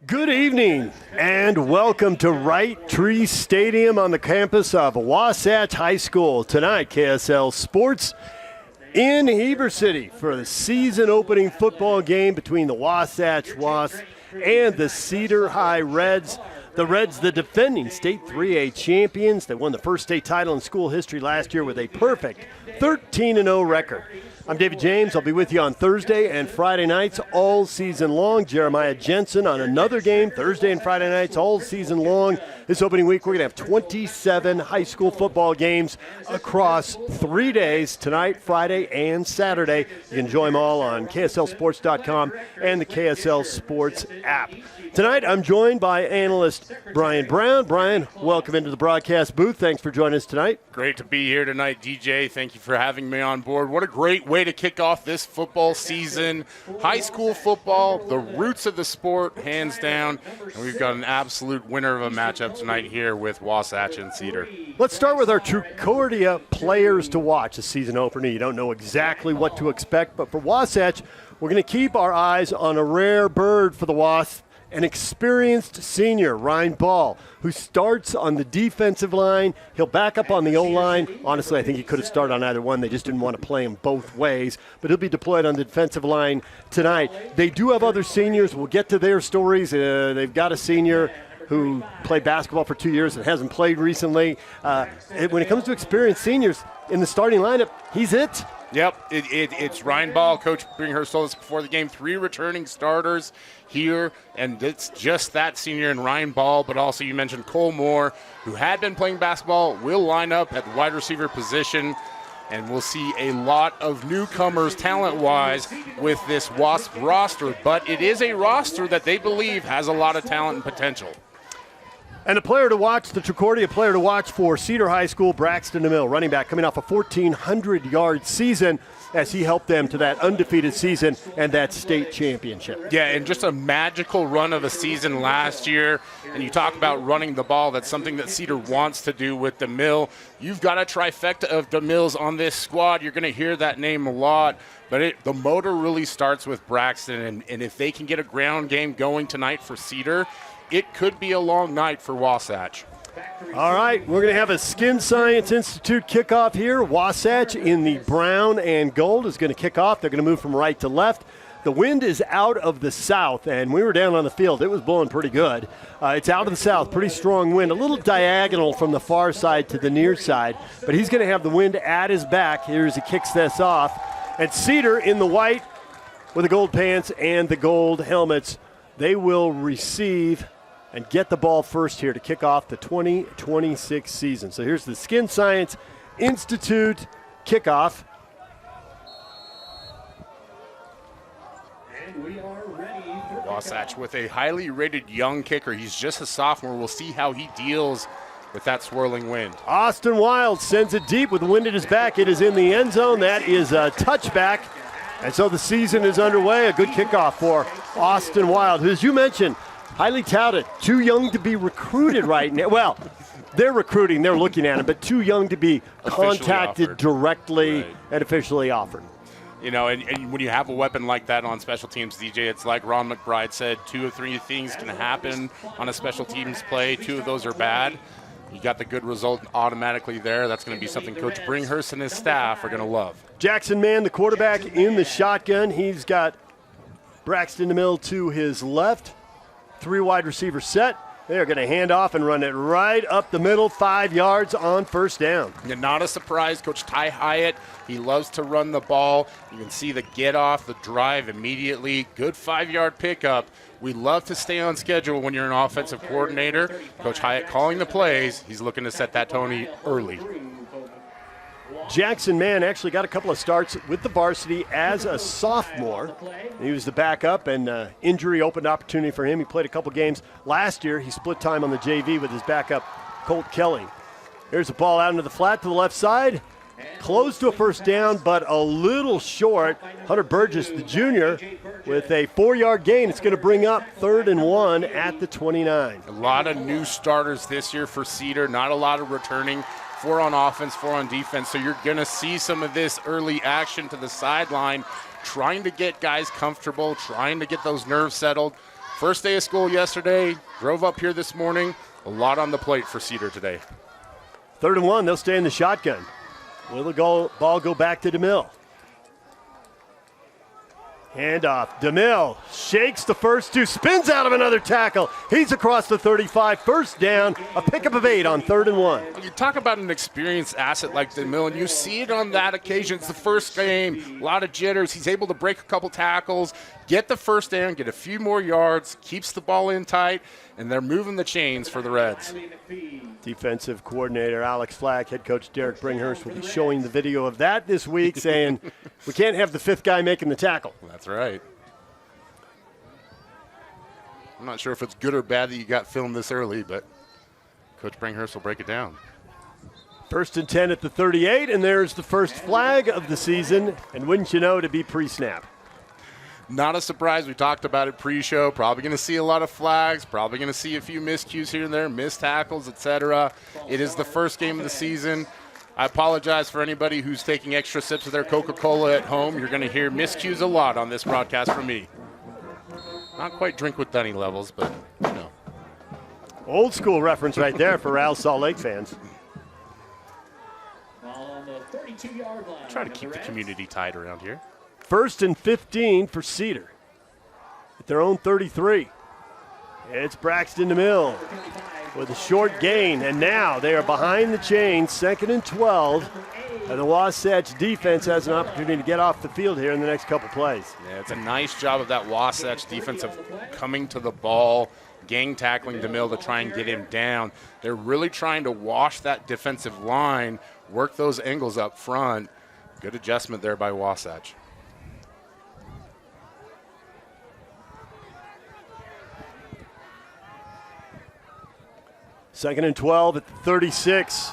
Good evening and welcome to Wright Tree Stadium on the campus of Wasatch High School. Tonight, KSL Sports in Heber City for the season opening football game between the Wasatch Wasps and the Cedar Reds. The Reds, the defending state 3A champions. They won the first state title in school history last year with a perfect 13-0 record. I'm David James. I'll be with you on Thursday and Friday nights all season long. Jeremiah Jensen on another game Thursday and Friday nights all season long. This opening week, we're going to have 27 high school football games across 3 days, tonight, Friday, and Saturday. You can enjoy them all on KSLSports.com and the KSL Sports app. Tonight, I'm joined by analyst Brian Brown. Brian, welcome into the broadcast booth. Thanks for joining us tonight. Great to be here tonight, DJ. Thank you for having me on board. What a great way to kick off this football season. High school football, the roots of the sport, hands down. And we've got an absolute winner of a matchup tonight here with Wasatch and Cedar. Let's start with our Trucordia players to watch. The season opener, you don't know exactly what to expect, but for Wasatch, we're going to keep our eyes on a rare bird for the Wasps. An experienced senior, Ryan Ball, who starts on the defensive line. He'll back up on the O-line. Honestly, I think he could have started on either one. They just didn't want to play him both ways. But he'll be deployed on the defensive line tonight. They do have other seniors. We'll get to their stories. They've got a senior who played basketball for 2 years and hasn't played recently. When it comes to experienced seniors in the starting lineup, he's it. Yep, it's Ryan Ball. Coach Bringhurst told us before the game, 3 returning starters here, and it's just that senior in Ryan Ball, but also you mentioned Cole Moore, who had been playing basketball, will line up at the wide receiver position, and we'll see a lot of newcomers talent-wise with this Wasp roster, but it is a roster that they believe has a lot of talent and potential. And the player to watch, the Trucordia player to watch for Cedar High School, Braxton DeMille, running back, coming off a 1,400-yard season as he helped them to that undefeated season and that state championship. Yeah, and just a magical run of a season last year. And you talk about running the ball. That's something that Cedar wants to do with DeMille. You've got a trifecta of DeMilles on this squad. You're going to hear that name a lot. But the motor really starts with Braxton. And if they can get a ground game going tonight for Cedar, it could be a long night for Wasatch. All right, we're going to have a Skin Science Institute kickoff here. Wasatch in the brown and gold is going to kick off. They're going to move from right to left. The wind is out of the south, and we were down on the field. It was blowing pretty good. It's out of the south, pretty strong wind, a little diagonal from the far side to the near side. But he's going to have the wind at his back here as he kicks this off. And Cedar in the white with the gold pants and the gold helmets. They will receive and get the ball first here to kick off the 2026 season. So here's the Skin Science Institute kickoff. And we are ready for Wasatch with a highly rated young kicker. He's just a sophomore. We'll see how he deals with that swirling wind. Austin Wild sends it deep with the wind at his back. It is in the end zone. That is a touchback. And so the season is underway. A good kickoff for Austin Wild, who, as you mentioned, highly touted, too young to be recruited right now. Well, they're recruiting, they're looking at him, but too young to be contacted directly and officially offered. You know, and when you have a weapon like that on special teams, DJ, it's like Ron McBride said, 2 or 3 things can happen on a special teams play. 2 of those are bad. You got the good result automatically there. That's going to be something Coach Bringhurst and his staff are going to love. Jackson Mann, the quarterback, in the shotgun. He's got Braxton DeMille to his left. 3 wide receiver set. They're going to hand off and run it right up the middle, 5 yards on first down. And not a surprise, Coach Ty Hyatt, he loves to run the ball. You can see the get off, the drive immediately. Good 5-yard pickup. We love to stay on schedule when you're an offensive coordinator. Coach Hyatt calling the plays. He's looking to set that tone early. Jackson Mann actually got a couple of starts with the varsity as a sophomore. He was the backup, and injury opened opportunity for him. He played a couple games last year. He split time on the JV with his backup, Colt Kelly. Here's the ball out into the flat to the left side. Close to a first down, but a little short. Hunter Burgess, the junior, with a 4-yard gain. It's going to bring up 3rd and 1 at the 29. A lot of new starters this year for Cedar. Not a lot of returning. 4 on offense, 4 on defense. So you're going to see some of this early action to the sideline, trying to get guys comfortable, trying to get those nerves settled. First day of school yesterday, drove up here this morning. A lot on the plate for Cedar today. 3rd and 1, they'll stay in the shotgun. Will the ball go back to DeMille? Handoff. DeMille shakes the first two, spins out of another tackle. He's across the 35. First down, a pickup of 8 on 3rd and 1. You talk about an experienced asset like DeMille, and you see it on that occasion. It's the first game, a lot of jitters. He's able to break a couple tackles, get the first down, get a few more yards, keeps the ball in tight, and they're moving the chains for the Reds. Defensive coordinator Alex Flack, head coach Derek Bringhurst will be showing the video of that this week, saying we can't have the 5th guy making the tackle. That's right. I'm not sure if it's good or bad that you got filmed this early, but Coach Bringhurst will break it down. 1st and 10 at the 38, and there's the first flag of the season, and wouldn't you know, to be pre-snap. Not a surprise. We talked about it pre-show. Probably going to see a lot of flags. Probably going to see a few miscues here and there, missed tackles, etc. It is the first game of the season. I apologize for anybody who's taking extra sips of their Coca-Cola at home. You're going to hear miscues a lot on this broadcast from me. Not quite drink with Dunny levels, but you know. Old school reference right there for Real Salt Lake fans. Try to keep the community tight around here. 1st and 15 for Cedar at their own 33. It's Braxton DeMille with a short gain, and now they are behind the chains, 2nd and 12. And the Wasatch defense has an opportunity to get off the field here in the next couple plays. Yeah, it's a nice job of that Wasatch defense of coming to the ball, gang tackling DeMille to try and get him down. They're really trying to wash that defensive line, work those angles up front. Good adjustment there by Wasatch. Second and 12 at the 36.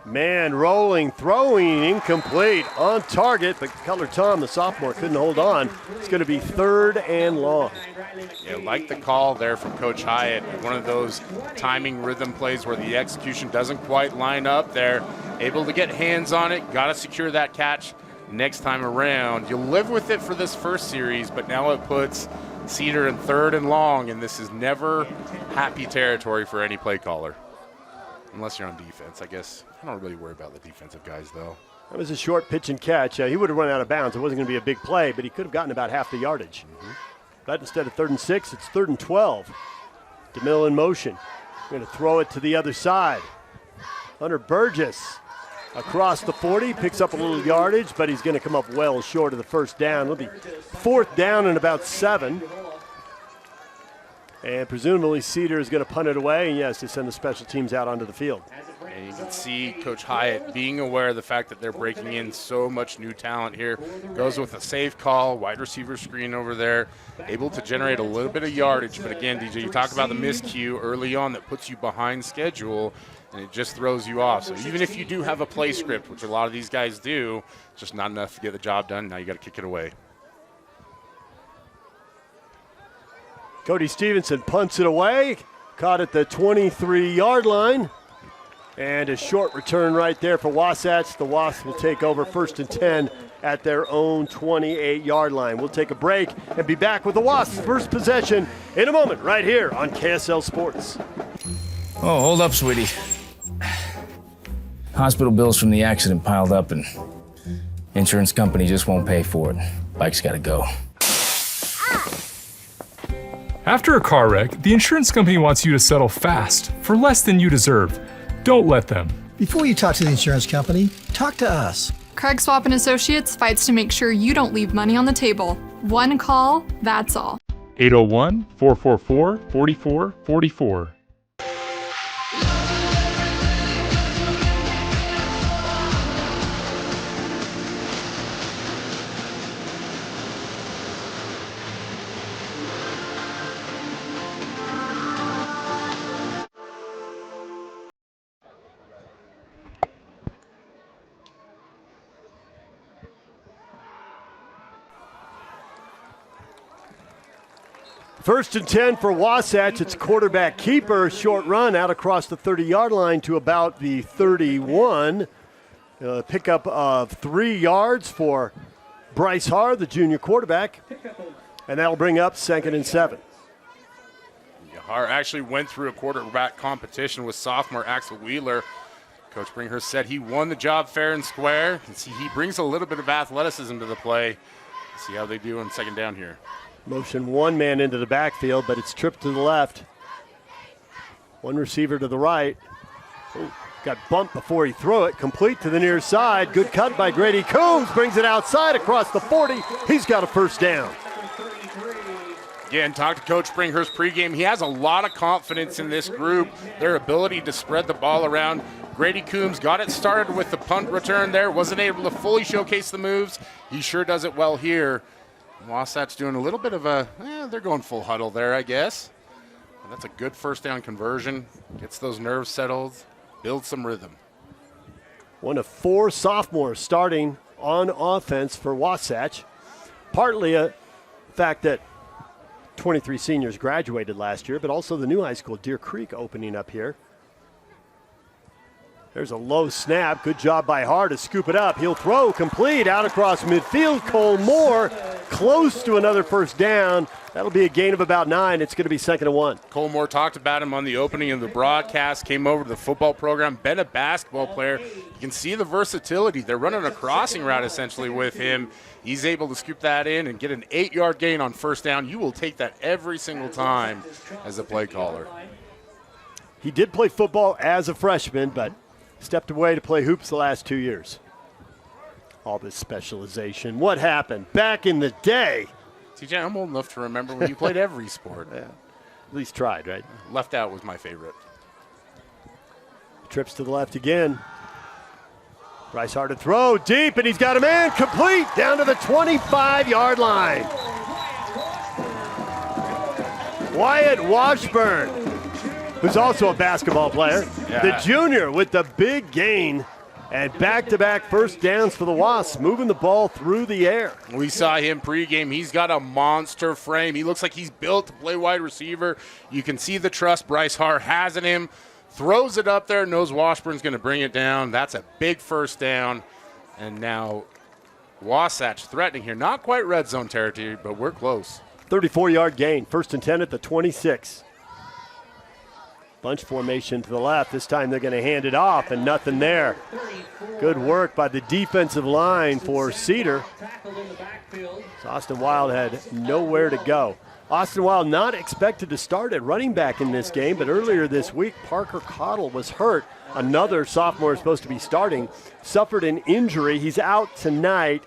Man rolling, throwing, incomplete, on target, but Cutler Tom, the sophomore, couldn't hold on. It's going to be 3rd and long. Yeah, like the call there from Coach Hyatt, one of those timing rhythm plays where the execution doesn't quite line up. They're able to get hands on it, got to secure that catch next time around. You'll live with it for this first series, but now it puts Cedar in 3rd and long, and this is never happy territory for any play caller. Unless you're on defense, I guess. I don't really worry about the defensive guys, though. That was a short pitch and catch. He would have run out of bounds. It wasn't going to be a big play, but he could have gotten about half the yardage. But instead of 3rd and 6, it's 3rd and 12. DeMille in motion. Going to throw it to the other side. Hunter Burgess across the 40, picks up a little yardage, but he's going to come up well short of the first down. It'll be 4th down and about 7. And presumably Cedar is going to punt it away, and yes, to send the special teams out onto the field. And you can see Coach Hyatt being aware of the fact that they're breaking in so much new talent here. Goes with a safe call, wide receiver screen over there, able to generate a little bit of yardage. But again, DJ, you talk about the miscue early on that puts you behind schedule, and it just throws you off. So even if you do have a play script, which a lot of these guys do, it's just not enough to get the job done. Now you got to kick it away. Cody Stevenson punts it away, caught at the 23-yard line. And a short return right there for Wasatch. The Wasps will take over 1st and 10 at their own 28-yard line. We'll take a break and be back with the Wasps' first possession in a moment right here on KSL Sports. Oh, hold up, sweetie. Hospital bills from the accident piled up and insurance company just won't pay for it. Bike's gotta go. After a car wreck, the insurance company wants you to settle fast for less than you deserve. Don't let them. Before you talk to the insurance company, talk to us. Craig Swap and Associates fights to make sure you don't leave money on the table. One call, that's all. 801-444-4444. First and 10 for Wasatch. It's quarterback keeper. Short run out across the 30-yard line to about the 31. Pickup of 3 yards for Bryce Harr, the junior quarterback. And that'll bring up 2nd and 7. Hart actually went through a quarterback competition with sophomore Axel Wheeler. Coach Bringhurst said he won the job fair and square. You can see he brings a little bit of athleticism to the play. See how they do on second down here. Motion one man into the backfield, but it's tripped to the left. One receiver to the right. Oh, got bumped before he threw it. Complete to the near side. Good cut by Grady Coombs. Brings it outside across the 40. He's got a first down. Again, talk to Coach Bringhurst pregame. He has a lot of confidence in this group, their ability to spread the ball around. Grady Coombs got it started with the punt return there. Wasn't able to fully showcase the moves. He sure does it well here. Wasatch doing a little bit of they're going full huddle there, I guess. Well, that's a good first down conversion. Gets those nerves settled, builds some rhythm. One of 4 sophomores starting on offense for Wasatch. Partly a fact that 23 seniors graduated last year, but also the new high school, Deer Creek, opening up here. There's a low snap. Good job by Hart to scoop it up. He'll throw complete out across midfield. Cole Moore close to another first down. That'll be a gain of about 9. It's going to be 2nd and 1. Cole Moore talked about him on the opening of the broadcast, came over to the football program, been a basketball player. You can see the versatility. They're running a crossing route essentially with him. He's able to scoop that in and get an 8-yard gain on first down. You will take that every single time as a play caller. He did play football as a freshman, but stepped away to play hoops the last 2 years. All this specialization. What happened back in the day? TJ, I'm old enough to remember when you played every sport. Yeah, at least tried, right? Left out was my favorite. Trips to the left again. Bryce Hart to throw deep, and he's got a man complete down to the 25-yard line. Wyatt Washburn, who's also a basketball player, the junior with the big gain and back-to-back first downs for the Wasps, moving the ball through the air. We saw him pregame. He's got a monster frame. He looks like he's built to play wide receiver. You can see the trust Bryce Hart has in him. Throws it up there, knows Washburn's going to bring it down. That's a big first down. And now Wasatch threatening here. Not quite red zone territory, but we're close. 34-yard gain, 1st and 10 at the 26. Bunch formation to the left. This time they're going to hand it off, and nothing there. Good work by the defensive line for Cedar. So Austin Wild had nowhere to go. Austin Wild not expected to start at running back in this game, but earlier this week, Parker Cottle was hurt. Another sophomore is supposed to be starting. Suffered an injury. He's out tonight.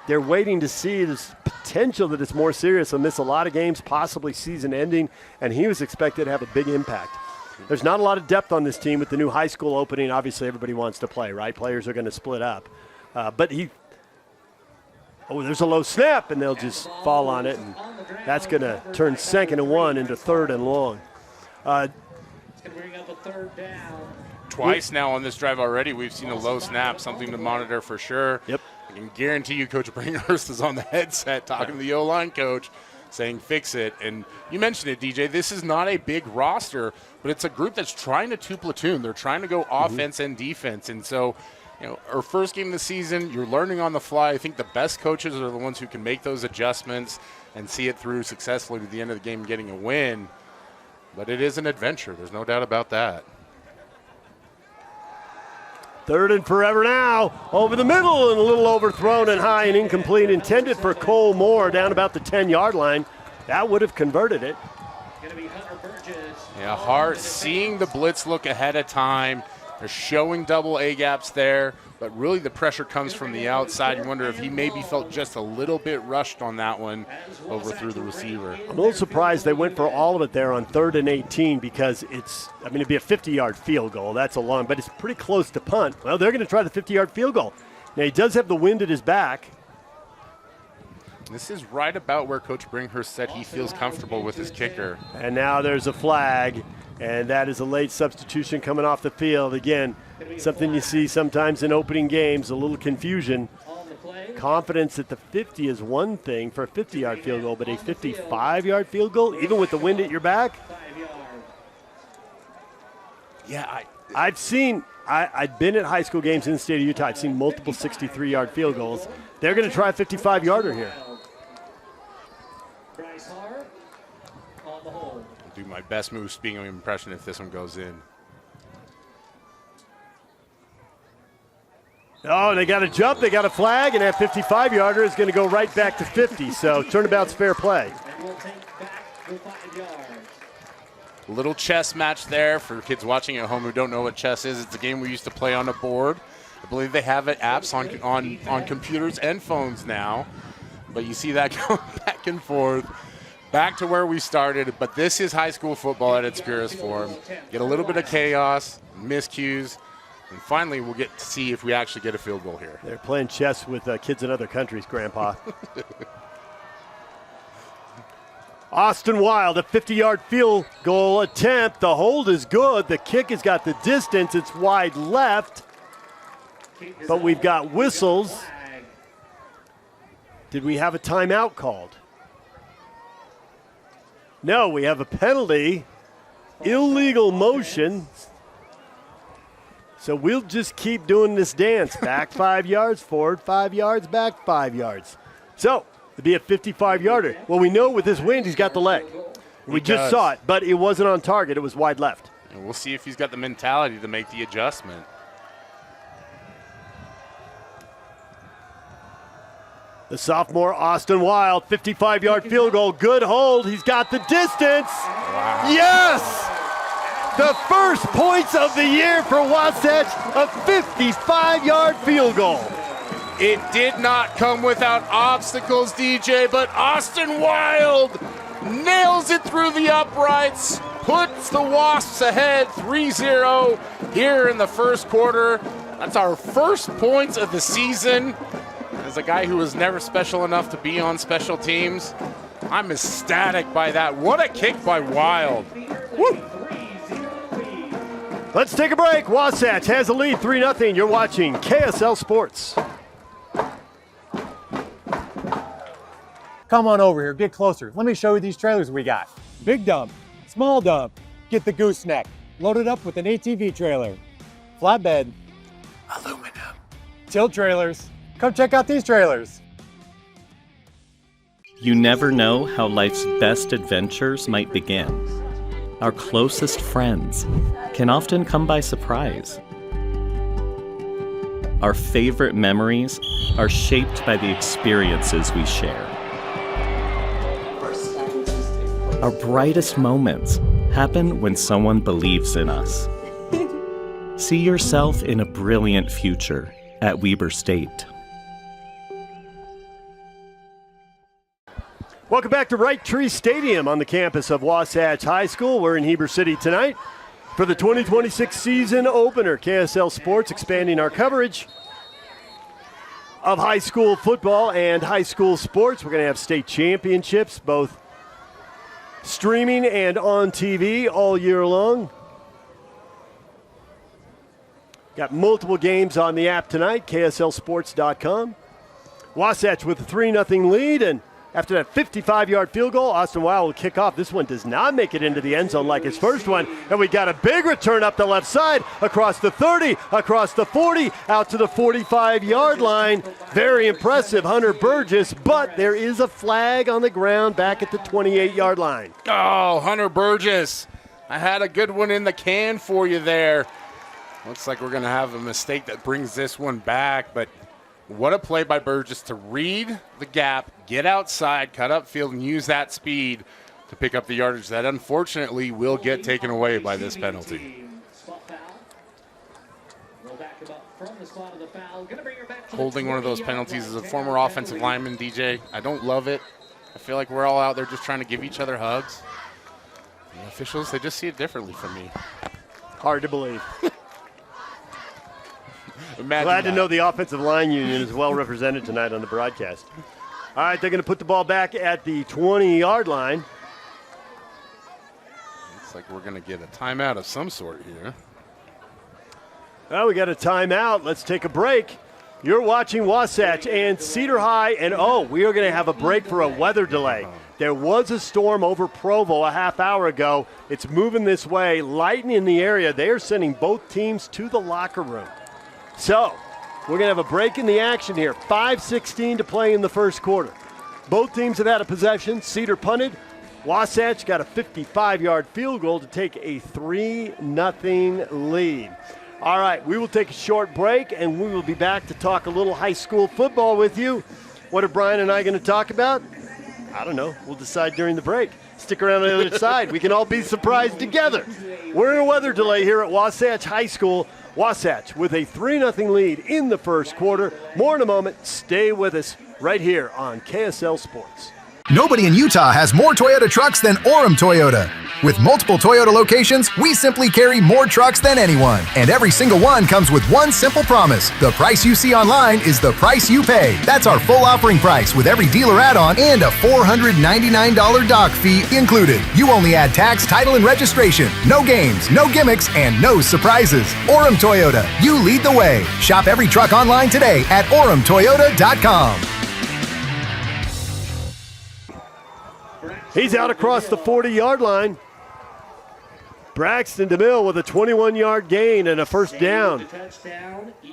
They're waiting to see this potential that it's more serious. He'll miss a lot of games, possibly season ending, and he was expected to have a big impact. There's not a lot of depth on this team with the new high school opening. Obviously, everybody wants to play, right? Players are going to split up. There's a low snap, and they'll just fall on it, and that's going to turn 2nd and 1 into 3rd and long. Twice now on this drive already, we've seen a low snap, something to monitor for sure. Yep. I can guarantee you Coach Bringhurst is on the headset talking to the O-line coach, saying fix it. And you mentioned it, DJ. This is not a big roster, but it's a group that's trying to two-platoon. They're trying to go offense and defense. And so, our first game of the season, you're learning on the fly. I think the best coaches are the ones who can make those adjustments and see it through successfully to the end of the game, getting a win. But it is an adventure. There's no doubt about that. 3rd and forever now. Over the middle and a little overthrown and high and incomplete. Intended for Cole Moore down about the 10-yard line. That would have converted it. Yeah, Hart seeing the blitz look ahead of time. They're showing double A gaps there, but really the pressure comes from the outside. You wonder if he maybe felt just a little bit rushed on that one overthrew the receiver. I'm a little surprised they went for all of it there on 3rd and 18 because it'd be a 50-yard field goal. That's a long, but it's pretty close to punt. Well, they're going to try the 50-yard field goal. Now, he does have the wind at his back. This is right about where Coach Bringhurst said he feels comfortable with his kicker. And now there's a flag, and that is a late substitution coming off the field. Again, something you see sometimes in opening games, a little confusion. Confidence at the 50 is one thing for a 50-yard field goal, but a 55-yard field goal, even with the wind at your back? Yeah, I've been at high school games in the state of Utah. I've seen multiple 63-yard field goals. They're going to try a 55-yarder here. Do my best move speaking of impression if this one goes in. Oh, they got a jump, they got a flag, and that 55-yarder is going to go right back to 50. So turnabout's fair play. A little chess match there for kids watching at home who don't know what chess is. It's a game we used to play on a board. I believe they have it apps on computers and phones now. But you see that going back and forth, back to where we started. But this is high school football at its purest form. Get a little bit of chaos, miscues, and finally we'll get to see if we actually get a field goal here. They're playing chess with kids in other countries, Grandpa. Austin Wild, a 50-yard field goal attempt. The hold is good. The kick has got the distance. It's wide left. But we've got whistles. Did we have a timeout called? No, we have a penalty. Illegal motion. So we'll just keep doing this dance. Back 5 yards, forward 5 yards, back 5 yards. So it'd be a 55-yarder. Well, we know with this wind he's got the leg. We just saw it, but it wasn't on target. It was wide left. And we'll see if he's got the mentality to make the adjustment. The sophomore Austin Wild, 55-yard field goal. Good hold. He's got the distance. Wow. Yes! The first points of the year for Wasatch, a 55-yard field goal. It did not come without obstacles, DJ, but Austin Wild nails it through the uprights, puts the Wasps ahead 3-0 here in the first quarter. That's our first points of the season. As a guy who was never special enough to be on special teams, I'm ecstatic by that. What a kick by Wild. Woo! Let's take a break. Wasatch has a lead 3-0. You're watching KSL Sports. Come on over here, get closer. Let me show you these trailers we got. Big dump, small dump, get the gooseneck. Loaded up with an ATV trailer. Flatbed, aluminum. Tilt trailers. Come check out these trailers. You never know how life's best adventures might begin. Our closest friends can often come by surprise. Our favorite memories are shaped by the experiences we share. Our brightest moments happen when someone believes in us. See yourself in a brilliant future at Weber State. Welcome back to Wright Tree Stadium on the campus of Wasatch High School. We're in Heber City tonight for the 2026 season opener. KSL Sports expanding our coverage of high school football and high school sports. We're going to have state championships, both streaming and on TV all year long. Got multiple games on the app tonight, KSLSports.com. Wasatch with a 3-0 lead, and after that 55-yard field goal, Austin Wild will kick off. This one does not make it into the end zone like his first one. And we got a big return up the left side, across the 30, across the 40, out to the 45-yard line. Very impressive, Hunter Burgess, but there is a flag on the ground back at the 28-yard line. Oh, Hunter Burgess. I had a good one in the can for you there. Looks like we're going to have a mistake that brings this one back, but what a play by Burgess to read the gap, get outside, cut upfield, and use that speed to pick up the yardage that unfortunately will get taken away by this penalty. Holding one of those penalties as a former offensive lineman, DJ, I don't love it. I feel like we're all out there just trying to give each other hugs. The officials, they just see it differently from me. Hard to believe. Glad to know the offensive line union is well represented tonight on the broadcast. All right, they're going to put the ball back at the 20-yard line. Looks like we're going to get a timeout of some sort here. Well, we got a timeout. Let's take a break. You're watching Wasatch and Cedar High, and we are going to have a break for a weather delay. There was a storm over Provo a half hour ago. It's moving this way, lightning in the area. They are sending both teams to the locker room. So, we're going to have a break in the action here. 5:16 to play in the first quarter. Both teams have had a possession. Cedar punted. Wasatch got a 55-yard field goal to take a 3-0 lead. All right, we will take a short break, and we will be back to talk a little high school football with you. What are Brian and I going to talk about? I don't know. We'll decide during the break. Stick around on the other side. We can all be surprised together. We're in a weather delay here at Wasatch High School. Wasatch with a 3-0 lead in the first quarter. More in a moment. Stay with us right here on KSL Sports. Nobody in Utah has more Toyota trucks than Orem Toyota. With multiple Toyota locations, we simply carry more trucks than anyone. And every single one comes with one simple promise. The price you see online is the price you pay. That's our full offering price with every dealer add-on and a $499 dock fee included. You only add tax, title, and registration. No games, no gimmicks, and no surprises. Orem Toyota, you lead the way. Shop every truck online today at oremtoyota.com. He's out across the 40-yard line. Braxton DeMille with a 21-yard gain and a first down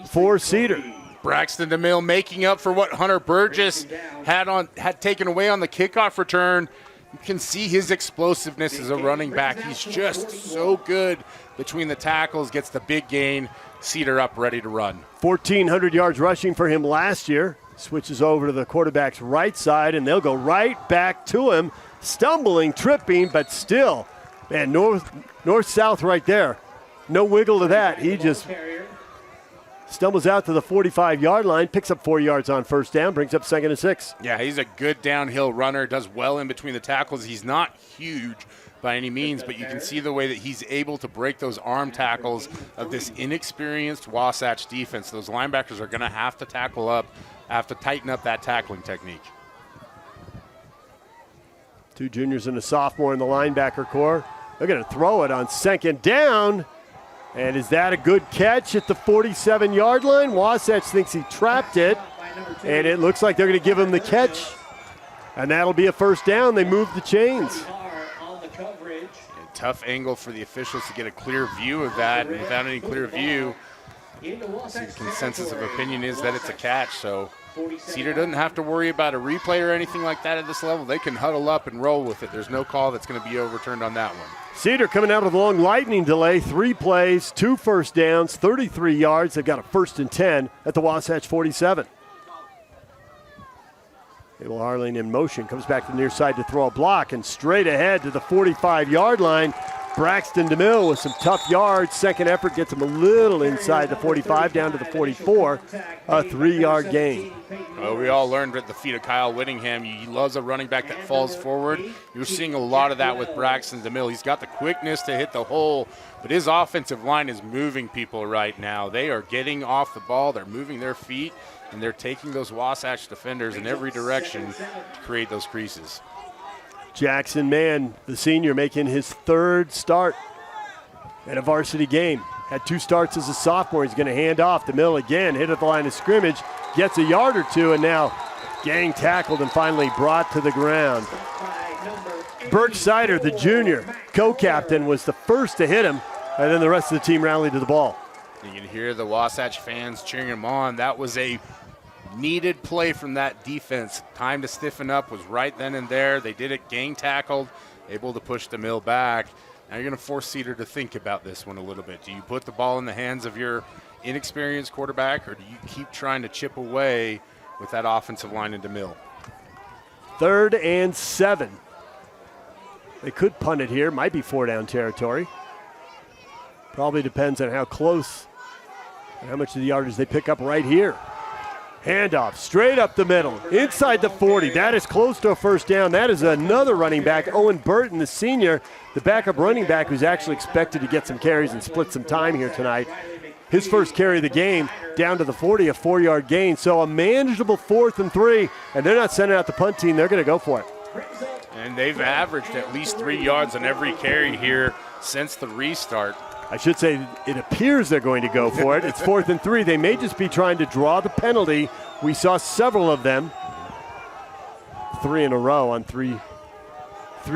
for Cedar. Braxton DeMille making up for what Hunter Burgess had taken away on the kickoff return. You can see his explosiveness as a running back. He's just so good between the tackles, gets the big gain. Cedar up, ready to run. 1,400 yards rushing for him last year. Switches over to the quarterback's right side, and they'll go right back to him. Stumbling, tripping, but still, man, north-south right there. No wiggle to that. He just stumbles out to the 45-yard line, picks up 4 yards on first down, brings up 2nd and 6. Yeah, he's a good downhill runner, does well in between the tackles. He's not huge by any means, but you can see the way that he's able to break those arm tackles of this inexperienced Wasatch defense. Those linebackers are going to have to tackle up, have to tighten up that tackling technique. 2 juniors and a sophomore in the linebacker core. They're going to throw it on 2nd down. And is that a good catch at the 47-yard line? Wasatch thinks he trapped it. And it looks like they're going to give him the catch. And that'll be a first down. They move the chains. Tough angle for the officials to get a clear view of that. And without any clear view, the consensus of opinion is that it's a catch. So Cedar doesn't have to worry about a replay or anything like that at this level. They can huddle up and roll with it. There's no call that's going to be overturned on that one. Cedar coming out of the long lightning delay, 3 plays, 2 first downs, 33 yards. They've got a 1st and 10 at the Wasatch 47. Abel Harling in motion, comes back to the near side to throw a block, and straight ahead to the 45-yard line. Braxton DeMille with some tough yards. Second effort gets him a little inside the 45, down to the 44. A 3-yard gain. Well, we all learned at the feet of Kyle Whittingham, he loves a running back that falls forward. You're seeing a lot of that with Braxton DeMille. He's got the quickness to hit the hole, but his offensive line is moving people right now. They are getting off the ball. They're moving their feet, and they're taking those Wasatch defenders in every direction to create those creases. Jackson Mann, the senior, making his 3rd start at a varsity game. Had 2 starts as a sophomore. He's going to hand off. DeMille again, hit at the line of scrimmage, gets a yard or 2, and now gang tackled and finally brought to the ground. Burke Sider, the junior, co-captain, was the first to hit him, and then the rest of the team rallied to the ball. You can hear the Wasatch fans cheering him on. That was a needed play from that defense. Time to stiffen up was right then and there. They did it, gang tackled, able to push DeMille back. Now you're going to force Cedar to think about this one a little bit. Do you put the ball in the hands of your inexperienced quarterback, or do you keep trying to chip away with that offensive line in DeMille? 3rd and 7. They could punt it here. Might be 4-down territory. Probably depends on how close and how much of the yardage they pick up right here. Handoff straight up the middle, inside the 40. That is close to a first down. That is another running back, Owen Burton, the senior, the backup running back who's actually expected to get some carries and split some time here tonight. His first carry of the game, down to the 40, a 4-yard gain. So a manageable 4th and 3, and they're not sending out the punt team. They're going to go for it. And they've averaged at least 3 yards on every carry here since the restart. I should say it appears they're going to go for it. It's 4th and 3. They may just be trying to draw the penalty. We saw several of them. 3 in a row on three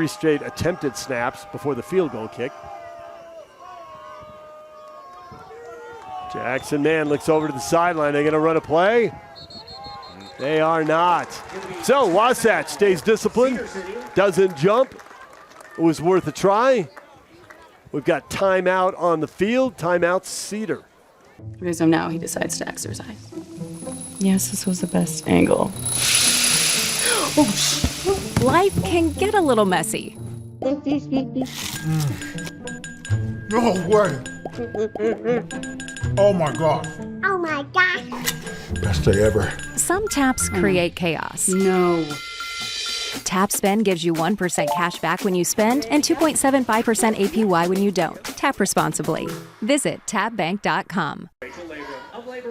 straight attempted snaps before the field goal kick. Jackson Mann looks over to the sideline. They're going to run a play. They are not. So Wasatch stays disciplined, doesn't jump, It was worth a try. We've got timeout on the field. Timeout Cedar. Because now he decides to exercise. Yes, this was the best angle. Life can get a little messy. No way. Oh my God. Oh my gosh. Best day ever. Some taps create chaos. No. Tap Spend gives you 1% cash back when you spend and 2.75% APY when you don't. Tap responsibly. Visit tapbank.com.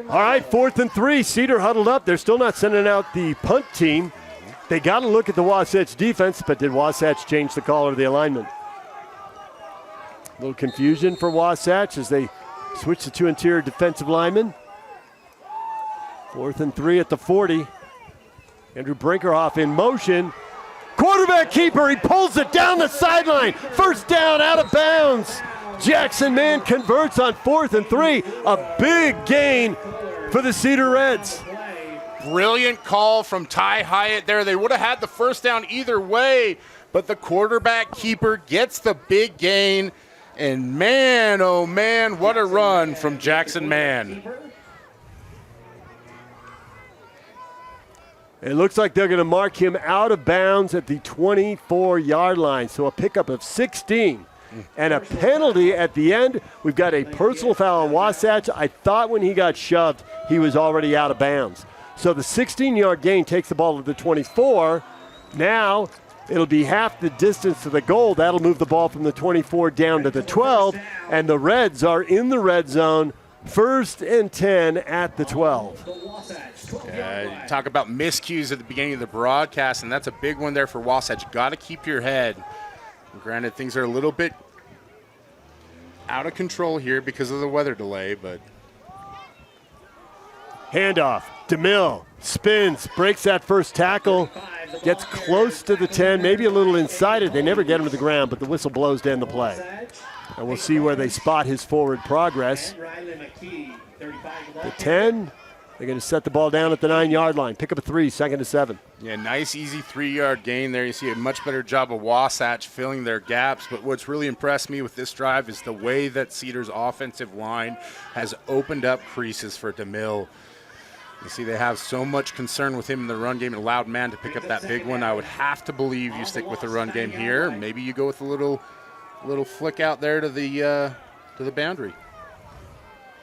All right, 4th and 3. Cedar huddled up. They're still not sending out the punt team. They got to look at the Wasatch defense, but did Wasatch change the call or the alignment? A little confusion for Wasatch as they switch the 2 interior defensive linemen. 4th and 3 at the 40. Andrew Brinkerhoff in motion. Quarterback keeper, he pulls it down the sideline. First down, out of bounds. Jackson Mann converts on 4th and 3. A big gain for the Cedar Reds. Brilliant call from Ty Hyatt there. They would have had the first down either way, but the quarterback keeper gets the big gain. And man, oh man, what a run from Jackson Mann. It looks like they're going to mark him out of bounds at the 24-yard line. So a pickup of 16 and a penalty at the end. We've got a personal foul on Wasatch. I thought when he got shoved, he was already out of bounds. So the 16-yard gain takes the ball to the 24. Now it'll be half the distance to the goal. That'll move the ball from the 24 down to the 12. And the Reds are in the red zone. 1st and 10 at the 12. Talk about miscues at the beginning of the broadcast, and that's a big one there for Wasatch. Got to keep your head. Granted, things are a little bit out of control here because of the weather delay, but. Handoff. DeMille spins, breaks that first tackle, gets close to the 10, maybe a little inside it. They never get him to the ground, but the whistle blows to end the play. And we'll see where they spot his forward progress. The 10, they're going to set the ball down at the 9-yard line. Pick up a 3, 2nd and 7. Yeah, nice, easy 3-yard gain there. You see a much better job of Wasatch filling their gaps. But what's really impressed me with this drive is the way that Cedar's offensive line has opened up creases for DeMille. You see they have so much concern with him in the run game and allowed man to pick up that big one. I would have to believe you stick with the run game here. Maybe you go with a little flick out there to the boundary.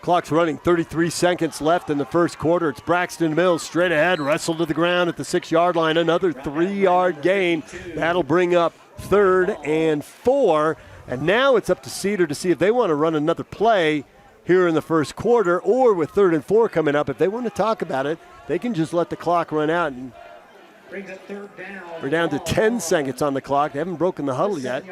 Clock's running, 33 seconds left in the first quarter. It's Braxton Mills straight ahead, wrestled to the ground at the 6-yard line. Another 3-yard gain. That'll bring up 3rd and 4. And now it's up to Cedar to see if they want to run another play here in the first quarter, or with 3rd and 4 coming up. If they want to talk about it, they can just let the clock run out. And we're down to 10 seconds on the clock. They haven't broken the huddle yet.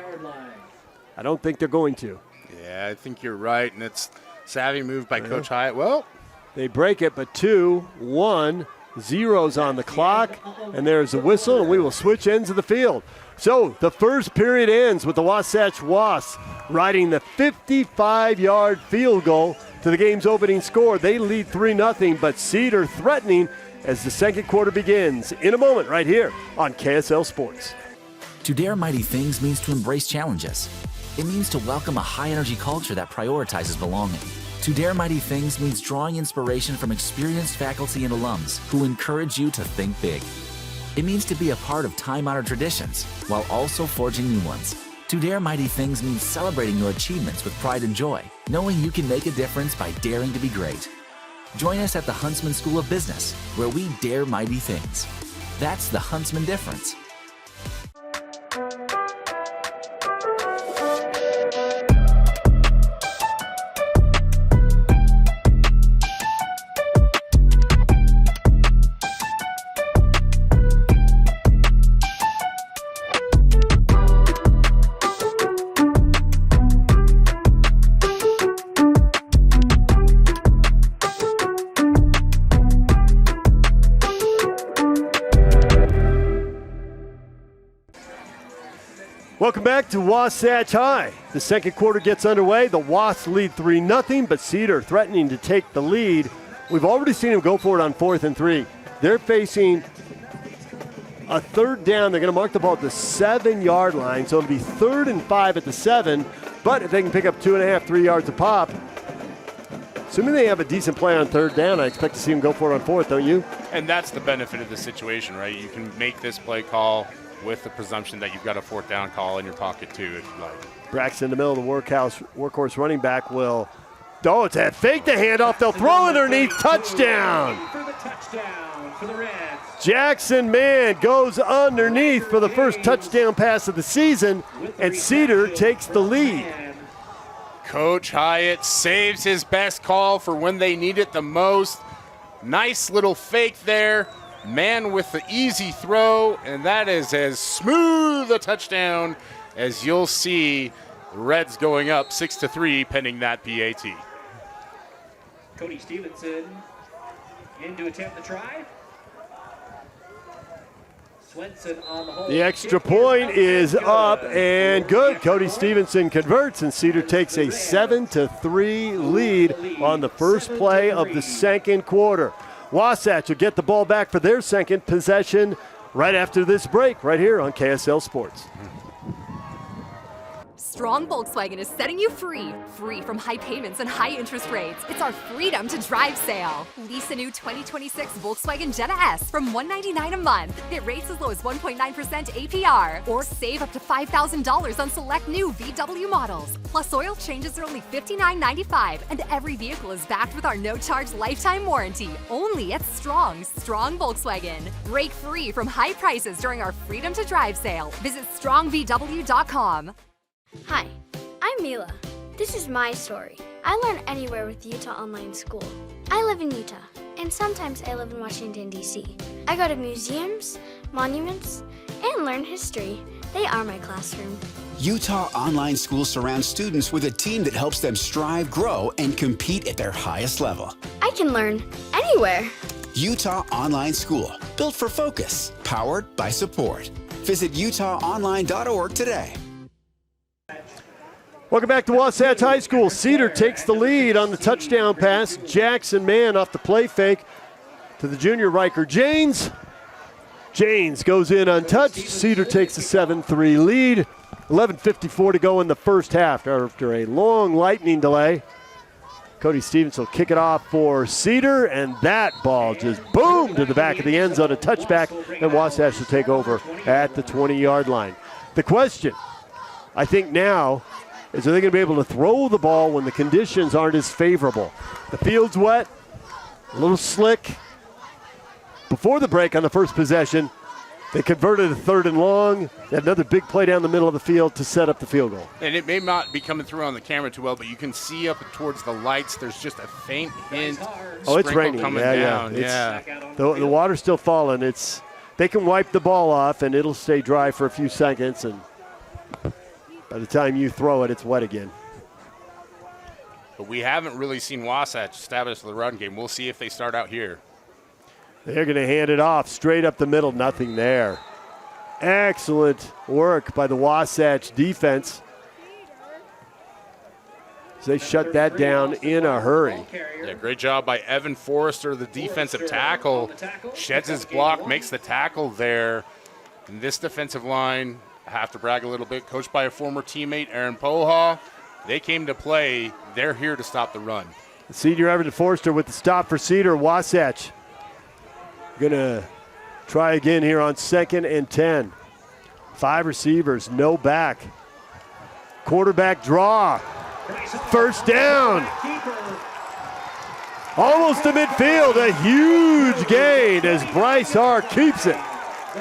I don't think they're going to. Yeah, I think you're right, and it's savvy move by Coach Hyatt. Well, they break it, but 2-1, 0's on the clock, and there's a whistle, and we will switch ends of the field. So the first period ends with the Wasatch Wasps riding the 55-yard field goal to the game's opening score. They lead 3-0, but Cedar threatening as the second quarter begins in a moment right here on KSL Sports. To dare mighty things means to embrace challenges. It means to welcome a high-energy culture that prioritizes belonging. To dare mighty things means drawing inspiration from experienced faculty and alums who encourage you to think big. It means to be a part of time-honored traditions while also forging new ones. To dare mighty things means celebrating your achievements with pride and joy, knowing you can make a difference by daring to be great. Join us at the Huntsman School of Business, where we dare mighty things. That's the Huntsman difference. Welcome back to Wasatch High. The second quarter gets underway. The Wasps lead 3-0, but Cedar threatening to take the lead. We've already seen him go for it on 4th and 3. They're facing a third down. They're going to mark the ball at the 7-yard line, so it'll be 3rd and 5 at the 7. But if they can pick up 2.5, 3 yards a pop, assuming they have a decent play on 3rd down, I expect to see them go for it on 4th, don't you? And that's the benefit of the situation, right? You can make this play call with the presumption that you've got a 4th down call in your pocket too, if you like. Braxton in the middle of the workhorse running back will, it's a fake the handoff. They'll throw underneath, touchdown. Jackson Mann goes underneath for the first touchdown pass of the season, and Cedar takes the lead. Coach Hyatt saves his best call for when they need it the most. Nice little fake there. Mann with the easy throw, and that is as smooth a touchdown as you'll see. The Reds going up 6-3 pending that PAT. Cody Stevenson in to attempt the try. Swenson on the hold. The extra point is up and good. Cody Stevenson converts, and Cedar takes a 7-3 lead on the first play of the second quarter. Wasatch will get the ball back for their second possession right after this break, right here on KSL Sports. Strong Volkswagen is setting you free. Free from high payments and high interest rates. It's our Freedom to Drive sale. Lease a new 2026 Volkswagen Jetta S from $199 a month. Get rates as low as 1.9% APR. Or save up to $5,000 on select new VW models. Plus oil changes are only $59.95. And every vehicle is backed with our no-charge lifetime warranty. Only at Strong Volkswagen. Break free from high prices during our Freedom to Drive sale. Visit strongvw.com. Hi, I'm Mila. This is my story. I learn anywhere with Utah Online School. I live in Utah, and sometimes I live in Washington, D.C. I go to museums, monuments, and learn history. They are my classroom. Utah Online School surrounds students with a team that helps them strive, grow, and compete at their highest level. I can learn anywhere. Utah Online School, built for focus, powered by support. Visit utahonline.org today. Welcome back to Wasatch High School. Cedar takes the lead on the touchdown pass. Jackson Mann off the play fake to the junior Riker Janes. Janes goes in untouched. Cedar takes a 7-3 lead. 11:54 to go in the first half after a long lightning delay. Cody Stevens will kick it off for Cedar, and that ball just boom to the back of the end zone, a touchback, and Wasatch will take over at the 20-yard line. The question, I think now, is are they going to be able to throw the ball when the conditions aren't as favorable? The field's wet, a little slick. Before the break on the first possession, they converted a 3rd and long. They had another big play down the middle of the field to set up the field goal. And it may not be coming through on the camera too well, but you can see up towards the lights, there's just a faint hint. It's raining. Coming down. Yeah. The water's still falling. They can wipe the ball off, and it'll stay dry for a few seconds, and by the time you throw it, it's wet again. But we haven't really seen Wasatch establish the run game. We'll see if they start out here. They're going to hand it off straight up the middle. Nothing there. Excellent work by the Wasatch defense. They shut that down in a hurry. Yeah, great job by Evan Forrester, the defensive tackle. Sheds his block, makes the tackle there. And this defensive line, I have to brag a little bit, coached by a former teammate, Aaron Poha. They came to play. They're here to stop the run. Senior Evan Forrester with the stop for Cedar. Wasatch going to try again here on 2nd and 10. 5 receivers, no back. Quarterback draw. First down. Almost to midfield. A huge gain as Bryce Hart keeps it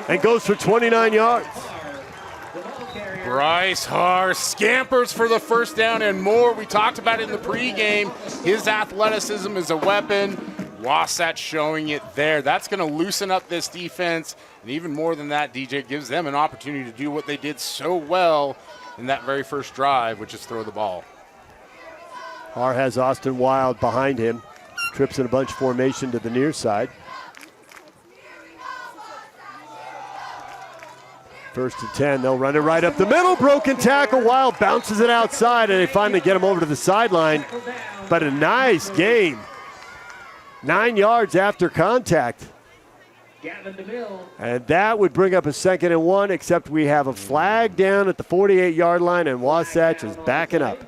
and goes for 29 yards. Bryce Hart scampers for the first down and more. We talked about it in the pregame. His athleticism is a weapon. Wasatch showing it there. That's going to loosen up this defense. And even more than that, DJ, gives them an opportunity to do what they did so well in that very first drive, which is throw the ball. Hart has Austin Wild behind him. Trips in a bunch formation to the near side. 1st and 10, they'll run it right up the middle. Broken tackle, Wild bounces it outside, and they finally get him over to the sideline. But a nice game. 9 yards after contact. And that would bring up a 2nd and 1, except we have a flag down at the 48-yard line, and Wasatch is backing up.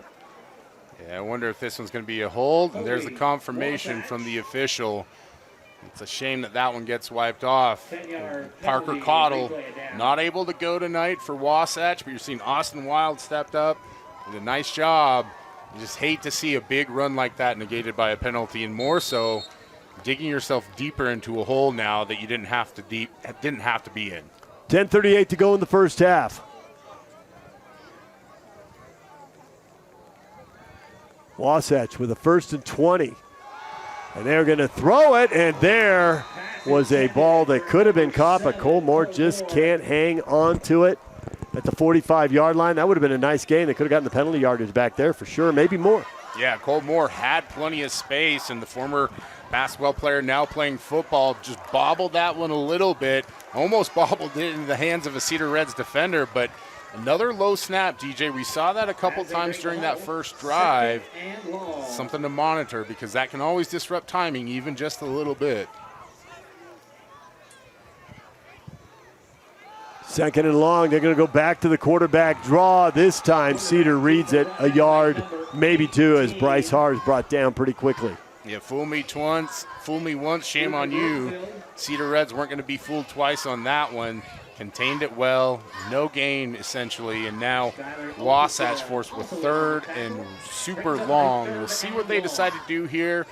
Yeah, I wonder if this one's going to be a hold. And there's the confirmation from the official. It's a shame that that one gets wiped off. Parker Cottle not able to go tonight for Wasatch, but you're seeing Austin Wild stepped up, did a nice job. You just hate to see a big run like that negated by a penalty, and more so digging yourself deeper into a hole now that you didn't have to be in. 10:38 to go in the first half. Wasatch with a 1st and 20. And they're going to throw it, and there was a ball that could have been caught, but Cole Moore just can't hang on to it at the 45-yard line. That would have been a nice game. They could have gotten the penalty yardage back there for sure, maybe more. Yeah, Cole Moore had plenty of space, and the former basketball player now playing football just bobbled that one a little bit, almost bobbled it in the hands of a Cedar Reds defender, but another low snap, DJ. We saw that a couple times during that first drive. Something to monitor because that can always disrupt timing even just a little bit. 2nd and long. They're going to go back to the quarterback draw. This time Cedar reads it a yard, maybe 2, as Bryce Haar is brought down pretty quickly. Yeah, fool me once, shame on you. Cedar Reds weren't going to be fooled twice on that one. Contained it well, no gain essentially, and now Wasatch forced with 3rd and super long. We'll see what they decide to do here.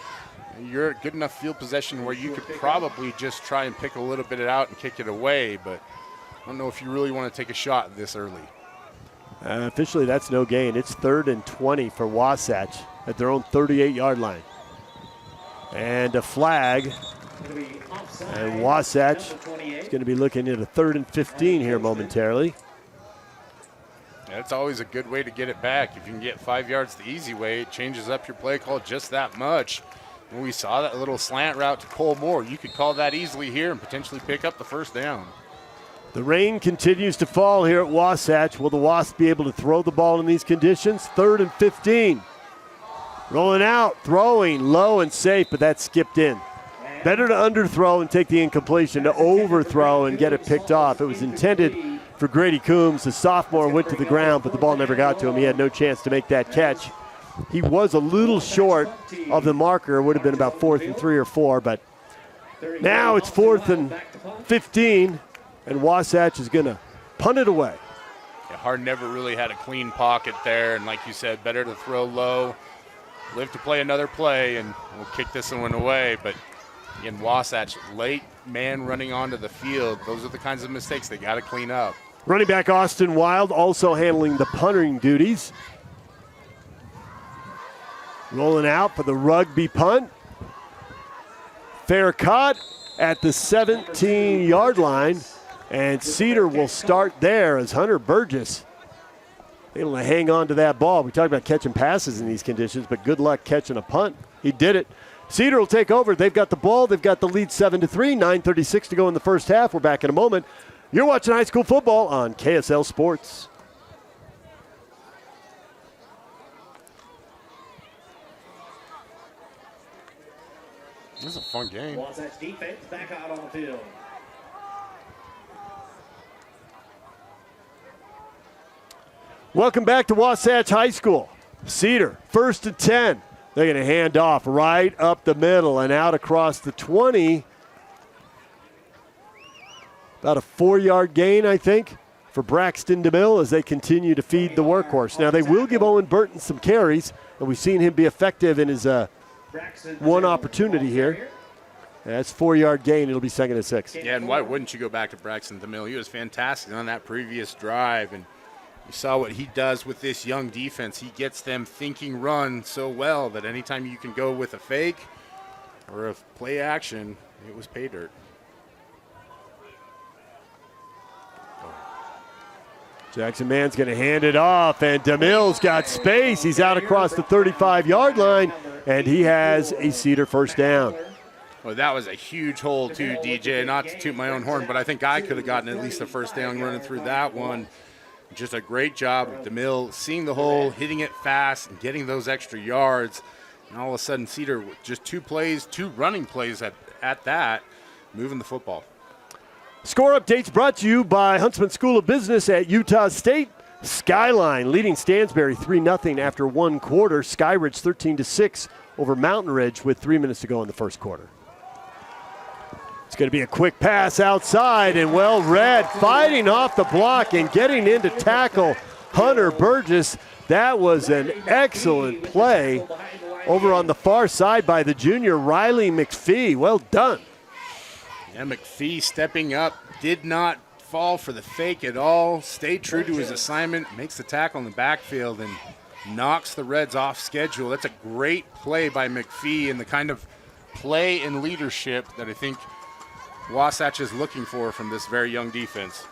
You're at good enough field possession where you could probably just try and pick a little bit out and kick it away, but I don't know if you really want to take a shot this early. Officially, that's no gain. It's 3rd and 20 for Wasatch at their own 38-yard line. And a flag. And Wasatch is going to be looking at a 3rd and 15 here momentarily. That's always a good way to get it back. If you can get 5 yards the easy way, it changes up your play call just that much. When we saw that little slant route to Cole Moore, you could call that easily here and potentially pick up the 1st down. The rain continues to fall here at Wasatch. Will the Wasps be able to throw the ball in these conditions? 3rd and 15. Rolling out, throwing, low and safe, but that's skipped in. Better to underthrow and take the incompletion to overthrow and get it picked off. It was intended for Grady Coombs. The sophomore went to the ground, but the ball never got to him. He had no chance to make that catch. He was a little short of the marker. It would have been about 4th and 3 or 4, but now it's 4th and 15, and Wasatch is going to punt it away. Yeah, Hard never really had a clean pocket there, and like you said, better to throw low, live to play another play, and we'll kick this one away. But again, Wasatch, late man running onto the field. Those are the kinds of mistakes they got to clean up. Running back Austin Wild also handling the punting duties. Rolling out for the rugby punt. Fair cut at the 17-yard line. And Cedar will start there as Hunter Burgess able to hang on to that ball. We talked about catching passes in these conditions, but good luck catching a punt. He did it. Cedar will take over. They've got the ball. They've got the lead 7-3, 9:36 to go in the first half. We're back in a moment. You're watching high school football on KSL Sports. This is a fun game. Wasatch defense back out on the field. Welcome back to Wasatch High School. Cedar, 1st and 10. They're going to hand off right up the middle and out across the 20. About a 4-yard gain, I think, for Braxton DeMille as they continue to feed the workhorse. Now, they will give Owen Burton some carries, and we've seen him be effective in his one opportunity here. That's 4-yard gain. It'll be 2nd and 6. Yeah, and why wouldn't you go back to Braxton DeMille? He was fantastic on that previous drive, and you saw what he does with this young defense. He gets them thinking run so well that anytime you can go with a fake or a play action, it was pay dirt. Jackson Mann's going to hand it off, and DeMille's got space. He's out across the 35-yard line, and he has a Cedar 1st down. Well, that was a huge hole too, DJ. Not to toot my own horn, but I think I could have gotten at least a 1st down running through that one. Just a great job of DeMille seeing the hole, hitting it fast, and getting those extra yards. And all of a sudden, Cedar, just 2 running plays at that, moving the football. Score updates brought to you by Huntsman School of Business at Utah State. Skyline leading Stansbury 3-0 after one quarter. Skyridge 13-6 over Mountain Ridge with 3 minutes to go in the first quarter. It's going to be a quick pass outside, and well read, fighting off the block and getting in to tackle Hunter Burgess. That was an excellent play over on the far side by the junior Riley McPhee. Well done. Yeah, McPhee stepping up, did not fall for the fake at all, stayed true to his assignment, makes the tackle in the backfield, and knocks the Reds off schedule. That's a great play by McPhee and the kind of play and leadership that I think Wasatch is looking for from this very young defense.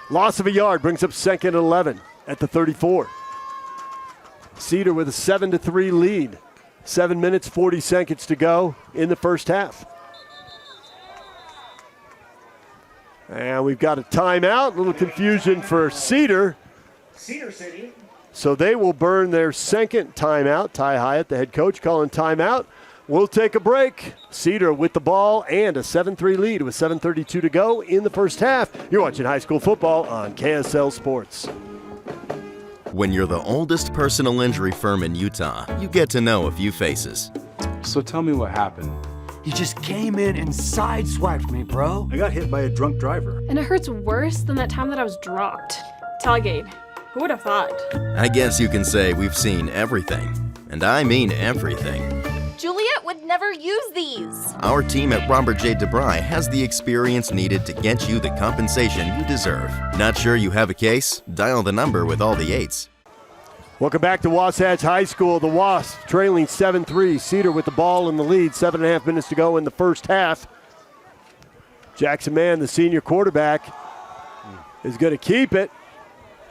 Loss of a yard brings up second and 11 at the 34. Cedar with a 7-3 lead. 7 minutes, 40 seconds to go in the first half. And we've got a timeout. A little confusion for Cedar. Cedar City. So they will burn their second timeout. Ty Hyatt, the head coach, calling timeout. We'll take a break. Cedar with the ball and a 7-3 lead with 7:32 to go in the first half. You're watching high school football on KSL Sports. When you're the oldest personal injury firm in Utah, you get to know a few faces. So tell me what happened. He just came in and sideswiped me, bro. I got hit by a drunk driver. And it hurts worse than that time that I was dropped. Tailgate. Who would have thought? I guess you can say we've seen everything. And I mean everything. Juliet would never use these. Our team at Robert J. DeBry has the experience needed to get you the compensation you deserve. Not sure you have a case? Dial the number with all the 8s. Welcome back to Wasatch High School. The Wasps trailing 7-3. Cedar with the ball in the lead. 7.5 minutes to go in the first half. Jackson Mann, the senior quarterback, is going to keep it.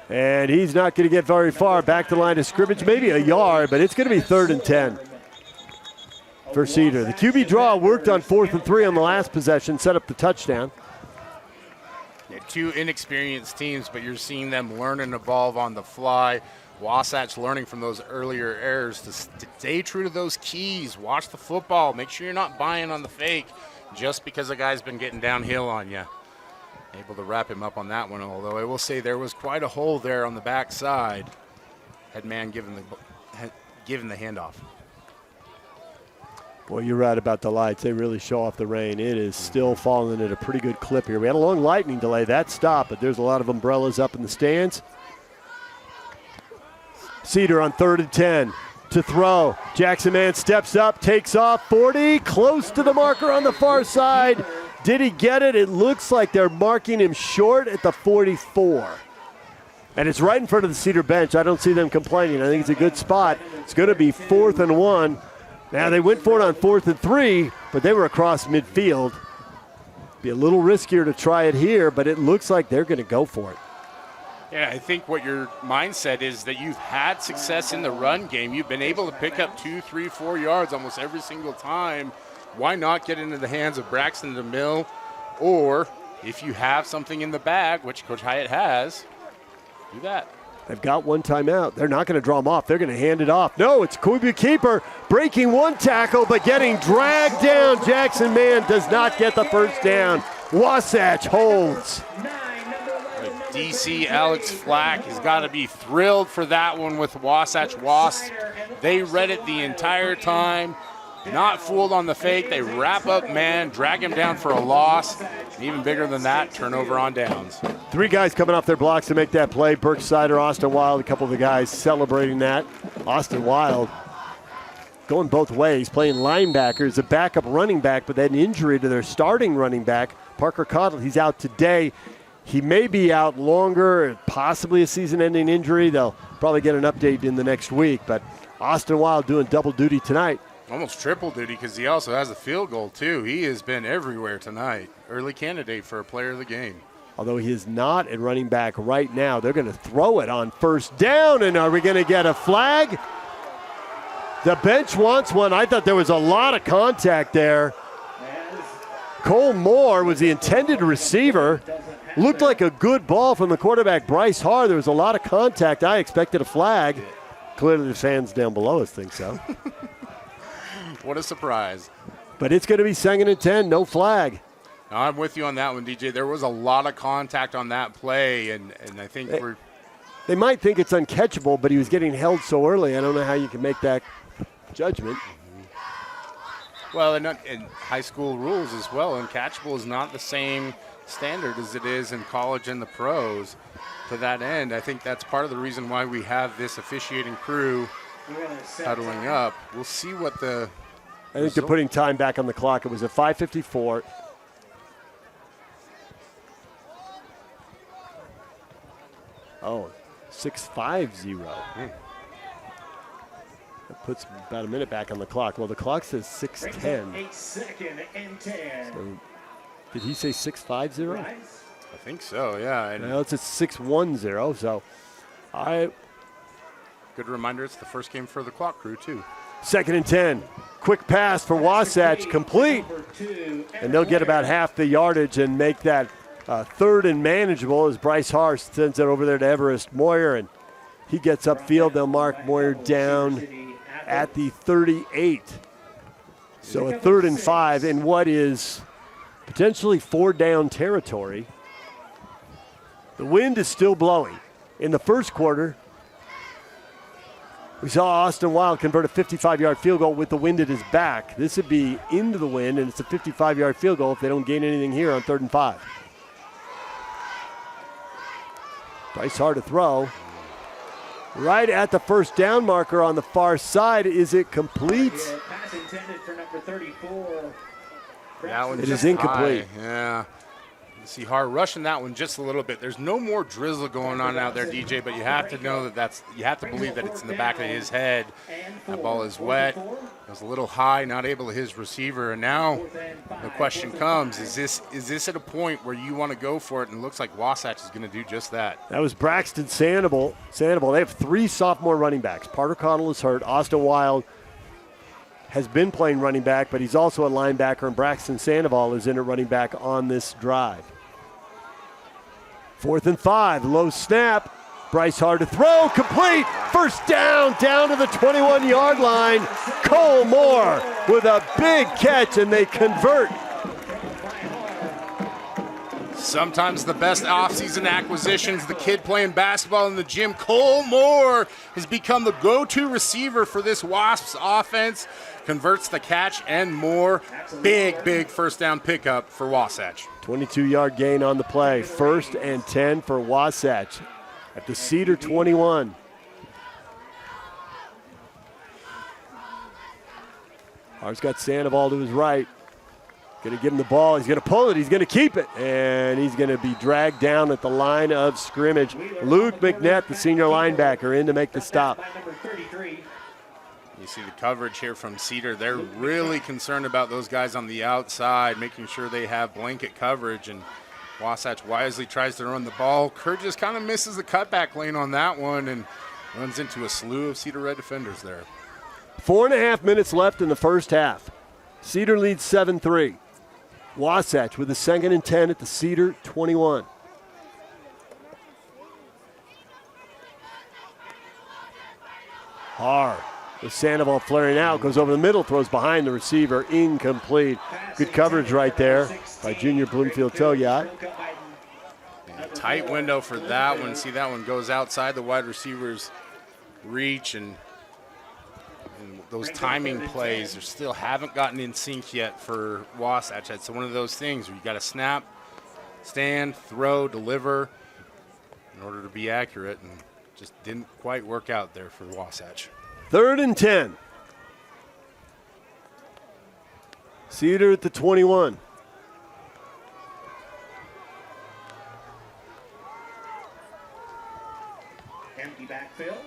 And he's not going to get very far. Back to the line of scrimmage, maybe a yard, but it's going to be 3rd and 10 for Cedar. The QB draw worked on 4th and 3 on the last possession, set up the touchdown. Yeah, two inexperienced teams, but you're seeing them learn and evolve on the fly. Wasatch learning from those earlier errors to stay true to those keys. Watch the football. Make sure you're not buying on the fake just because a guy's been getting downhill on you. Able to wrap him up on that one, although I will say there was quite a hole there on the backside. Had man given the handoff. Boy, you're right about the lights. They really show off the rain. It is still falling at a pretty good clip here. We had a long lightning delay. That stopped, but there's a lot of umbrellas up in the stands. Cedar on 3rd and 10 to throw. Jackson Mann steps up, takes off, 40, close to the marker on the far side. Did he get it? It looks like they're marking him short at the 44. And it's right in front of the Cedar bench. I don't see them complaining. I think it's a good spot. It's going to be 4th and 1. Now they went for it on 4th and 3, but they were across midfield. Be a little riskier to try it here, but it looks like they're going to go for it. Yeah, I think what your mindset is that you've had success in the run game. You've been able to pick up 2, 3, 4 yards almost every single time. Why not get into the hands of Braxton DeMille? Or if you have something in the bag, which Coach Hyatt has, do that. They've got one timeout. They're not going to draw them off. They're going to hand it off. No, it's QB keeper breaking one tackle, but getting dragged down. Jackson Mann does not get the first down. Wasatch holds. DC Alex Flack has got to be thrilled for that one with Wasatch Wasps. They read it the entire time. Not fooled on the fake. They wrap up man, drag him down for a loss. And even bigger than that, turnover on downs. 3 guys coming off their blocks to make that play. Burke Sider, Austin Wild, a couple of the guys celebrating that. Austin Wild going both ways, playing linebacker as a backup running back, but they had an injury to their starting running back, Parker Cottle. He's out today. He may be out longer, possibly a season-ending injury. They'll probably get an update in the next week, but Austin Wild doing double duty tonight. Almost triple duty because he also has a field goal, too. He has been everywhere tonight. Early candidate for a player of the game. Although he is not at running back right now. They're going to throw it on 1st down, and are we going to get a flag? The bench wants one. I thought there was a lot of contact there. Cole Moore was the intended receiver. Looked like a good ball from the quarterback, Bryce Harr. There was a lot of contact. I expected a flag. Clearly the fans down below us think so. What a surprise. But it's going to be 2nd and 10, no flag. I'm with you on that one, DJ. There was a lot of contact on that play, and I think they might think it's uncatchable, but he was getting held so early. I don't know how you can make that judgment. Well, and high school rules as well, uncatchable is not the same standard as it is in college and the pros. To that end, I think that's part of the reason why we have this officiating crew huddling up. We'll see what the I think they're putting time back on the clock. It was at 5:54. Oh, 6:50. That puts about a minute back on the clock. Well, the clock says 6:10. 8 second and 10. So, did he say 6:50? I think so, yeah. And no, it's at 6:10. So, good reminder, it's the first game for the clock crew, too. 2nd and 10. Quick pass for Wasatch, complete. And they'll get about half the yardage and make that 3rd and manageable as Bryce Harst sends it over there to Everest Moyer. And he gets upfield. They'll mark Moyer down at the 38. So a 3rd and 5 in what is potentially 4-down territory. The wind is still blowing. In the first quarter, we saw Austin Wild convert a 55-yard field goal with the wind at his back. This would be into the wind, and it's a 55-yard field goal if they don't gain anything here on 3rd and 5. Bryce hard to throw. Right at the first down marker on the far side. Is it complete? Pass intended for number 34. That one it is incomplete. High. Yeah. You see Hart rushing that one just a little bit. There's no more drizzle going on out there, DJ, but you have to know you have to believe that it's in the back of his head. That ball is wet. It was a little high, not able to hit his receiver. And now the question comes, is this at a point where you want to go for it? And it looks like Wasatch is going to do just that. That was Braxton Sandoval. They have 3 sophomore running backs. Parker Cottle is hurt. Austin Wild has been playing running back, but he's also a linebacker, and Braxton Sandoval is in at running back on this drive. 4th and 5, low snap. Bryce hard to throw, complete. First down to the 21-yard line. Cole Moore with a big catch, and they convert. Sometimes the best offseason acquisitions, the kid playing basketball in the gym. Cole Moore has become the go-to receiver for this Wasps offense. Converts the catch and more. Big first down pickup for Wasatch. 22-yard gain on the play. 1st and 10 for Wasatch at the Cedar 21. Hart's got Sandoval to his right. Going to give him the ball. He's going to pull it. He's going to keep it. And he's going to be dragged down at the line of scrimmage. Luke McNett, the senior linebacker, in to make the stop. You see the coverage here from Cedar. They're really concerned about those guys on the outside, making sure they have blanket coverage. And Wasatch wisely tries to run the ball. Kerr just kind of misses the cutback lane on that one and runs into a slew of Cedar Red defenders there. 4.5 minutes left in the first half. Cedar leads 7-3. Wasatch with a 2nd and 10 at the Cedar 21. Hard. With Sandoval flaring out, goes over the middle, throws behind the receiver, incomplete. Good coverage right there by junior Bloomfield Togyot. Tight window for that one. See, that one goes outside the wide receiver's reach, and those timing plays still haven't gotten in sync yet for Wasatch. It's one of those things where you got to snap, stand, throw, deliver in order to be accurate, and just didn't quite work out there for Wasatch. 3rd and 10. Cedar at the 21. Empty backfield.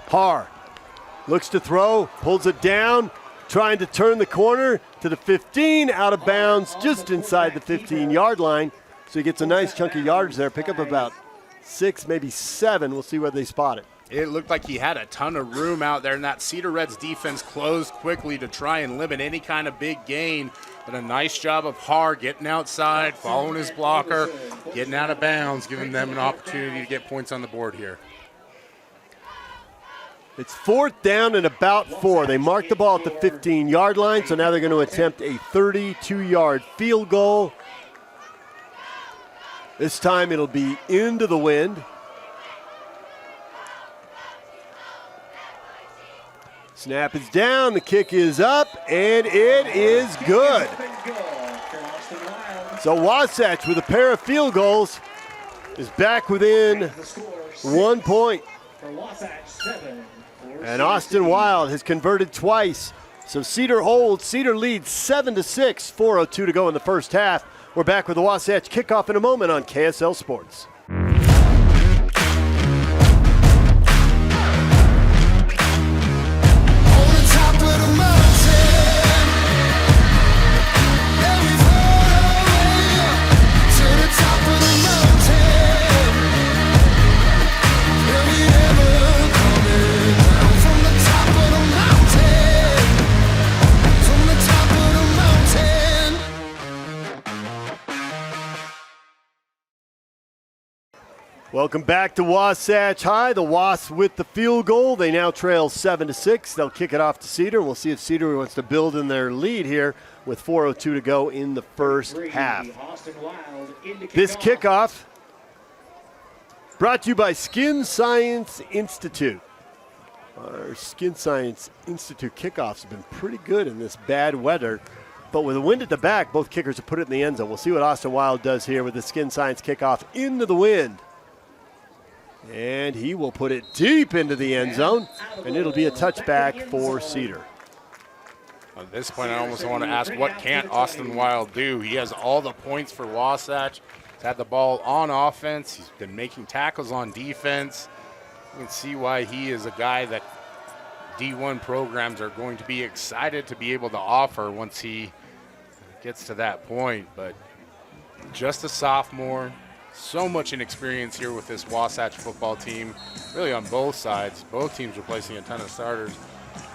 Har looks to throw, pulls it down, trying to turn the corner to the 15, out of bounds, just inside the 15-yard line. So he gets a nice chunk of yardage there, pick up about 6, maybe 7. We'll see where they spot it. It looked like he had a ton of room out there, and that Cedar Reds defense closed quickly to try and limit any kind of big gain. But a nice job of Har getting outside, following his blocker, getting out of bounds, giving them an opportunity to get points on the board here. It's 4th down and about 4. They marked the ball at the 15-yard line, so now they're going to attempt a 32-yard field goal. This time it'll be into the wind. Snap is down, the kick is up, and it is good. So Wasatch, with a pair of field goals, is back within 1 point. And Austin Wild has converted twice. So Cedar holds. Cedar leads 7-6, 4:02 to go in the first half. We're back with the Wasatch kickoff in a moment on KSL Sports. Welcome back to Wasatch High. The Wasps with the field goal. They now trail 7-6. They'll kick it off to Cedar. We'll see if Cedar wants to build in their lead here with 4:02 to go in the first half. This kickoff brought to you by Skin Science Institute. Our Skin Science Institute kickoffs have been pretty good in this bad weather. But with the wind at the back, both kickers have put it in the end zone. We'll see what Austin Wild does here with the Skin Science kickoff into the wind. And he will put it deep into the end zone, and it'll be a touchback for Cedar. At this point, I almost want to ask, what can't Austin Wild do? He has all the points for Wasatch. He's had the ball on offense. He's been making tackles on defense. You can see why he is a guy that D1 programs are going to be excited to be able to offer once he gets to that point. But just a sophomore. So much inexperience here with this Wasatch football team, really on both sides. Both teams replacing a ton of starters.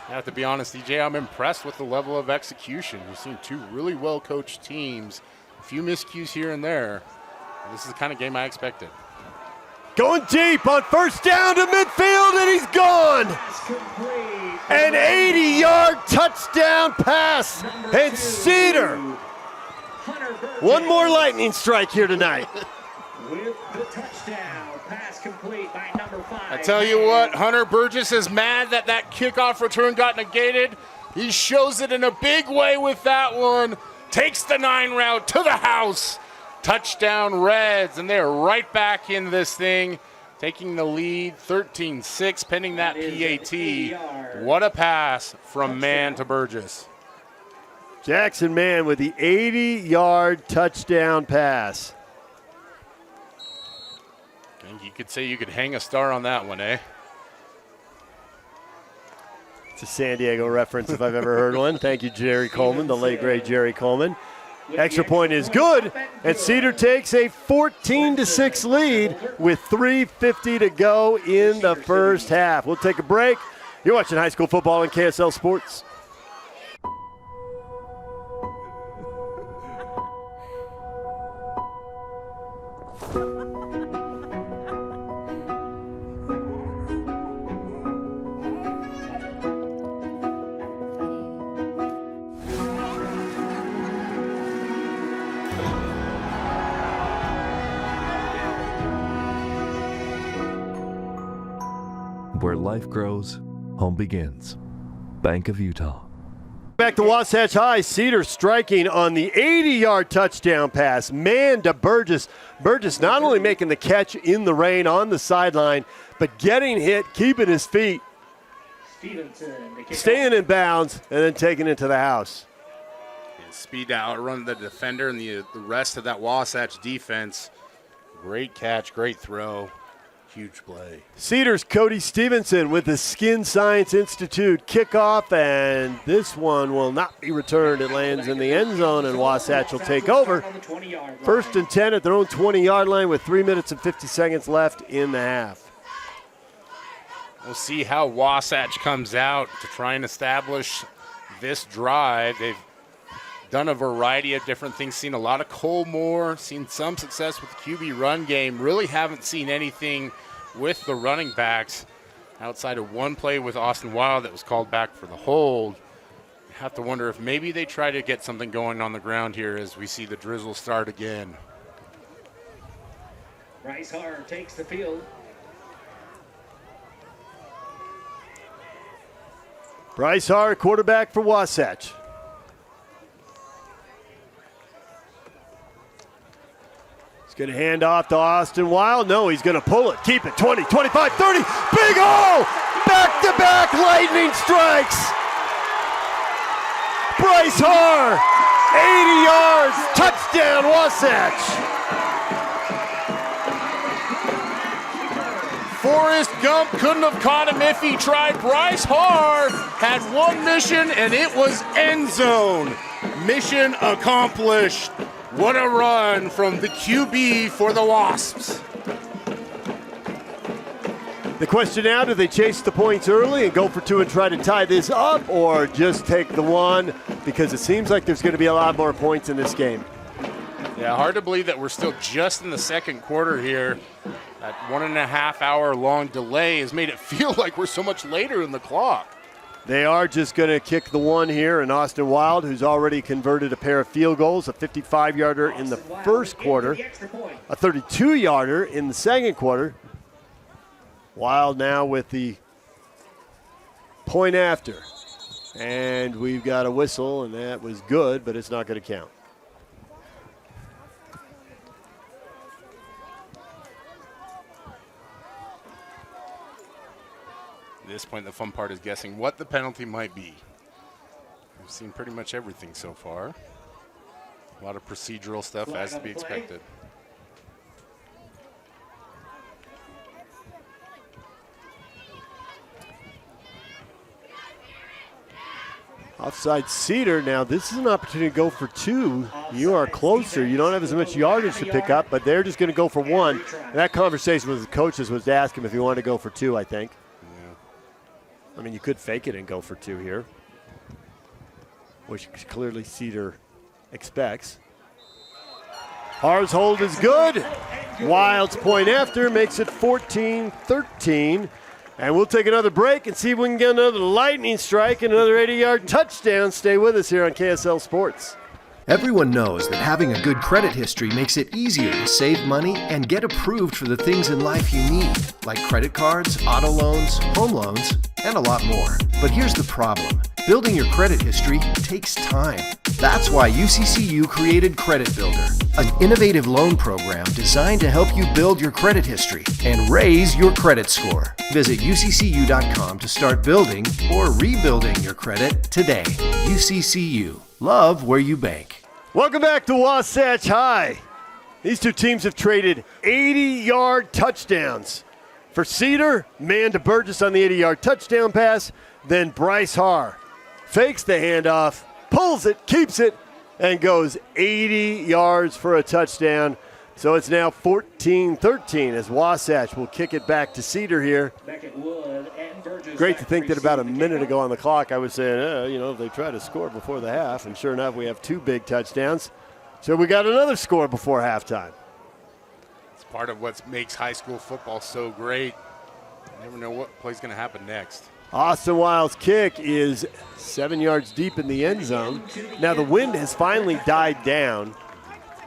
I have to be honest, DJ, I'm impressed with the level of execution. We've seen two really well-coached teams, a few miscues here and there. This is the kind of game I expected. Going deep on first down to midfield, and he's gone. An 80-yard touchdown pass, and Cedar. One more lightning strike here tonight. With the touchdown, pass complete by number 5. I tell you what, Hunter Burgess is mad that that kickoff return got negated. He shows it in a big way with that one. Takes the 9 route to the house. Touchdown Reds, and they're right back in this thing, taking the lead 13-6, pending that PAT. What a pass from Mann to Burgess. Jackson Mann with the 80-yard touchdown pass. You could say you could hang a star on that one, eh? It's a San Diego reference if I've ever heard one. Thank you, Jerry Coleman, the late, great Jerry Coleman. Extra point is good, and Cedar takes a 14-6 lead with 3:50 to go in the first half. We'll take a break. You're watching high school football on KSL Sports. Where life grows, home begins. Bank of Utah. Back to Wasatch High. Cedar striking on the 80-yard touchdown pass. Mann to Burgess. Burgess not only making the catch in the rain on the sideline, but getting hit, keeping his feet, staying in bounds, and then taking it to the house. And speed to outrun the defender and the rest of that Wasatch defense. Great catch, great throw. Huge play. Cedar's Cody Stevenson with the Skin Science Institute kickoff, and this one will not be returned. It lands in the end zone, and Wasatch will take over. 1st and 10 at their own 20-yard line with 3 minutes and 50 seconds left in the half. We'll see how Wasatch comes out to try and establish this drive. They've done a variety of different things, seen a lot of Cole Moore, seen some success with the QB run game. Really haven't seen anything with the running backs. Outside of one play with Austin Wild that was called back for the hold, you have to wonder if maybe they try to get something going on the ground here as we see the drizzle start again. Bryce Harr takes the field. Bryce Harr, quarterback for Wasatch. He's going to hand off to Austin Wild. No, he's going to pull it. Keep it. 20, 25, 30. Big hole! Back-to-back lightning strikes. Bryce Harr, 80 yards. Touchdown, Wasatch. Forrest Gump couldn't have caught him if he tried. Bryce Harr had one mission, and it was end zone. Mission accomplished. What a run from the QB for the Wasps. The question now, do they chase the points early and go for 2 and try to tie this up, or just take the 1? Because it seems like there's going to be a lot more points in this game. Yeah, hard to believe that we're still just in the second quarter here. That 1.5 hour long delay has made it feel like we're so much later in the clock. They are just going to kick the 1 here, and Austin Wild, who's already converted a pair of field goals, a 55-yarder in the first quarter, a 32-yarder in the second quarter. Wild now with the point after. And we've got a whistle, and that was good, but it's not going to count. At this point, the fun part is guessing what the penalty might be. We've seen pretty much everything so far. A lot of procedural stuff as to be expected. Offside Cedar. Now, this is an opportunity to go for 2. You are closer. You don't have as much yardage to pick up, but they're just going to go for 1. And that conversation with the coaches was to ask him if he wanted to go for 2, I think. I mean, you could fake it and go for 2 here, which clearly Cedar expects. Harr's hold is good. Wild's point after makes it 14-13. And we'll take another break and see if we can get another lightning strike and another 80-yard touchdown. Stay with us here on KSL Sports. Everyone knows that having a good credit history makes it easier to save money and get approved for the things in life you need, like credit cards, auto loans, home loans, and a lot more. But here's the problem. Building your credit history takes time. That's why UCCU created Credit Builder, an innovative loan program designed to help you build your credit history and raise your credit score. Visit UCCU.com to start building or rebuilding your credit today. UCCU. Love where you bank. Welcome back to Wasatch High. These two teams have traded 80-yard touchdowns. For Cedar, man to Burgess on the 80-yard touchdown pass. Then Bryce Harr fakes the handoff, pulls it, keeps it, and goes 80 yards for a touchdown. So it's now 14-13 as Wasatch will kick it back to Cedar here. Great to think that about a minute ago on the clock I was saying, if they try to score before the half, and sure enough we have 2 big touchdowns. So we got another score before halftime. It's part of what makes high school football so great. You never know what play's going to happen next. Austin Wild's kick is 7 yards deep in the end zone. Now the wind has finally died down.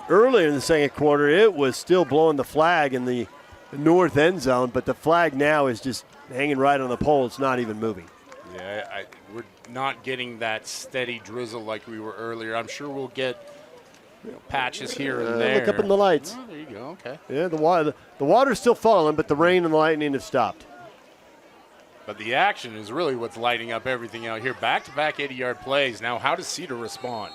Earlier in the second quarter, it was still blowing the flag in the north end zone, but the flag now is just hanging right on the pole. It's not even moving. Yeah, we're not getting that steady drizzle like we were earlier. I'm sure we'll get patches here and there. Look up in the lights. Oh, there you go. Okay. Yeah, the water's still falling, but the rain and the lightning have stopped. But the action is really what's lighting up everything out here. Back-to-back 80-yard plays. Now, how does Cedar respond?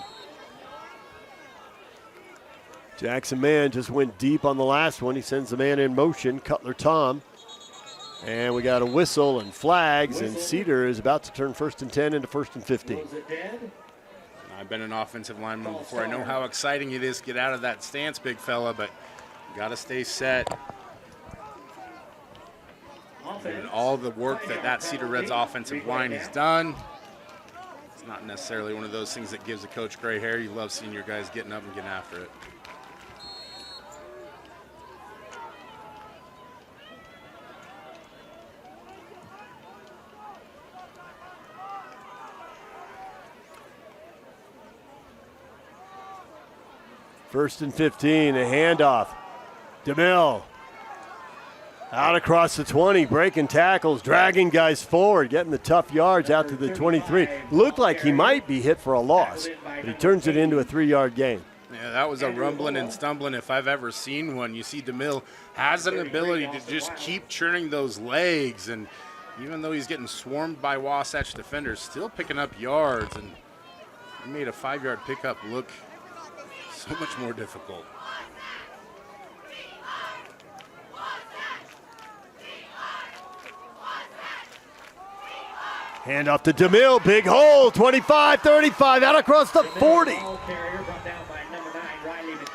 Jackson Mann just went deep on the last one. He sends the man in motion, Cutler Tom. And we got a whistle and flags, and Cedar is about to turn 1st and 10 into 1st and 15. I've been an offensive lineman before. I know how exciting it is to get out of that stance, big fella, but you got to stay set. And all the work that Cedar Reds offensive line has done, it's not necessarily one of those things that gives a coach gray hair. You love seeing your guys getting up and getting after it. First and 15, a handoff. DeMille out across the 20, breaking tackles, dragging guys forward, getting the tough yards out to the 23. Looked like he might be hit for a loss, but he turns it into a 3-yard gain. Yeah, that was a rumbling and stumbling if I've ever seen one. You see DeMille has an ability to just keep churning those legs, and even though he's getting swarmed by Wasatch defenders, still picking up yards, and he made a 5-yard pickup look so much more difficult. Hand off to DeMille, big hole, 25, 35, out across the 40.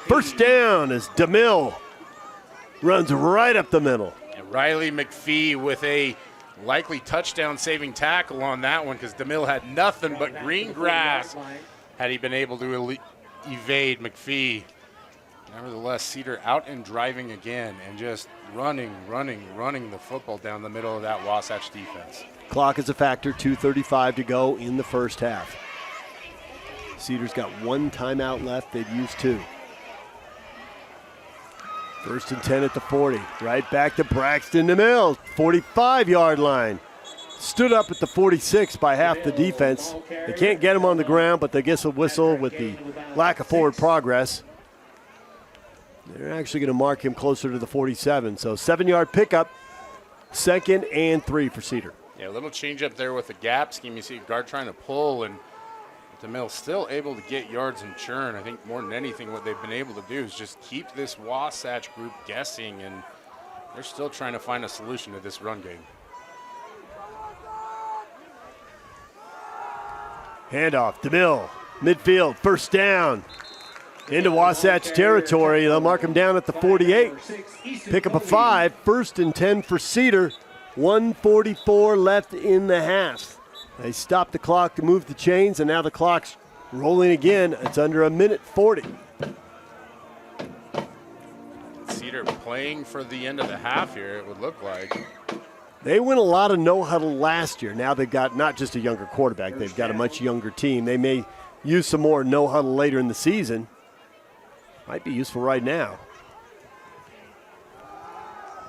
First down as DeMille runs right up the middle. And Riley McPhee with a likely touchdown-saving tackle on that one because DeMille had nothing but green grass had he been able to evade McPhee. Nevertheless, Cedar out and driving again and just running the football down the middle of that Wasatch defense. Clock is a factor, 2:35 to go in the first half. Cedar's got 1 timeout left, they've used 2. First and 10 at the 40, right back to Braxton DeMille, 45-yard line. Stood up at the 46 by half the defense. They can't get him on the ground, but they get a whistle with the lack of forward progress. They're actually going to mark him closer to the 47, so 7-yard pickup, 2nd and 3 for Cedar. Yeah, a little change up there with the gap scheme. You see guard trying to pull, and DeMille still able to get yards and churn. I think more than anything what they've been able to do is just keep this Wasatch group guessing, and they're still trying to find a solution to this run game. Handoff, DeMille, midfield, first down. Into Wasatch territory. They'll mark him down at the 48. Pick up a 5, first and 10 for Cedar. 1:44 left in the half. They stopped the clock to move the chains, and now the clock's rolling again. It's under a minute 40. Cedar playing for the end of the half here, it would look like. They win a lot of no-huddle last year. Now they've got not just a younger quarterback, they've got a much younger team. They may use some more no-huddle later in the season. Might be useful right now.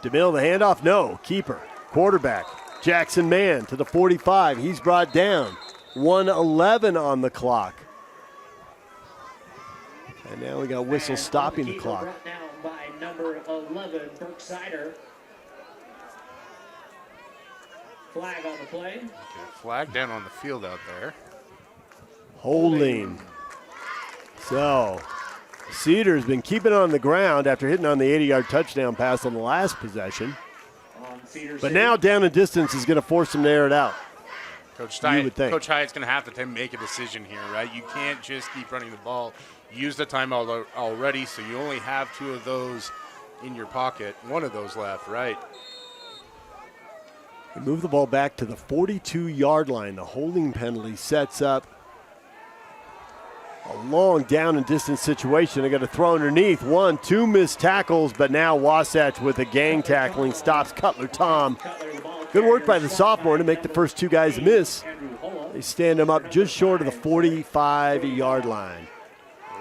DeMille, the handoff, no. Keeper, quarterback, Jackson Mann to the 45. He's brought down. 1:11 on the clock. And now we got whistle stopping the clock. Brought down by number 11, Burke Sider. Flag on the play. Okay, flag down on the field out there. Holding. So Cedar's been keeping it on the ground after hitting on the 80-yard touchdown pass on the last possession. But now down and distance is going to force him to air it out. Coach Hyatt's going to have to make a decision here, right? You can't just keep running the ball. Use the timeout already, so you only have 2 of those in your pocket. 1 of those left, right? They move the ball back to the 42-yard line. The holding penalty sets up a long down and distance situation. They got to throw underneath. 1, 2 missed tackles, but now Wasatch with a gang tackling stops Cutler Tom. Good work by the sophomore to make the first 2 guys miss. They stand him up just short of the 45-yard line.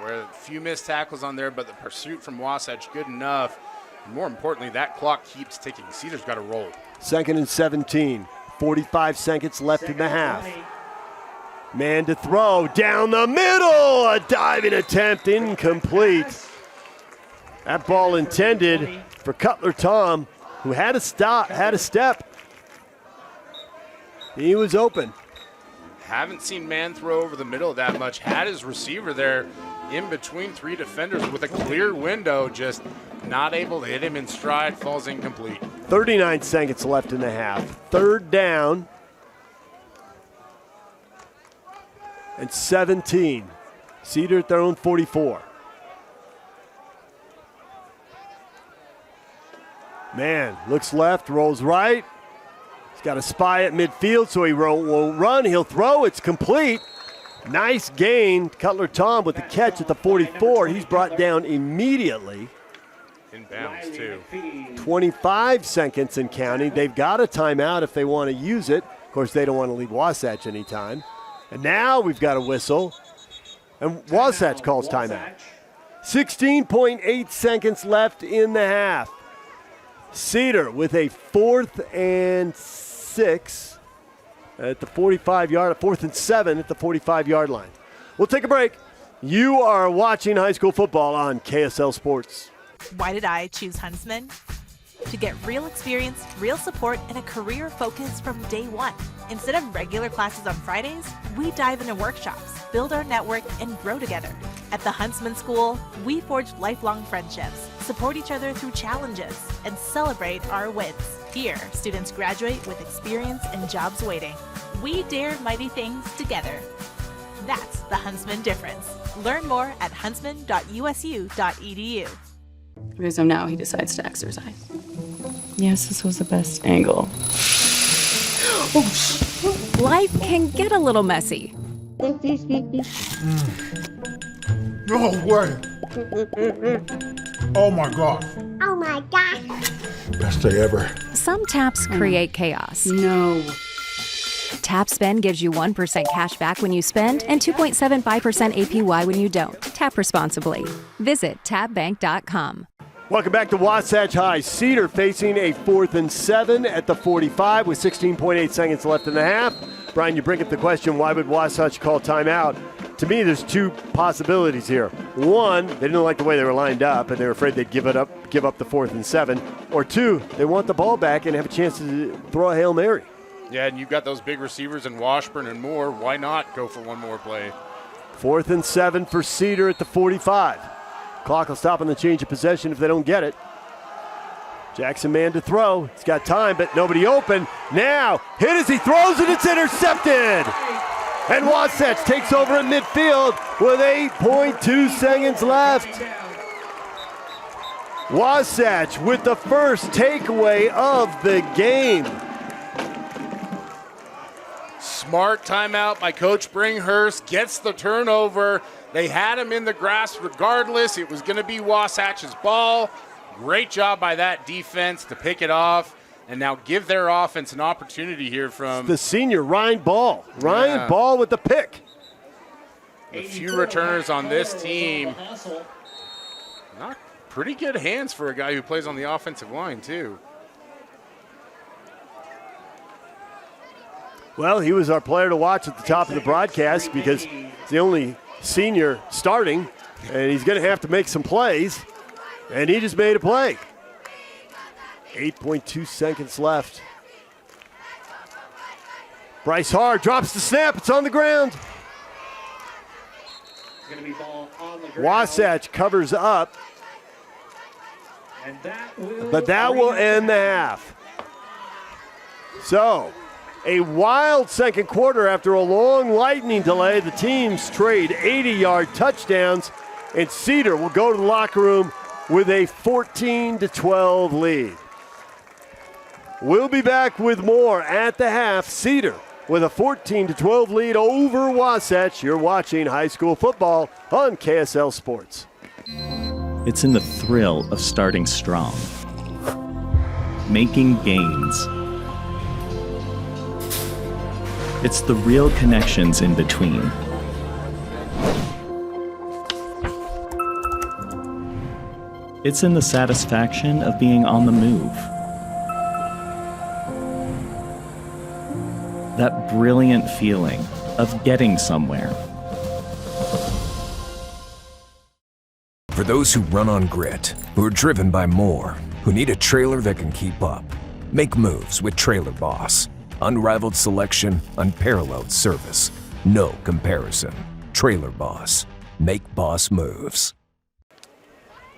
Where a few missed tackles on there, but the pursuit from Wasatch good enough. And more importantly, that clock keeps ticking. Cedar's got to roll. 2nd and 17. 45 seconds left in the half. Man to throw down the middle. A diving attempt incomplete. That ball intended for Cutler Tom, who had a step. He was open. Haven't seen man throw over the middle that much. Had his receiver there in between 3 defenders with a clear window, just not able to hit him in stride, falls incomplete. 39 seconds left in the half. 3rd down and 17. Cedar at their own 44. Man looks left, rolls right. He's got a spy at midfield, so he won't run. He'll throw. It's complete. Nice gain. Cutler Tom with the catch at the 44. He's brought down immediately. Inbounds, too. 25 seconds and counting. They've got a timeout if they want to use it. Of course, they don't want to leave Wasatch anytime. And now we've got a whistle. And Wasatch calls timeout. 16.8 seconds left in the half. Cedar with a 4th and 6 at the 45-yard, 4th and 7 at the 45-yard line. We'll take a break. You are watching high school football on KSL Sports. Why did I choose Huntsman? To get real experience, real support, and a career focus from day one. Instead of regular classes on Fridays, we dive into workshops, build our network, and grow together. At the Huntsman School, we forge lifelong friendships, support each other through challenges, and celebrate our wins. Here, students graduate with experience and jobs waiting. We dare mighty things together. That's the Huntsman difference. Learn more at huntsman.usu.edu. Okay, so now he decides to exercise. Yes, this was the best angle. Life can get a little messy. No way. Oh my God. Oh my God. Best day ever. Some taps create chaos. No. Tap Spend gives you 1% cash back when you spend and 2.75% APY when you don't. Tap responsibly. Visit tapbank.com. Welcome back to Wasatch High. Cedar facing a 4th and 7 at the 45 with 16.8 seconds left in the half. Brian, you bring up the question, why would Wasatch call timeout? To me, there's two possibilities here. One, they didn't like the way they were lined up, and they were afraid they'd give up the 4th and 7. Or two, they want the ball back and have a chance to throw a Hail Mary. Yeah, and you've got those big receivers in Washburn and Moore. Why not go for one more play? 4th and 7 for Cedar at the 45. Clock will stop on the change of possession if they don't get it. Jackson man to throw. He's got time, but nobody open. Now, hit as he throws it, it's intercepted. And Wasatch takes over at midfield with 8.2 seconds left. Wasatch with the first takeaway of the game. Smart timeout by Coach Bringhurst, gets the turnover. They had him in the grass regardless. It was going to be Wasatch's ball. Great job by that defense to pick it off and now give their offense an opportunity here from the senior, Ryan Ball. Ryan Ball with the pick. A few returners on this team. Not pretty good hands for a guy who plays on the offensive line, too. Well, he was our player to watch at the top of the broadcast because he's the only senior starting, and he's going to have to make some plays, and he just made a play. 8.2 seconds left. Bryce Hard drops the snap. It's on the ground. Going to be ball on the ground. Wasatch covers up, And that but that will end the half. So, a wild second quarter after a long lightning delay. The teams trade 80-yard touchdowns, and Cedar will go to the locker room with a 14-12 lead. We'll be back with more at the half. Cedar with a 14-12 lead over Wasatch. You're watching high school football on KSL Sports. It's in the thrill of starting strong, making gains. It's the real connections in between. It's in the satisfaction of being on the move. That brilliant feeling of getting somewhere. For those who run on grit, who are driven by more, who need a trailer that can keep up, make moves with Trailer Boss. Unrivaled selection, unparalleled service. No comparison. Trailer Boss. Make boss moves.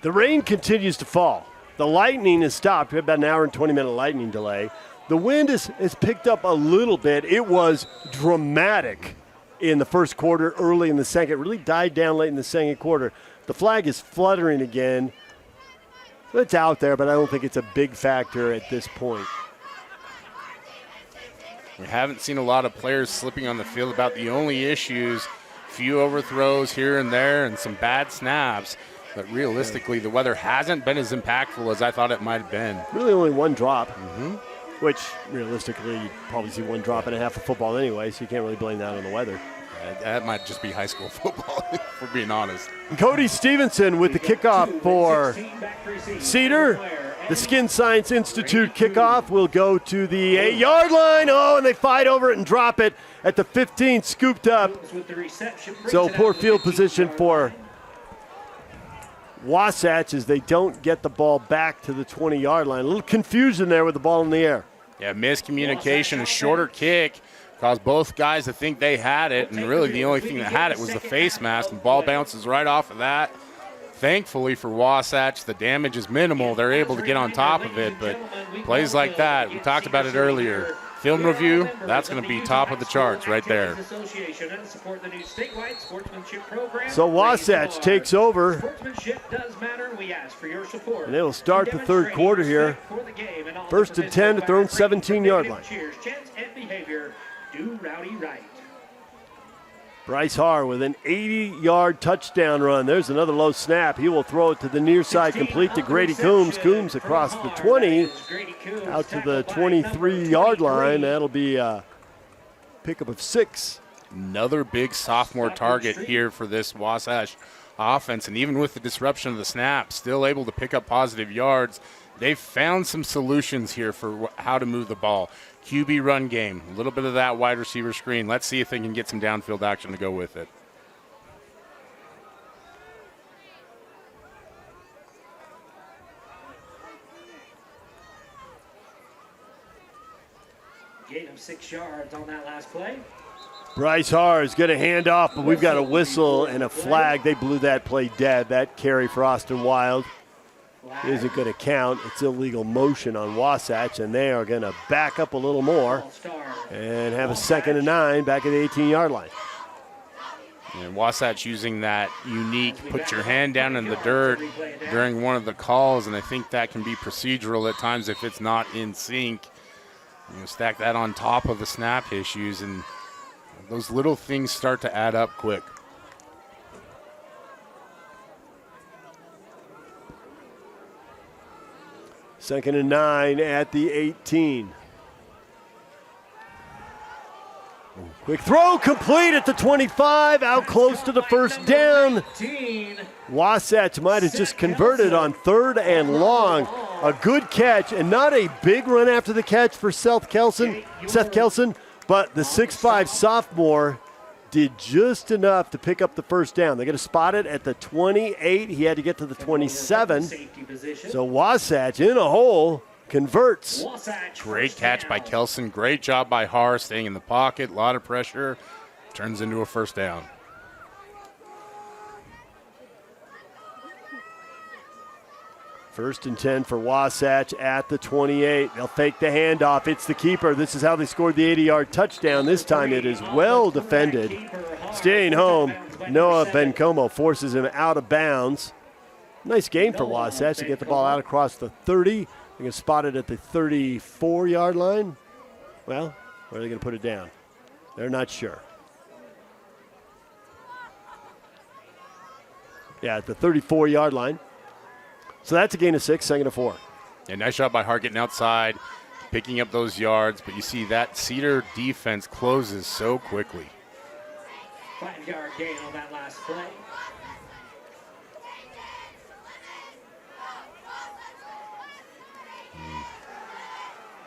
The rain continues to fall. The lightning has stopped. We have about an hour and 20-minute lightning delay. The wind has picked up a little bit. It was dramatic in the first quarter, early in the second. It really died down late in the second quarter. The flag is fluttering again. It's out there, but I don't think it's a big factor at this point. We haven't seen a lot of players slipping on the field. About the only issues, few overthrows here and there and some bad snaps. But realistically, the weather hasn't been as impactful as I thought it might have been. Really only one drop, which realistically you'd probably see one drop and a half of football anyway, so you can't really blame that on the weather. That might just be high school football, if we're being honest. Cody Stevenson with the kickoff for Cedar. The Skin Science Institute kickoff will go to the 8-yard line. Oh, and they fight over it and drop it at the 15, scooped up. So poor field position for Wasatch as they don't get the ball back to the 20-yard line. A little confusion there with the ball in the air. Yeah, miscommunication, a shorter kick caused both guys to think they had it, and really the only thing that had it was the face mask, and ball bounces right off of that. Thankfully for Wasatch, the damage is minimal. They're able to get on top of it, but plays like that, we talked about it earlier. Film review, that's going to be top of the charts right there. So Wasatch takes over, and they will start the third quarter here. First and 10 at their own 17-yard line. Bryce Harr with an 80-yard touchdown run. There's another low snap. He will throw it to the near side, complete to Grady Coombs. Coombs across the 20, out to the 23-yard line. That'll be a pickup of 6. Another big sophomore target here for this Wasatch offense, and even with the disruption of the snap, still able to pick up positive yards. They've found some solutions here for how to move the ball. QB run game, a little bit of that wide receiver screen. Let's see if they can get some downfield action to go with it. Gain him 6 yards on that last play. Bryce Harr is going to hand off, but we've got a whistle and a flag. They blew that play dead. That carry for Austin Wild isn't going to count. It's illegal motion on Wasatch, and they are going to back up a little more and have a 2nd and 9 back at the 18-yard line. And Wasatch using that unique put your hand down in the dirt during one of the calls, and I think that can be procedural at times if it's not in sync. You stack that on top of the snap issues, and those little things start to add up quick. Second and 9 at the 18. Quick throw, complete at the 25, out close to the first down. Wasatch might have just converted on 3rd and long. A good catch, and not a big run after the catch for Seth Kelson, but the 6'5 sophomore did just enough to pick up the first down. They're going to spot it at the 28. He had to get to the 27. So Wasatch in a hole, converts. Great catch by Kelson. Great job by Harr staying in the pocket. A lot of pressure. Turns into a first down. First and 10 for Wasatch at the 28. They'll fake the handoff. It's the keeper. This is how they scored the 80-yard touchdown. This time it is well defended. Staying home, Noah Bencomo forces him out of bounds. Nice game for Wasatch to get the ball out across the 30. They're going to spot it at the 34-yard line. Well, where are they going to put it down? They're not sure. Yeah, at the 34-yard line. So that's a gain of 6, 2nd and 4. Yeah, nice job by Hart getting outside, picking up those yards. But you see that Cedar defense closes so quickly. 5-yard gain on that last play.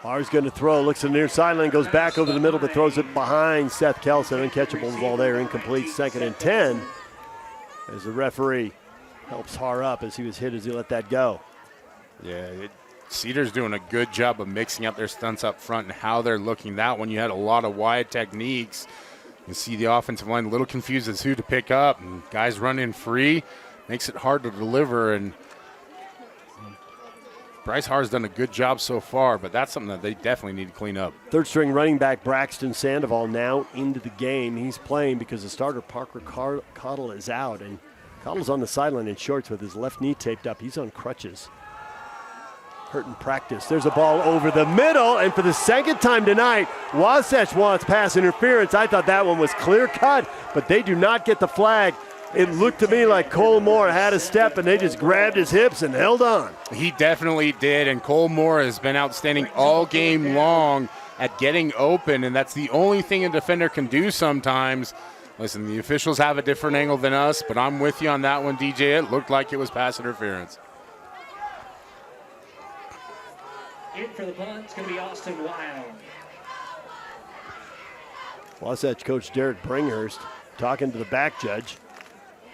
Harr's going to throw, looks at the near sideline, goes back over the middle, but throws it behind Seth Kelson. Uncatchable ball there, incomplete, 2nd and 10. As the referee helps Harr up as he was hit as he let that go. Yeah, Cedar's doing a good job of mixing up their stunts up front and how they're looking. That one, you had a lot of wide techniques. You see the offensive line a little confused as who to pick up, and guys running free. Makes it hard to deliver, and Bryce Harr's done a good job so far, but that's something that they definitely need to clean up. Third string running back Braxton Sandoval now into the game. He's playing because the starter Parker Cottle is out, and Cottle's on the sideline in shorts with his left knee taped up. He's on crutches. Hurt in practice. There's a ball over the middle, and for the second time tonight, Wasatch wants pass interference. I thought that one was clear cut, but they do not get the flag. It looked to me like Cole Moore had a step, and they just grabbed his hips and held on. He definitely did, and Cole Moore has been outstanding all game long at getting open, and that's the only thing a defender can do sometimes. Listen, the officials have a different angle than us, but I'm with you on that one, DJ. It looked like it was pass interference. In for the punt, it's going to be Austin Wild. Wasatch coach Derek Bringhurst talking to the back judge.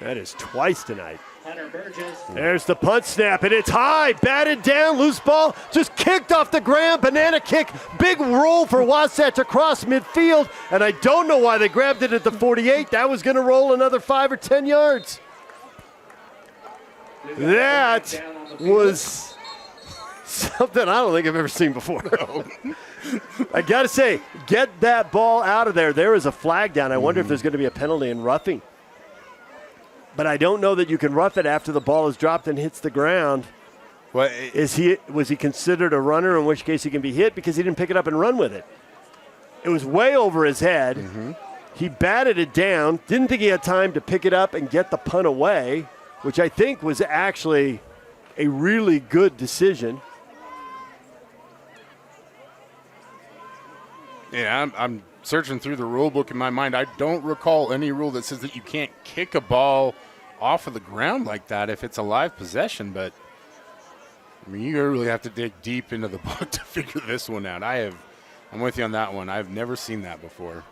That is twice tonight. Hunter Burgess. There's the punt snap, and it's high, batted down, loose ball, just kicked off the ground, banana kick, big roll for Wasatch across midfield, and I don't know why they grabbed it at the 48. That was going to roll another 5 or 10 yards. That was something I don't think I've ever seen before. I got to say, get that ball out of there. There is a flag down. I wonder if there's going to be a penalty in roughing. But I don't know that you can rough it after the ball is dropped and hits the ground. Well, was he considered a runner, in which case he can be hit because he didn't pick it up and run with it? It was way over his head. He batted it down, didn't think he had time to pick it up and get the punt away, which I think was actually a really good decision. Yeah, I'm searching through the rule book in my mind. I don't recall any rule that says that you can't kick a ball off of the ground like that if it's a live possession, but I mean, you really have to dig deep into the book to figure this one out. I'm with you on that one. I've never seen that before.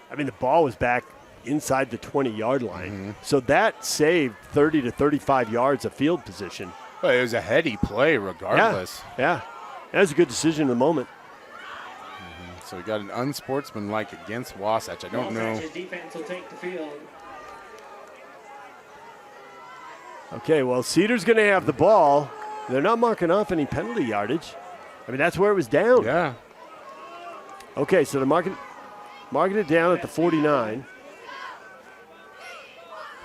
I mean, the ball was back inside the 20-yard line. So that saved 30 to 35 yards of field position. Well, it was a heady play regardless. Yeah. That was a good decision in the moment. So we got an unsportsmanlike against Wasatch. I don't know. Defense will take the field. Okay, well, Cedar's going to have the ball. They're not marking off any penalty yardage. I mean, that's where it was down. Yeah. Okay, so they're marking it down at the 49.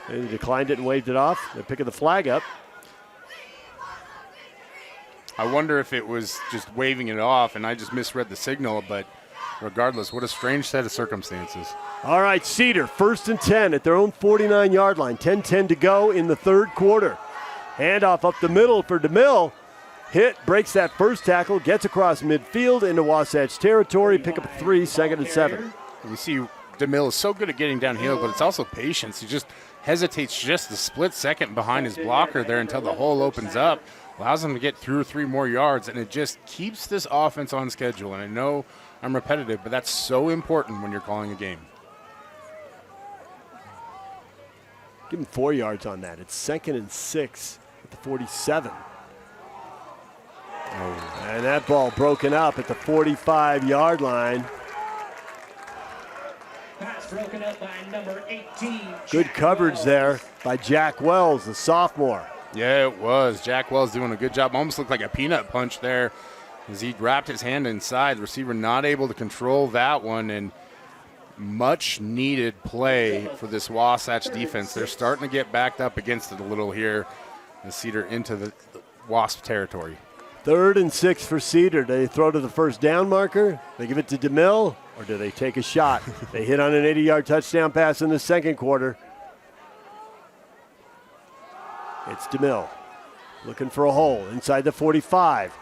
They declined it and waved it off. They're picking the flag up. I wonder if it was just waving it off and I just misread the signal, but regardless, what a strange set of circumstances. All right, Cedar, 1st and 10 at their own 49-yard line. 10-10 to go in the third quarter. Handoff up the middle for DeMille. Hit, breaks that first tackle, gets across midfield into Wasatch territory. Pick up a 3, 2nd and 7. You see DeMille is so good at getting downhill, but it's also patience. He just hesitates just a split second behind his blocker there until the hole opens up, allows him to get 2 or 3 more yards, and it just keeps this offense on schedule. And I know I'm repetitive, but that's so important when you're calling a game. Give him 4 yards on that. It's 2nd and 6 at the 47. And that ball broken up at the 45-yard line. Pass broken up by number 18. Good coverage there by Jack Wells, the sophomore. Yeah, it was. Jack Wells doing a good job. Almost looked like a peanut punch there as he wrapped his hand inside. The receiver not able to control that one, and much needed play for this Wasatch defense. They're starting to get backed up against it a little here and Cedar into the Wasp territory. 3rd and 6 for Cedar. Do they throw to the first down marker? They give it to DeMille, or do they take a shot? They hit on an 80-yard touchdown pass in the second quarter. It's DeMille looking for a hole inside the 45.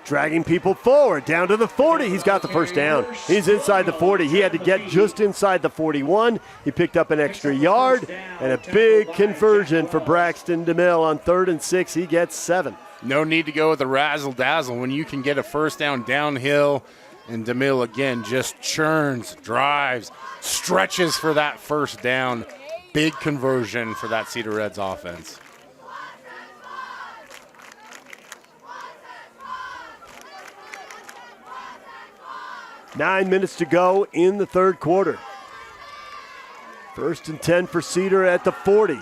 Dragging people forward down to the 40. He's got the first down. He's inside the 40. He had to get just inside the 41. He picked up an extra yard and a big conversion for Braxton DeMille on 3rd and 6. He gets 7. No need to go with the razzle-dazzle when you can get a first down downhill. And DeMille, again, just churns, drives, stretches for that first down. Big conversion for that Cedar Reds offense. Nine minutes to go in the third quarter. 1st and 10 for Cedar at the 40.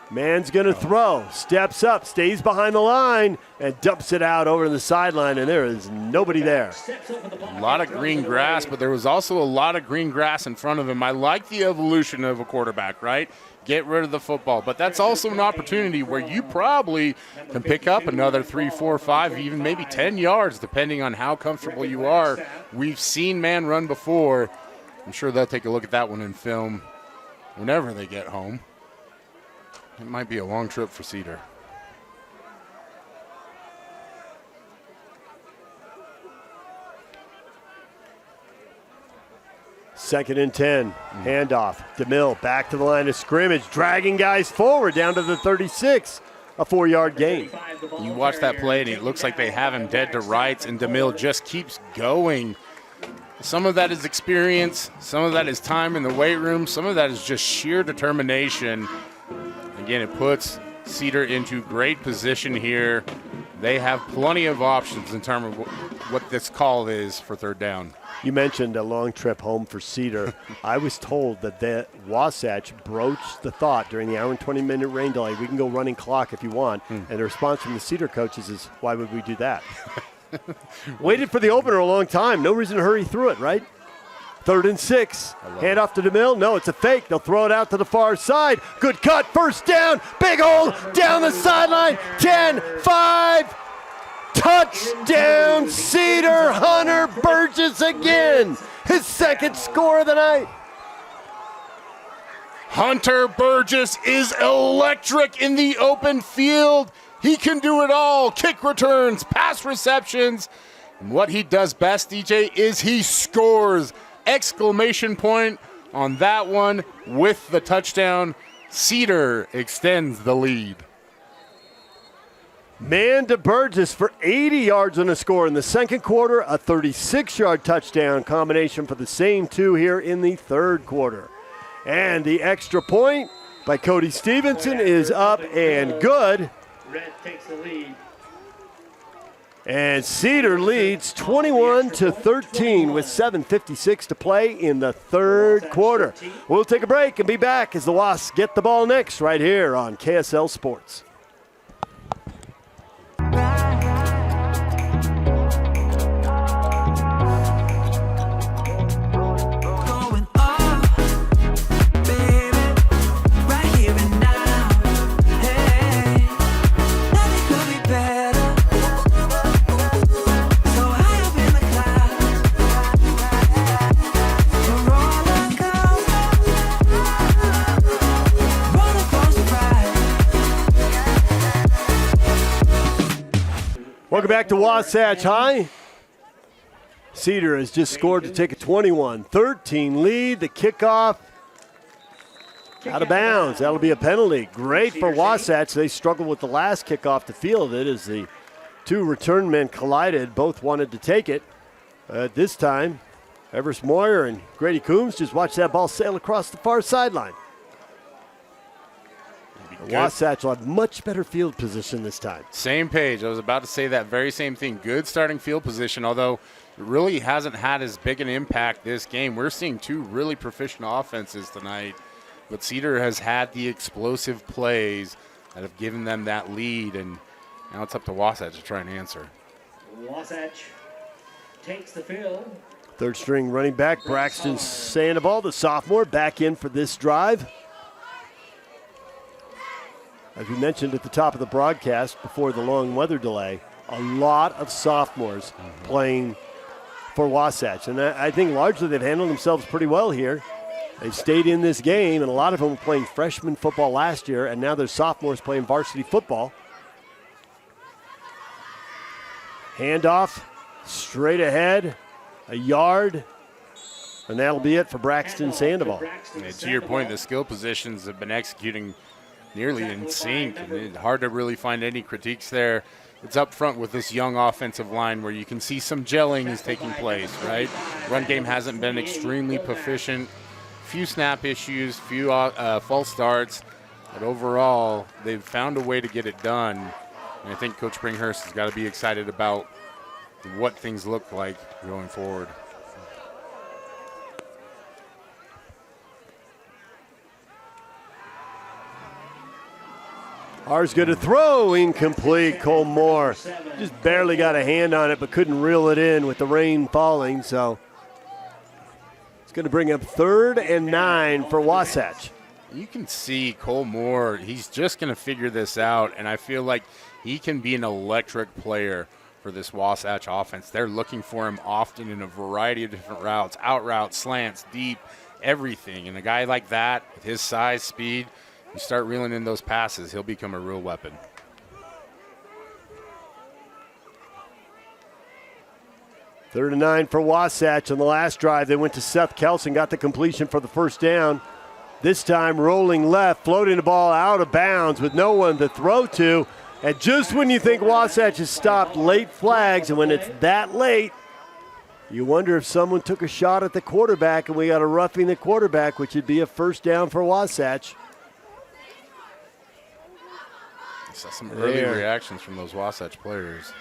Man's going to throw, steps up, stays behind the line, and dumps it out over the sideline, and there is nobody there. A lot of green grass, but there was also a lot of green grass in front of him. I like the evolution of a quarterback, right? Get rid of the football. But that's also an opportunity where you probably can pick up another 3, 4, 5, even maybe 10 yards, depending on how comfortable you are. We've seen man run before. I'm sure they'll take a look at that one in film whenever they get home. It might be a long trip for Cedar. 2nd and 10. Handoff. DeMille back to the line of scrimmage, dragging guys forward down to the 36. A 4-yard gain. You watch that play, and it looks like they have him dead to rights, and DeMille just keeps going. Some of that is experience. Some of that is time in the weight room. Some of that is just sheer determination. Again, it puts Cedar into great position here. They have plenty of options in terms of what this call is for 3rd down. You mentioned a long trip home for Cedar. I was told that the Wasatch broached the thought during the hour and 20-minute rain delay, we can go running clock if you want. And the response from the Cedar coaches is, why would we do that? Waited for the opener a long time. No reason to hurry through it, right? 3rd and 6. Hand off to DeMille. No, it's a fake. They'll throw it out to the far side. Good cut. 1st down. Big hole down the sideline. 10, 5. Touchdown, Cedar. Hunter Burgess again. His 2nd score of the night. Hunter Burgess is electric in the open field. He can do it all. Kick returns, pass receptions. And what he does best, DJ, is he scores. Exclamation point on that one with the touchdown. Cedar extends the lead. Man to Burgess for 80 yards on a score in the 2nd quarter, a 36-yard touchdown combination for the same 2 here in the 3rd quarter. And the extra point by Cody Stevenson is up and good. Red takes the lead. And Cedar leads 21-13 with 7:56 to play in the 3rd quarter. We'll take a break and be back as the Wasps get the ball next right here on KSL Sports. Welcome back to Wasatch High. Cedar has just scored to take a 21-13 lead. The kickoff out of bounds. That'll be a penalty. Great for Wasatch. They struggled with the last kickoff to field it as the 2 return men collided. Both wanted to take it. This time, Everest Moyer and Grady Coombs just watched that ball sail across the far sideline. Wasatch will have much better field position this time. Same page. I was about to say that very same thing. Good starting field position, although it really hasn't had as big an impact this game. We're seeing 2 really proficient offenses tonight, but Cedar has had the explosive plays that have given them that lead, and now it's up to Wasatch to try and answer. Wasatch takes the field. 3rd string running back Braxton Sandoval, the sophomore, back in for this drive. As we mentioned at the top of the broadcast before the long weather delay, a lot of sophomores playing for Wasatch. And I think largely they've handled themselves pretty well here. They've stayed in this game, and a lot of them were playing freshman football last year, and now they're sophomores playing varsity football. Handoff, straight ahead, a yard, and that'll be it for Braxton Sandoval. And to your point, the skill positions have been executing nearly in sync, and it's hard to really find any critiques there. It's up front with this young offensive line where you can see some gelling is taking place, right? Run game hasn't been extremely proficient. Few snap issues, few false starts, but overall, they've found a way to get it done. And I think Coach Bringhurst has got to be excited about what things look like going forward. Ours good to throw, incomplete. Cole Moore just barely got a hand on it, but couldn't reel it in with the rain falling. So it's going to bring up 3rd and 9 for Wasatch. You can see Cole Moore, he's just going to figure this out, and I feel like he can be an electric player for this Wasatch offense. They're looking for him often in a variety of different routes, out routes, slants, deep, everything. And a guy like that, with his size, speed, you start reeling in those passes, he'll become a real weapon. 3rd and 9 for Wasatch. On the last drive, they went to Seth Kelson, got the completion for the first down. This time rolling left, floating the ball out of bounds with no one to throw to. And just when you think Wasatch has stopped, late flags, and when it's that late, you wonder if someone took a shot at the quarterback and we got a roughing the quarterback, which would be a first down for Wasatch. I saw some early reactions from those Wasatch players.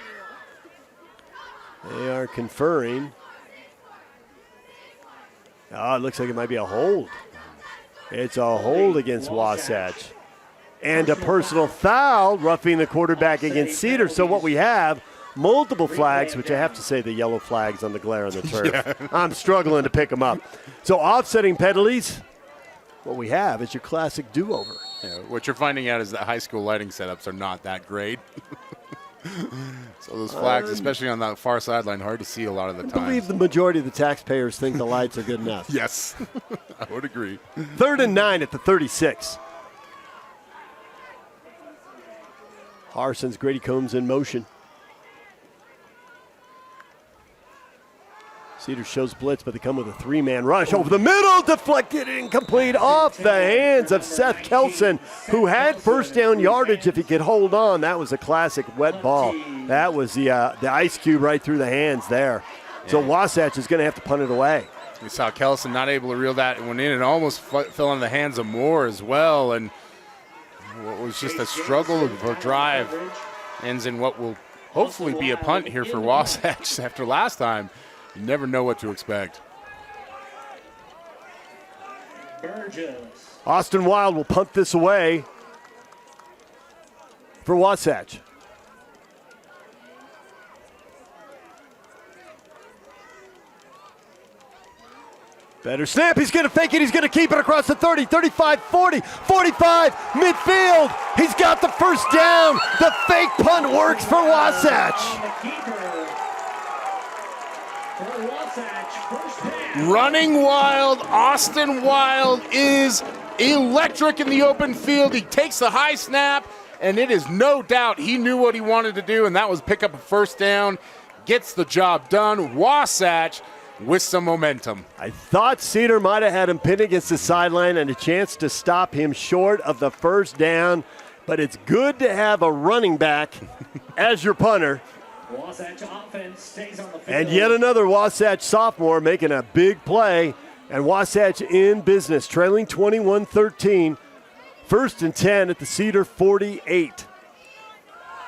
They are conferring. Oh, it looks like it might be a hold. It's a hold against Wasatch. And a personal foul, roughing the quarterback against Cedar. So what we have, multiple flags, which I have to say the yellow flags on the glare on the turf. Yeah. I'm struggling to pick them up. So offsetting penalties, what we have is your classic do-over. Yeah, what you're finding out is that high school lighting setups are not that great. So those flags, especially on that far sideline, hard to see a lot of the time. I believe the majority of the taxpayers think the lights are good enough. Yes, I would agree. 3rd and 9 at the 36. Harson's Grady Combs in motion. Cedar shows blitz, but they come with a 3-man rush over the middle, deflected, incomplete, off the hands of Seth Kelson, who had first down yardage if he could hold on. That was a classic wet ball. That was the ice cube right through the hands there. So Wasatch is going to have to punt it away. We saw Kelson not able to reel that one in, and almost fell in the hands of Moore as well. And what was just a struggle of a drive ends in what will hopefully be a punt here for Wasatch after last time. You never know what to expect. Austin Wild will punt this away for Wasatch. Better snap. He's going to fake it. He's going to keep it across the 30, 35, 40, 45, midfield. He's got the first down. The fake punt works for Wasatch. Running wild, Austin Wild is electric in the open field. He takes the high snap, and it is no doubt he knew what he wanted to do, and that was pick up a first down. Gets the job done. Wasatch with some momentum. I thought Cedar might have had him pinned against the sideline and a chance to stop him short of the first down, but it's good to have a running back as your punter. Wasatch offense stays on the field. And yet another Wasatch sophomore making a big play, and Wasatch in business, trailing 21-13. 1st and 10 at the Cedar 48.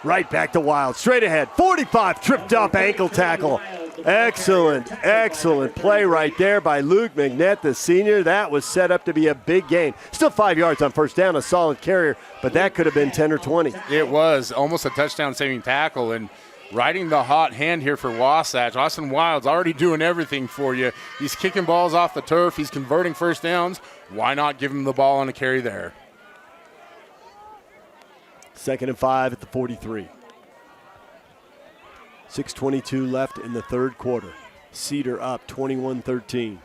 Right back to Wild, straight ahead, 45, tripped up ankle tackle. Excellent play right there by Luke McNett, the senior. That was set up to be a big game. Still 5 yards on first down, a solid carrier, but that could have been 10 or 20. It was almost a touchdown-saving tackle, and riding the hot hand here for Wasatch. Austin Wild's already doing everything for you. He's kicking balls off the turf. He's converting first downs. Why not give him the ball on a carry there? 2nd and 5 at the 43. 6:22 left in the third quarter. Cedar up 21-13.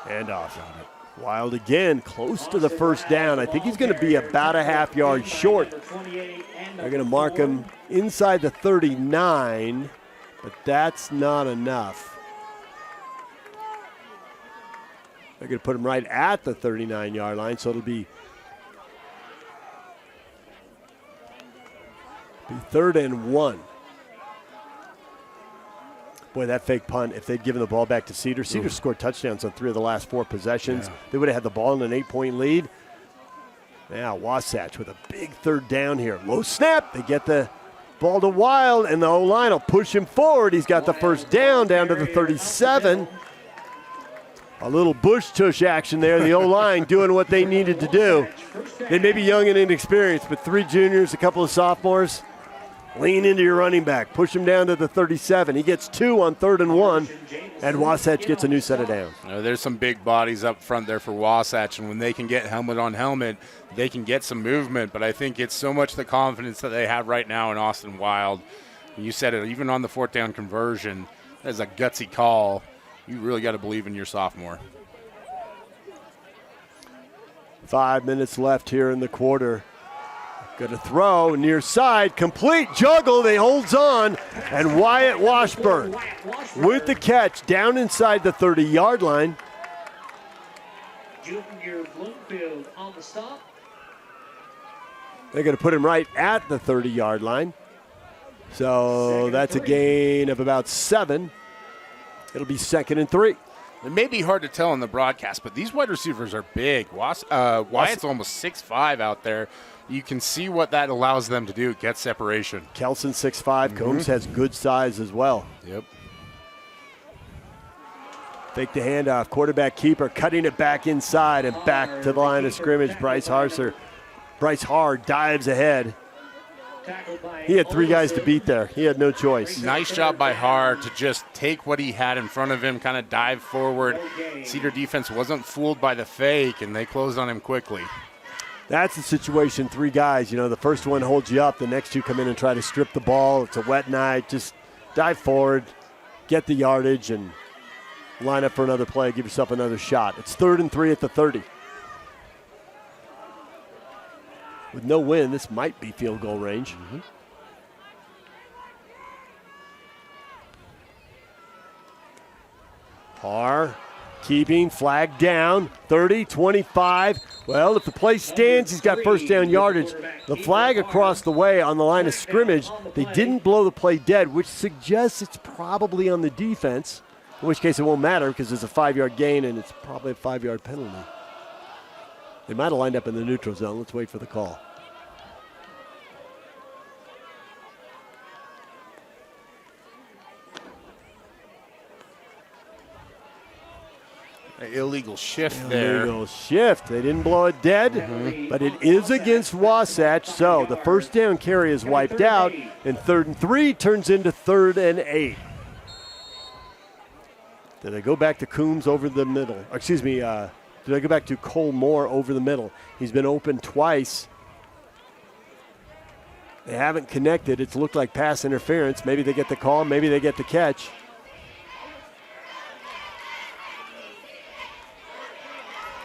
And off on it. Wild again, close to the first down. I think he's going to be about a half yard short. They're going to mark him inside the 39, but that's not enough. They're going to put him right at the 39-yard line, so it'll be 3rd and 1. Boy, that fake punt, if they'd given the ball back to Cedar. Cedar scored touchdowns on 3 of the last 4 possessions. Yeah. They would have had the ball in an 8-point lead. Now Wasatch with a big 3rd down here. Low snap. They get the ball to Wild, and the O-line will push him forward. He's got the first down to the 37. A little bush tush action there. The O-line doing what they needed to do. They may be young and inexperienced, but 3 juniors, a couple of sophomores. Lean into your running back. Push him down to the 37. He gets 2 on 3rd and 1, and Wasatch gets a new set of downs. There's some big bodies up front there for Wasatch, and when they can get helmet on helmet, they can get some movement. But I think it's so much the confidence that they have right now in Austin Wild. You said it, even on the 4th down conversion, that's a gutsy call. You really got to believe in your sophomore. 5 minutes left here in the quarter. Going to throw near side, complete juggle, they holds on, and Wyatt Washburn with the catch down inside the 30-yard line. Junior Bloomfield on the stop. They're going to put him right at the 30-yard line. So that's a gain of about 7. It'll be 2nd and 3. It may be hard to tell in the broadcast, but these wide receivers are big. Wyatt's almost 6'5" out there. You can see what that allows them to do, get separation. Kelson 6'5", Combs has good size as well. Yep. Fake the handoff, quarterback keeper cutting it back inside and back to the line of scrimmage. Bryce Harr dives ahead. He had 3 guys to beat there. He had no choice. Nice job by Harr to just take what he had in front of him, kind of dive forward. Cedar defense wasn't fooled by the fake, and they closed on him quickly. That's the situation, 3 guys. You know, the first one holds you up. The next 2 come in and try to strip the ball. It's a wet night. Just dive forward, get the yardage, and line up for another play. Give yourself another shot. It's 3rd and 3 at the 30. With no win, this might be field goal range. Harr keeping, flag down, 30, 25. Well, if the play stands, he's got first down yardage. The flag across the way on the line of scrimmage, they didn't blow the play dead, which suggests it's probably on the defense, in which case it won't matter because it's a 5-yard gain and it's probably a 5-yard penalty. They might have lined up in the neutral zone. Let's wait for the call. Illegal shift there. Illegal shift. They didn't blow it dead, but it is against Wasatch. So the first down carry is wiped out, and 3rd and 3 turns into 3rd and 8. Did they go back to Coombs over the middle? Excuse me, did they go back to Cole Moore over the middle? He's been open twice. They haven't connected. It's looked like pass interference. Maybe they get the call. Maybe they get the catch.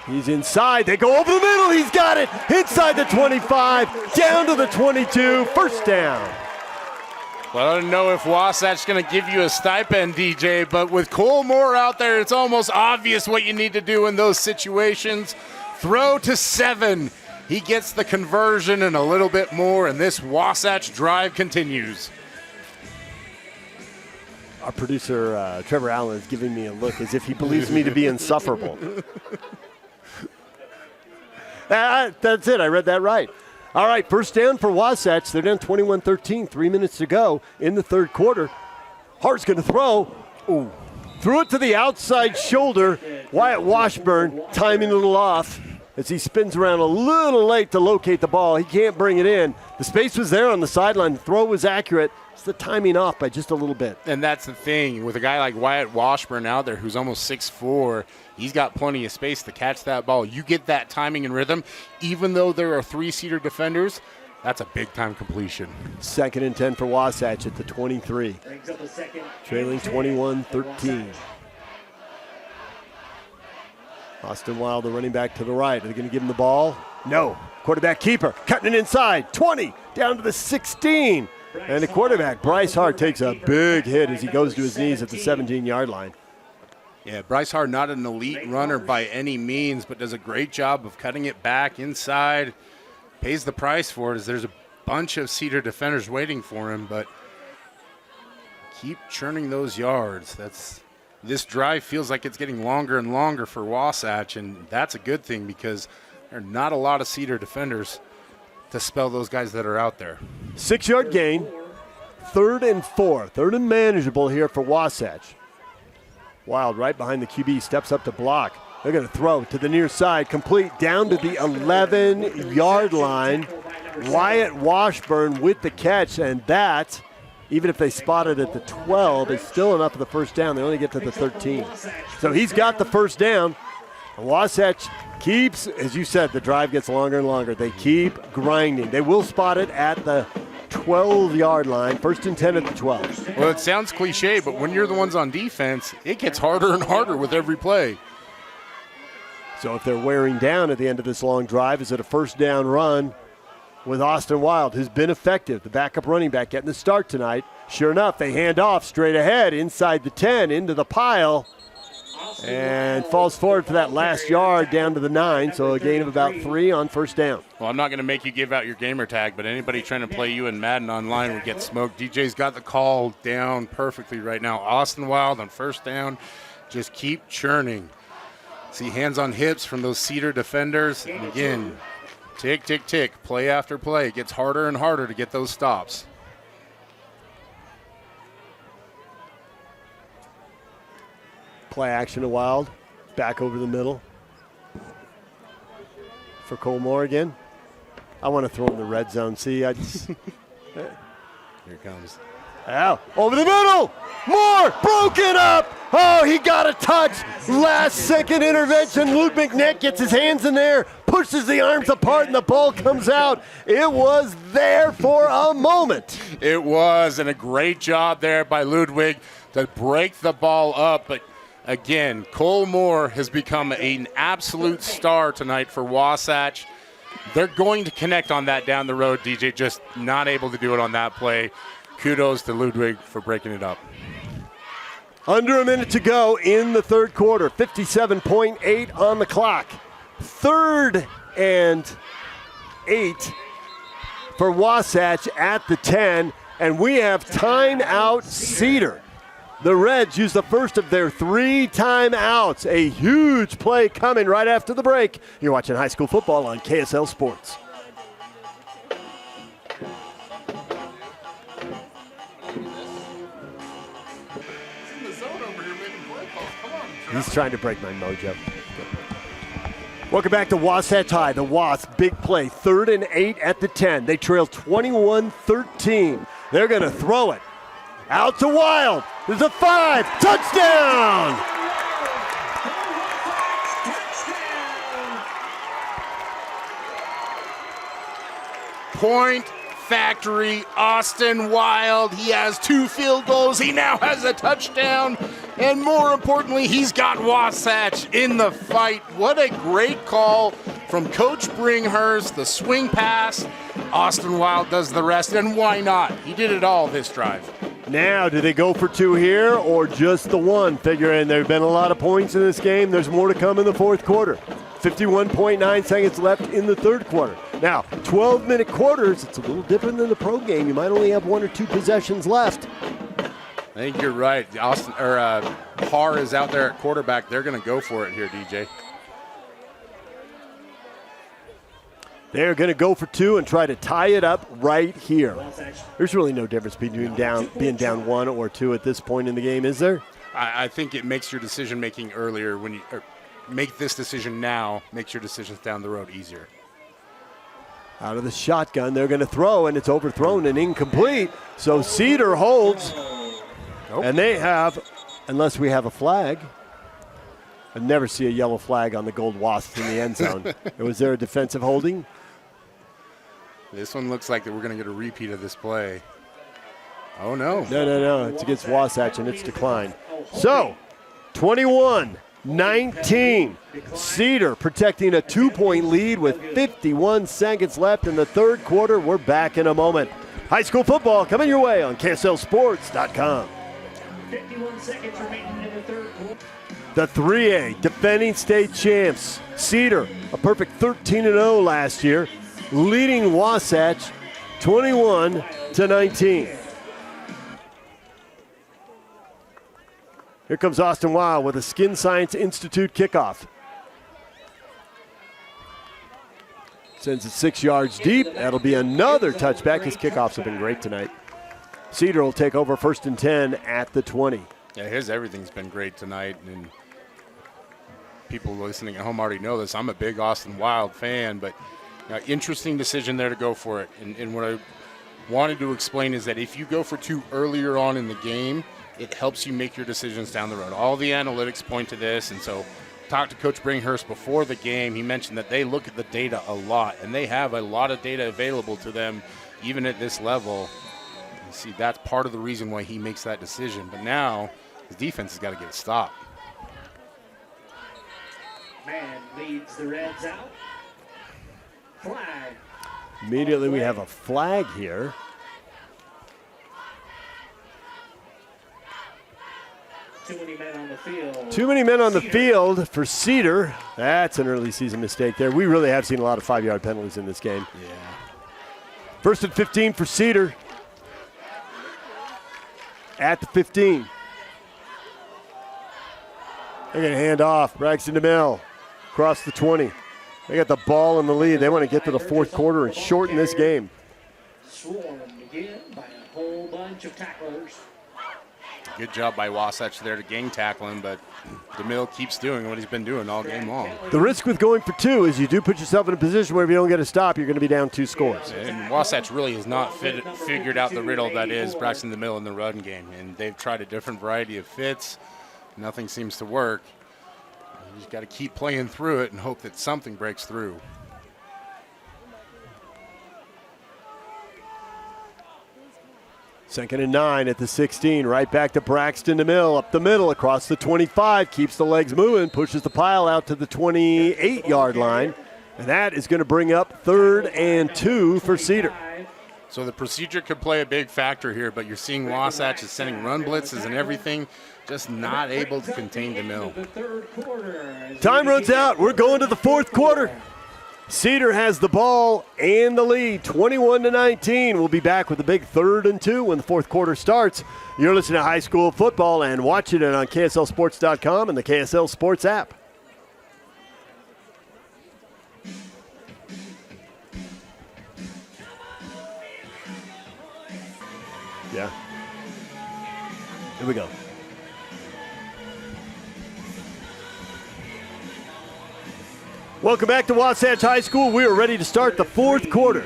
He's inside. They go over the middle. He's got it. Inside the 25, down to the 22. First down. Well, I don't know if Wasatch's going to give you a stipend, DJ, but with Cole Moore out there, it's almost obvious what you need to do in those situations. Throw to 7. He gets the conversion and a little bit more, and this Wasatch drive continues. Our producer, Trevor Allen, is giving me a look as if he believes me to be insufferable. That's it. I read that right. All right, first down for Wasatch. They're down 21-13, 3 minutes to go in the 3rd quarter. Hart's going to throw. Ooh. Threw it to the outside shoulder. Wyatt Washburn timing a little off as he spins around a little late to locate the ball. He can't bring it in. The space was there on the sideline. The throw was accurate. It's the timing off by just a little bit. And that's the thing. With a guy like Wyatt Washburn out there who's almost 6'4", he's got plenty of space to catch that ball. You get that timing and rhythm. Even though there are 3 Cedar defenders, that's a big-time completion. 2nd and 10 for Wasatch at the 23. Trailing 21-13. Austin Wild, the running back to the right. Are they going to give him the ball? No. Quarterback keeper cutting it inside. 20 down to the 16. And the quarterback, Bryce Hart, takes a big hit as he goes to his knees at the 17-yard line. Yeah, Bryce Hart, not an elite runner by any means, but does a great job of cutting it back inside. Pays the price for it as there's a bunch of Cedar defenders waiting for him, but keep churning those yards. This drive feels like it's getting longer and longer for Wasatch, and that's a good thing because there are not a lot of Cedar defenders to spell those guys that are out there. 6-yard gain, 3rd and 4. 3rd and manageable here for Wasatch. Wild right behind the QB, steps up to block. They're going to throw to the near side, complete down to the 11-yard line. Wyatt Washburn with the catch, and that, even if they spot it at the 12, is still enough for the first down. They only get to the 13. So he's got the first down. Wasatch keeps, as you said, the drive gets longer and longer. They keep grinding. They will spot it at the 12-yard line. 1st and 10 at the 12. Well, it sounds cliche, but when you're the ones on defense, it gets harder and harder with every play. So if they're wearing down at the end of this long drive, is it a first down run with Austin Wild, who's been effective, the backup running back getting the start tonight. Sure enough, they hand off straight ahead inside the 10 into the pile and falls forward for that last yard down to the 9, so a gain of about 3 on first down. Well, I'm not going to make you give out your gamer tag, but anybody trying to play you in Madden online would get smoked. DJ's got the call down perfectly right now. Austin Wild on first down. Just keep churning. See hands on hips from those Cedar defenders. And again, tick, tick, tick, play after play. It gets harder and harder to get those stops. Play action to Wild. Back over the middle. For Cole Moore again. I want to throw in the red zone. See, I just... Here it comes. Ow. Over the middle. Moore broken up. Oh, he got a touch. Last second intervention. Luke McNick gets his hands in there, pushes the arms apart, and the ball comes out. It was there for a moment. It was, and a great job there by Ludwig to break the ball up. But again, Cole Moore has become an absolute star tonight for Wasatch. They're going to connect on that down the road, DJ, just not able to do it on that play. Kudos to Ludwig for breaking it up. Under a minute to go in the third quarter. 57.8 on the clock. 3rd and 8 for Wasatch at the 10. And we have timeout Cedar. The Reds use the first of their 3 timeouts. A huge play coming right after the break. You're watching high school football on KSL Sports. He's trying to break my mojo. Welcome back to Wasatch High. The Wasps, big play, 3rd and 8 at the 10. They trail 21-13. They're going to throw it. Out to Wild. There's a 5. Touchdown! Point Factory, Austin Wild. He has 2 field goals. He now has a touchdown. And more importantly, he's got Wasatch in the fight. What a great call from Coach Bringhurst. The swing pass. Austin Wild does the rest. And why not? He did it all this drive. Now, do they go for 2 here or just the 1? Figuring there have been a lot of points in this game. There's more to come in the fourth quarter. 51.9 seconds left in the third quarter. Now, 12-minute quarters, it's a little different than the pro game. You might only have 1 or 2 possessions left. I think you're right. Har is out there at quarterback. They're going to go for it here, DJ. They're going to go for 2 and try to tie it up right here. There's really no difference between being down 1 or 2 at this point in the game, is there? I think it makes your decision-making earlier when you make this decision now, makes your decisions down the road easier. Out of the shotgun, they're going to throw, and it's overthrown and incomplete. So Cedar holds, and they have, unless we have a flag. I never see a yellow flag on the Gold Wasps in the end zone. Was there a defensive holding? This one looks like that we're going to get a repeat of this play. Oh, no. No. It's against Wasatch, and it's declined. So, 21-19. Cedar protecting a 2-point lead with 51 seconds left in the third quarter. We're back in a moment. High school football coming your way on KSLSports.com. 51 seconds remaining in the third quarter. The 3A defending state champs, Cedar, a perfect 13-0 last year, leading Wasatch 21-19. Here comes Austin Wild with a Skin Science Institute kickoff. Sends it 6 yards deep. That'll be another touchback. His kickoffs have been great tonight. Cedar will take over 1st and 10 at the 20. Yeah, everything's been great tonight, and people listening at home already know this. I'm a big Austin Wild fan, but interesting decision there to go for it. And what I wanted to explain is that if you go for 2 earlier on in the game, it helps you make your decisions down the road. All the analytics point to this, and so talked to Coach Bringhurst before the game. He mentioned that they look at the data a lot, and they have a lot of data available to them even at this level. You see, that's part of the reason why he makes that decision. But now his defense has got to get a stop. Man leads the Reds out. Flag. Immediately we have a flag here. Too many men on the field. Too many men on the field for Cedar. That's an early season mistake there. We really have seen a lot of 5-yard penalties in this game. Yeah. First and 15 for Cedar. At the 15. They're going to hand off. Braxton DeMille across the 20. They got the ball in the lead. They want to get to the fourth quarter and shorten this game. Swarmed again by a whole bunch of tacklers. Good job by Wasatch there to gang tackle him, but DeMille keeps doing what he's been doing all game long. The risk with going for 2 is you do put yourself in a position where if you don't get a stop, you're going to be down 2 scores. And Wasatch really has not figured out the riddle that is Braxton DeMille in the run game, and they've tried a different variety of fits. Nothing seems to work. You just got to keep playing through it and hope that something breaks through. Second and 9 at the 16. Right back to Braxton DeMille. Up the middle, across the 25. Keeps the legs moving. Pushes the pile out to the 28-yard line. And that is going to bring up 3rd and 2 for Cedar. So the procedure could play a big factor here, but you're seeing Wasatch is sending run blitzes and everything, just not able to contain DeMille. Time runs out. We're going to the fourth quarter. Cedar has the ball and the lead, 21-19. We'll be back with a big 3rd and 2 when the fourth quarter starts. You're listening to high school football and watching it on KSLSports.com and the KSL Sports app. Yeah. Here we go. Welcome back to Wasatch High School. We are ready to start the fourth quarter.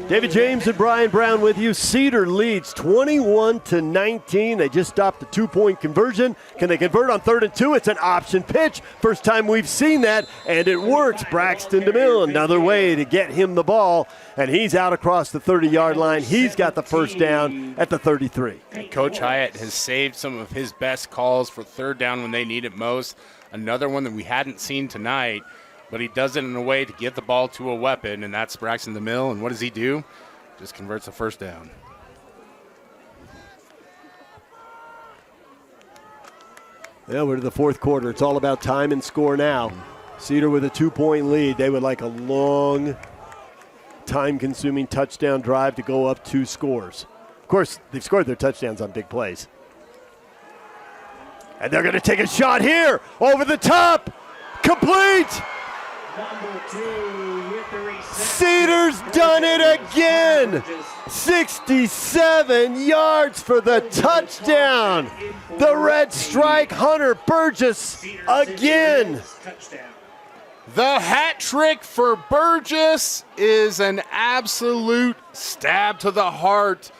David James and Brian Brown with you. Cedar leads 21-19. They just stopped the 2-point conversion. Can they convert on 3rd and 2? It's an option pitch. First time we've seen that, and it works. Braxton DeMille, another way to get him the ball, and he's out across the 30-yard line. He's got the first down at the 33. And Coach Hyatt has saved some of his best calls for 3rd down when they need it most. Another one that we hadn't seen tonight. But he does it in a way to get the ball to a weapon, and that's Braxton DeMille. And what does he do? Just converts a first down. Yeah, we're to the fourth quarter. It's all about time and score now. Cedar with a 2-point lead. They would like a long, time-consuming touchdown drive to go up 2 scores. Of course, they've scored their touchdowns on big plays. And they're going to take a shot here, over the top, complete! Cedar's done it again. 67 yards for the touchdown. The Reds strike Hunter Burgess again. The hat trick for Burgess is an absolute stab to the heart.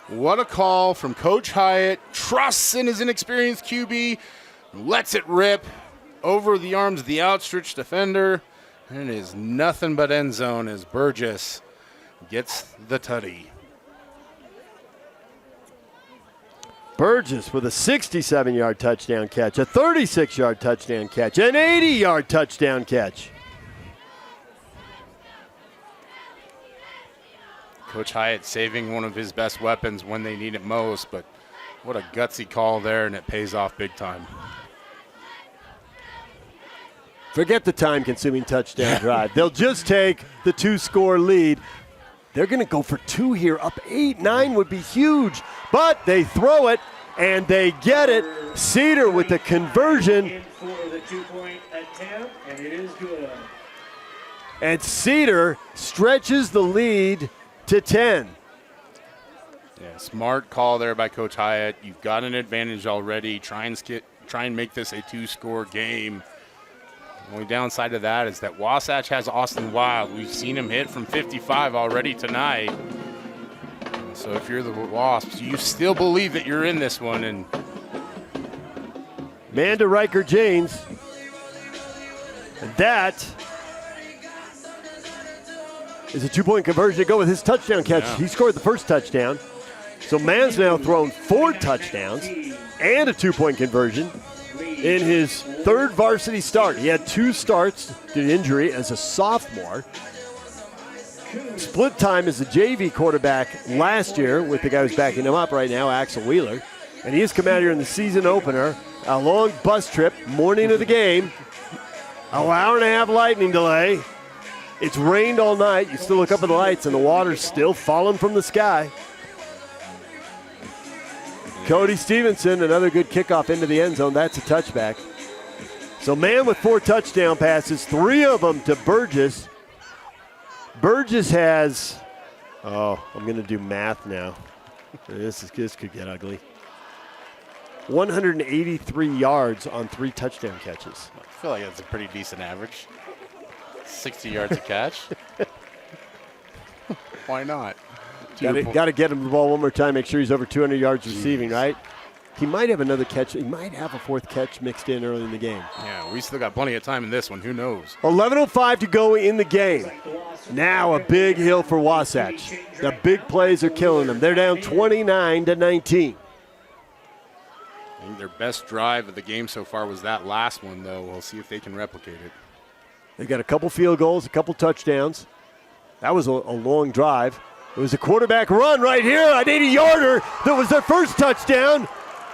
What a call from Coach Hyatt. Trusts in his inexperienced QB. Lets it rip over the arms of the outstretched defender. And it is nothing but end zone as Burgess gets the tutty. Burgess with a 67-yard touchdown catch, a 36-yard touchdown catch, an 80-yard touchdown catch. Coach Hyatt saving one of his best weapons when they need it most, but what a gutsy call there, and it pays off big time. Forget the time-consuming touchdown drive. They'll just take the 2-score lead. They're going to go for 2 here. Up 8-9 would be huge. But they throw it, and they get it. Cedar with the conversion. For the 2-point attempt, and it is good. And Cedar stretches the lead to 10. Yeah, smart call there by Coach Hyatt. You've got an advantage already. Try and make this a 2-score game. The only downside of that is that Wasatch has Austin Wild. We've seen him hit from 55 already tonight. So if you're the Wasps, you still believe that you're in this one. And man to Riker James. And that is a 2-point conversion to go with his touchdown catch. Yeah. He scored the first touchdown. So Mann's now thrown 4 touchdowns and a 2-point conversion in his 3rd varsity start. He had 2 starts due to injury as a sophomore. split time as a JV quarterback last year with the guy who's backing him up right now, Axel Wheeler. And he has come out here in the season opener, a long bus trip, morning of the game, an hour and a half lightning delay. It's rained all night. You still look up at the lights, and the water's still falling from the sky. Cody Stevenson, another good kickoff into the end zone. That's a touchback. So man with 4 touchdown passes, 3 of them to Burgess. Burgess has, I'm going to do math now. This could get ugly. 183 yards on 3 touchdown catches. I feel like that's a pretty decent average. 60 yards a catch. Why not? Got to get him the ball one more time, make sure he's over 200 yards receiving, right? He might have another catch. He might have a 4th catch mixed in early in the game. Yeah, we still got plenty of time in this one. Who knows? 11:05 to go in the game. Now a big hill for Wasatch. The big plays are killing them. They're down 29-19. I think their best drive of the game so far was that last one, though. We'll see if they can replicate it. They got a couple field goals, a couple touchdowns. That was a long drive. It was a quarterback run right here, an 80-yarder. That was their first touchdown.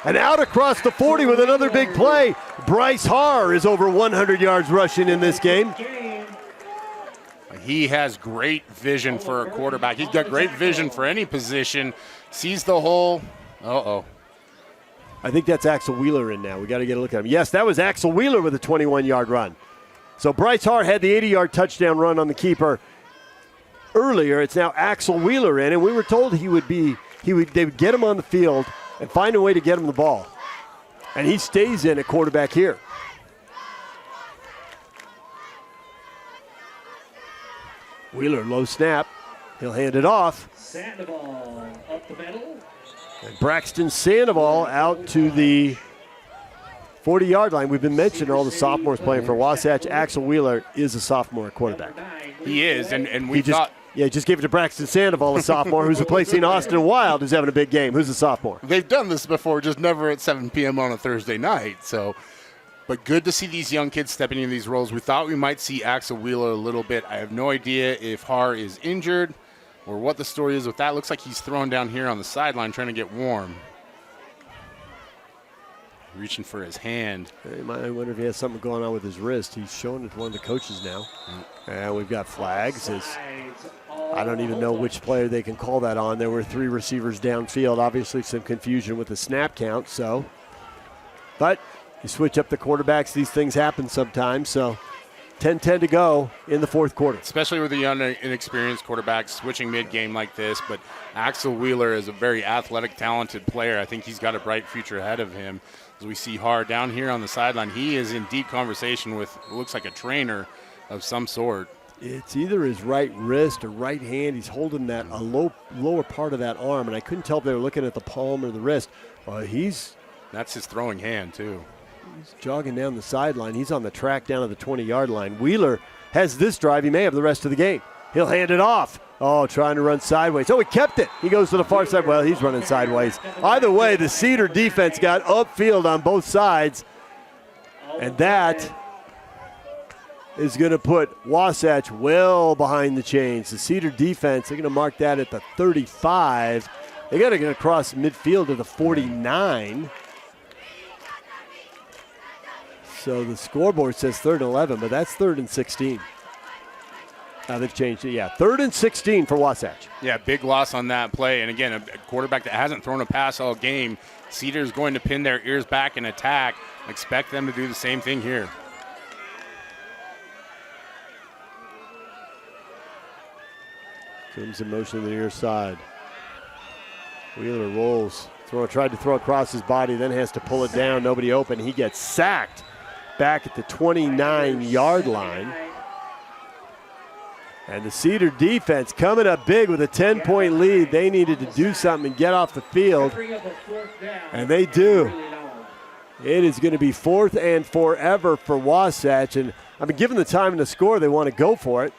And out across the 40 with another big play. Bryce Harr is over 100 yards rushing in this game. He has great vision for a quarterback. He's got great vision for any position. Sees the hole. I think that's Axel Wheeler in now. We got to get a look at him. Yes, that was Axel Wheeler with a 21-yard run. So Bryce Harr had the 80-yard touchdown run on the keeper earlier. It's now Axel Wheeler in, and we were told they would get him on the field and find a way to get him the ball. And he stays in at quarterback here. Wheeler, low snap. He'll hand it off. Sandoval up the middle. And Braxton Sandoval out to the 40-yard line. We've been mentioning all the sophomores playing for Wasatch. Axel Wheeler is a sophomore quarterback. He is, and we thought. Yeah, just give it to Braxton Sandoval, a sophomore, who's replacing Austin Wild, who's having a big game. Who's a sophomore? They've done this before, just never at 7 p.m. on a Thursday night. But good to see these young kids stepping into these roles. We thought we might see Axel Wheeler a little bit. I have no idea if Harr is injured or what the story is with that. Looks like he's thrown down here on the sideline trying to get warm. Reaching for his hand. I wonder if he has something going on with his wrist. He's showing it to one of the coaches now. And we've got flags. I don't even know which player they can call that on. There were 3 receivers downfield. Obviously some confusion with the snap count. But you switch up the quarterbacks. These things happen sometimes. So 10-10 to go in the 4th quarter. Especially with the young, inexperienced quarterbacks switching mid-game like this. But Axel Wheeler is a very athletic, talented player. I think he's got a bright future ahead of him. As we see Harr down here on the sideline, he is in deep conversation with what looks like a trainer of some sort. It's either his right wrist or right hand. He's holding that lower part of that arm, and I couldn't tell if they were looking at the palm or the wrist. That's his throwing hand, too. He's jogging down the sideline. He's on the track down to the 20-yard line. Wheeler has this drive. He may have the rest of the game. He'll hand it off. Trying to run sideways. He kept it. He goes to the far side. Well, he's running sideways. Either way, the Cedar defense got upfield on both sides, and that is going to put Wasatch well behind the chains. The Cedar defense, they're going to mark that at the 35. They got to get across midfield to the 49. So the scoreboard says 3rd and 11, but that's 3rd and 16. They've changed it, 3rd and 16 for Wasatch. Yeah, big loss on that play. And again, a quarterback that hasn't thrown a pass all game. Cedar's going to pin their ears back and attack. Expect them to do the same thing here. Comes in motion to the near side. Wheeler rolls. Tried to throw across his body, then has to pull it down. Nobody open. He gets sacked back at the 29-yard line. And the Cedar defense coming up big with a 10-point lead. They needed to do something and get off the field. And they do. It is going to be 4th and forever for Wasatch. And given the time and the score, they want to go for it.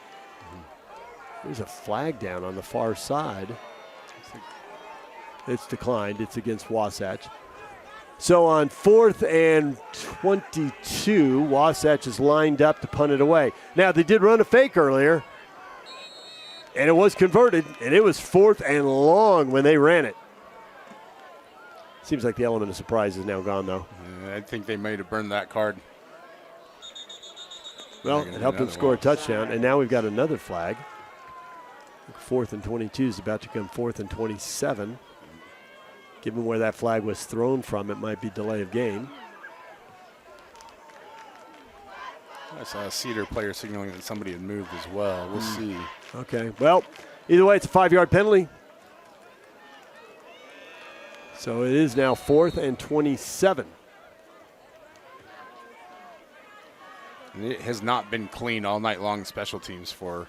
There's a flag down on the far side. It's declined. It's against Wasatch. So on 4th and 22, Wasatch is lined up to punt it away. Now, they did run a fake earlier. And it was converted, and it was 4th and long when they ran it. Seems like the element of surprise is now gone, though. Yeah, I think they might have burned that card. Well, it helped them score a touchdown, and now we've got another flag. 4th and 22 is about to come 4th and 27. Given where that flag was thrown from, it might be delay of game. I saw a Cedar player signaling that somebody had moved as well. We'll see. Okay, well, either way, it's a 5-yard penalty. So it is now 4th and 27. And it has not been clean all night long, special teams for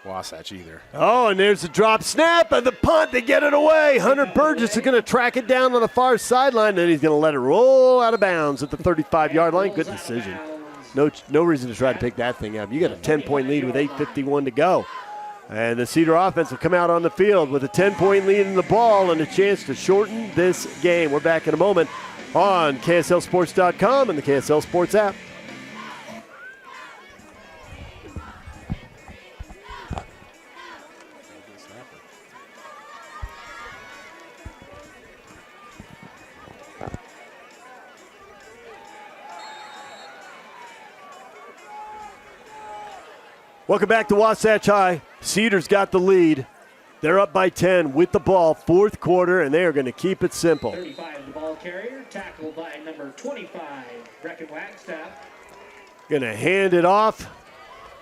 Wasatch either. Oh, and there's the drop snap and the punt to get it away. Hunter Burgess is going to track it down on the far sideline, and he's going to let it roll out of bounds at the 35-yard line. Good decision. No reason to try to pick that thing up. You got a 10-point lead with 8:51 to go. And the Cedar offense will come out on the field with a 10-point lead in the ball and a chance to shorten this game. We're back in a moment on KSLSports.com and the KSL Sports app. Welcome back to Wasatch High. Cedar's got the lead. They're up by 10 with the ball, 4th quarter, and they are going to keep it simple. 35, the ball carrier, tackled by number 25, Brecken Wagstaff. Going to hand it off,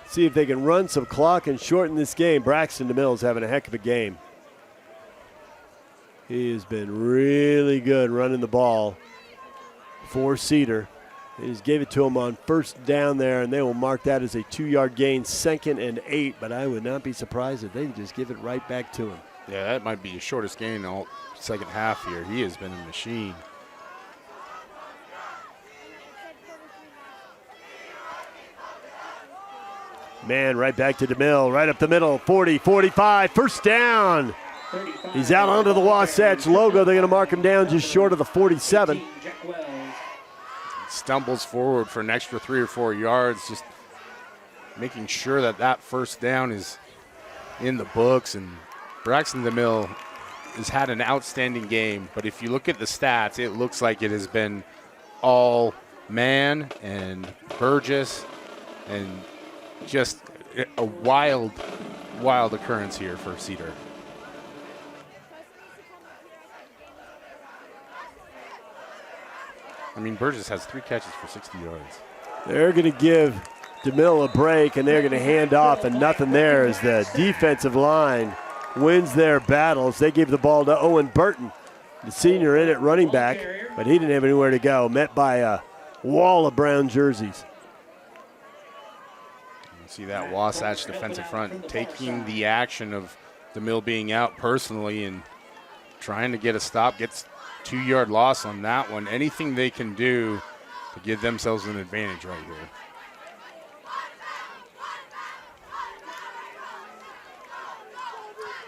see if they can run some clock and shorten this game. Braxton DeMille is having a heck of a game. He has been really good running the ball for Cedar. They just gave it to him on 1st down there, and they will mark that as a 2-yard gain, 2nd and 8. But I would not be surprised if they just give it right back to him. Yeah, that might be his shortest gain all second half here. He has been a machine. Man, right back to DeMille, right up the middle, 40, 45, 1st down. He's out onto the Wasatch logo. They're going to mark him down just short of the 47. Stumbles forward for an extra 3 or 4 yards, just making sure that that 1st down is in the books. And Braxton DeMille has had an outstanding game, but if you look at the stats, it looks like it has been all man and Burgess, and just a wild occurrence here for Cedar. I mean, Burgess has 3 catches for 60 yards. They're going to give DeMille a break, and they're going to hand off, and nothing there as the defensive line wins their battles. They gave the ball to Owen Burton, the senior in at running back, but he didn't have anywhere to go, met by a wall of brown jerseys. You see that Wasatch defensive front taking the action of DeMille being out personally and trying to get a stop, gets 2-yard loss on that one. Anything they can do to give themselves an advantage right here.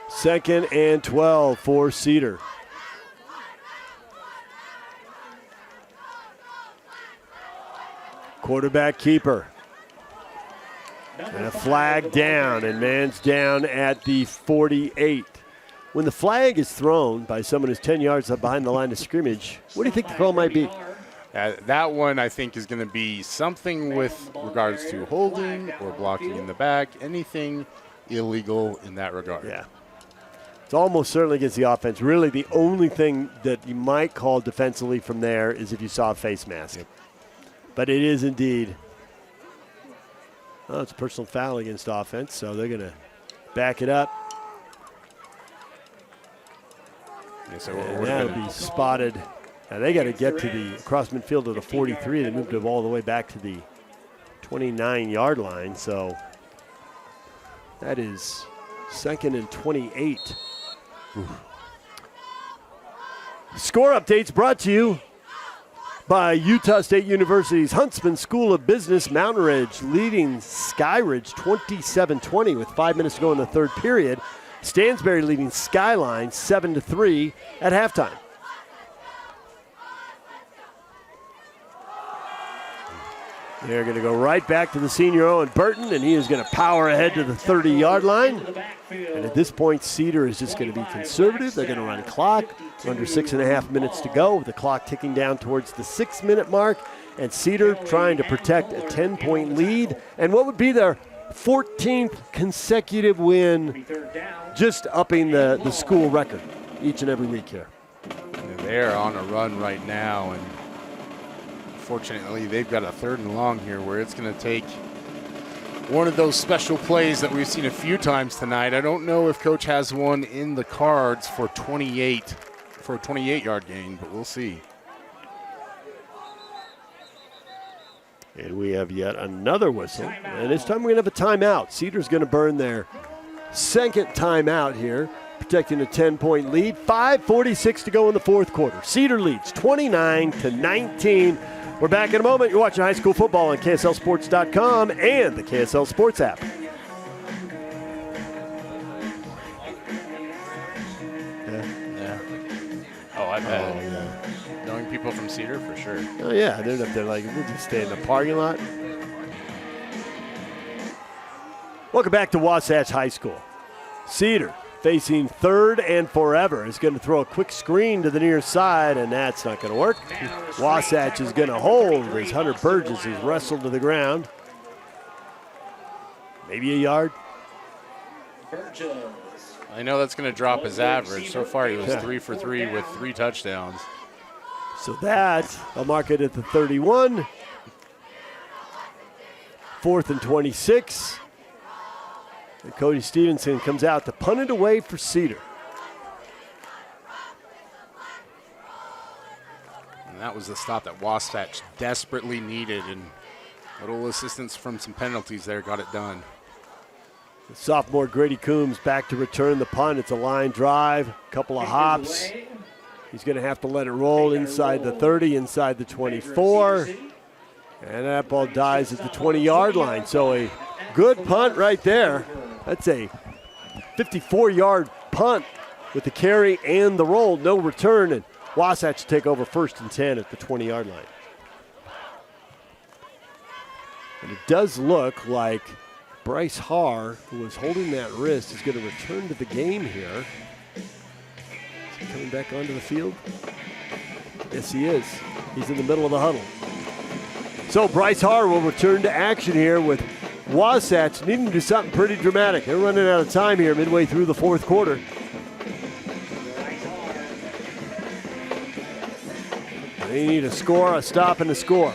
Second and 12 for Cedar. Quarterback keeper. And a flag down, and man's down at the 48. When the flag is thrown by someone who's 10 yards up behind the line of scrimmage, what do you think the call might be? That one, I think, is going to be something with regards to holding or blocking in the back, anything illegal in that regard. Yeah. It's almost certainly against the offense. Really, the only thing that you might call defensively from there is if you saw a face mask. Yep. But it is indeed. Oh, it's a personal foul against offense, so they're going to back it up. Yeah, so and that'll be spotted. Now they got to get to the across midfield to the 43. They moved it all the way back to the 29-yard line. So that is 2nd and 28. Oof. Score updates brought to you by Utah State University's Huntsman School of Business. Mountain Ridge leading Sky Ridge 27-20 with 5 minutes to go in the 3rd period. Stansbury leading Skyline 7-3 at halftime. They're going to go right back to the senior Owen Burton, and he is going to power ahead to the 30-yard line. And at this point, Cedar is just going to be conservative. They're going to run clock. Under 6.5 minutes to go. The clock ticking down towards the 6-minute mark. And Cedar trying to protect a 10-point lead. And what would be their 14th consecutive win, just upping the school record each and every week here. And they're on a run right now, and fortunately they've got a 3rd and long here where it's going to take one of those special plays that we've seen a few times tonight. I don't know if Coach has one in the cards for a 28-yard gain, but we'll see. And we have yet another whistle. And this time we're going to have a timeout. Cedar's going to burn their second timeout here, protecting a 10-point lead. 5:46 to go in the fourth quarter. Cedar leads 29-19. We're back in a moment. You're watching high school football on KSLSports.com and the KSL Sports app. Yeah. Oh, I bet. Oh, yeah. Knowing people from Cedar, for sure. Oh, yeah. They're up there like, we'll just stay in the parking lot. Welcome back to Wasatch High School. Cedar facing 3rd and forever is going to throw a quick screen to the near side, and that's not going to work. Wasatch is going to hold as Hunter Burgess is wrestled to the ground. Maybe a yard. I know that's going to drop his average. So far, he was 3 for 3 with 3 touchdowns. So that, I'll mark it at the 31. 4th and 26. And Cody Stevenson comes out to punt it away for Cedar. And that was the stop that Wasatch desperately needed, and little assistance from some penalties there got it done. The sophomore Grady Coombs back to return the punt. It's a line drive, couple of hops. He's going to have to let it roll inside the 30, inside the 24. And that ball dies at the 20-yard line. So a good punt right there. That's a 54-yard punt with the carry and the roll. No return, and Wasatch take over 1st and 10 at the 20-yard line. And it does look like Bryce Haar, who was holding that wrist, is going to return to the game here. Is he coming back onto the field? Yes, he is. He's in the middle of the huddle. So Bryce Haar will return to action here with Wasatch needing to do something pretty dramatic. They're running out of time here midway through the fourth quarter. They need a score, a stop, and a score.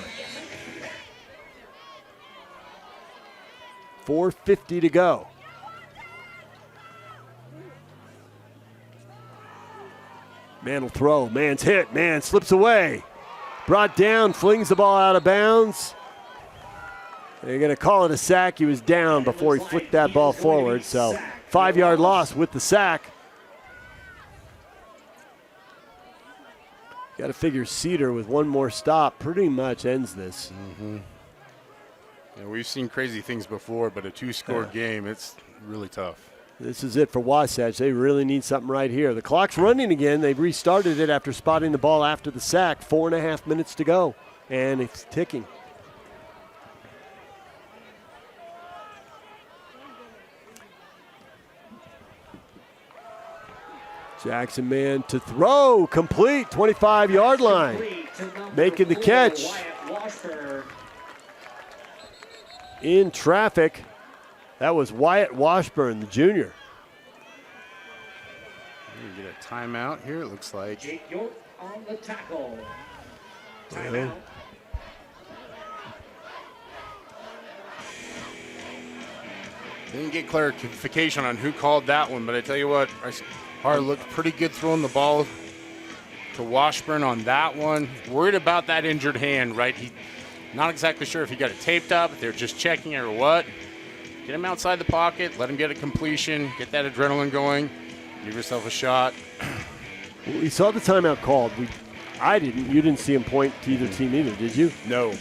4:50 to go. Man will throw. Man's hit. Man slips away. Brought down, flings the ball out of bounds. They're going to call it a sack. He was down before he flicked that ball forward. So 5-yard loss with the sack. Got to figure Cedar with one more stop pretty much ends this. Mm-hmm. Yeah, we've seen crazy things before, but a 2-score game, it's really tough. This is it for Wasatch. They really need something right here. The clock's running again. They've restarted it after spotting the ball after the sack. 4.5 minutes to go, and it's ticking. Jackson man to throw, complete, 25-yard line. Making the catch. In traffic, that was Wyatt Washburn, the junior. We get a timeout here, it looks like. Jake York on the tackle. Timeout. Well, didn't get clarification on who called that one, but I tell you what, Haar looked pretty good throwing the ball to Washburn on that one. Worried about that injured hand, right? He not exactly sure if he got it taped up, if they're just checking it or what. Get him outside the pocket, let him get a completion, get that adrenaline going, give yourself a shot. We saw the timeout called. I didn't. You didn't see him point to either team either, did you? No.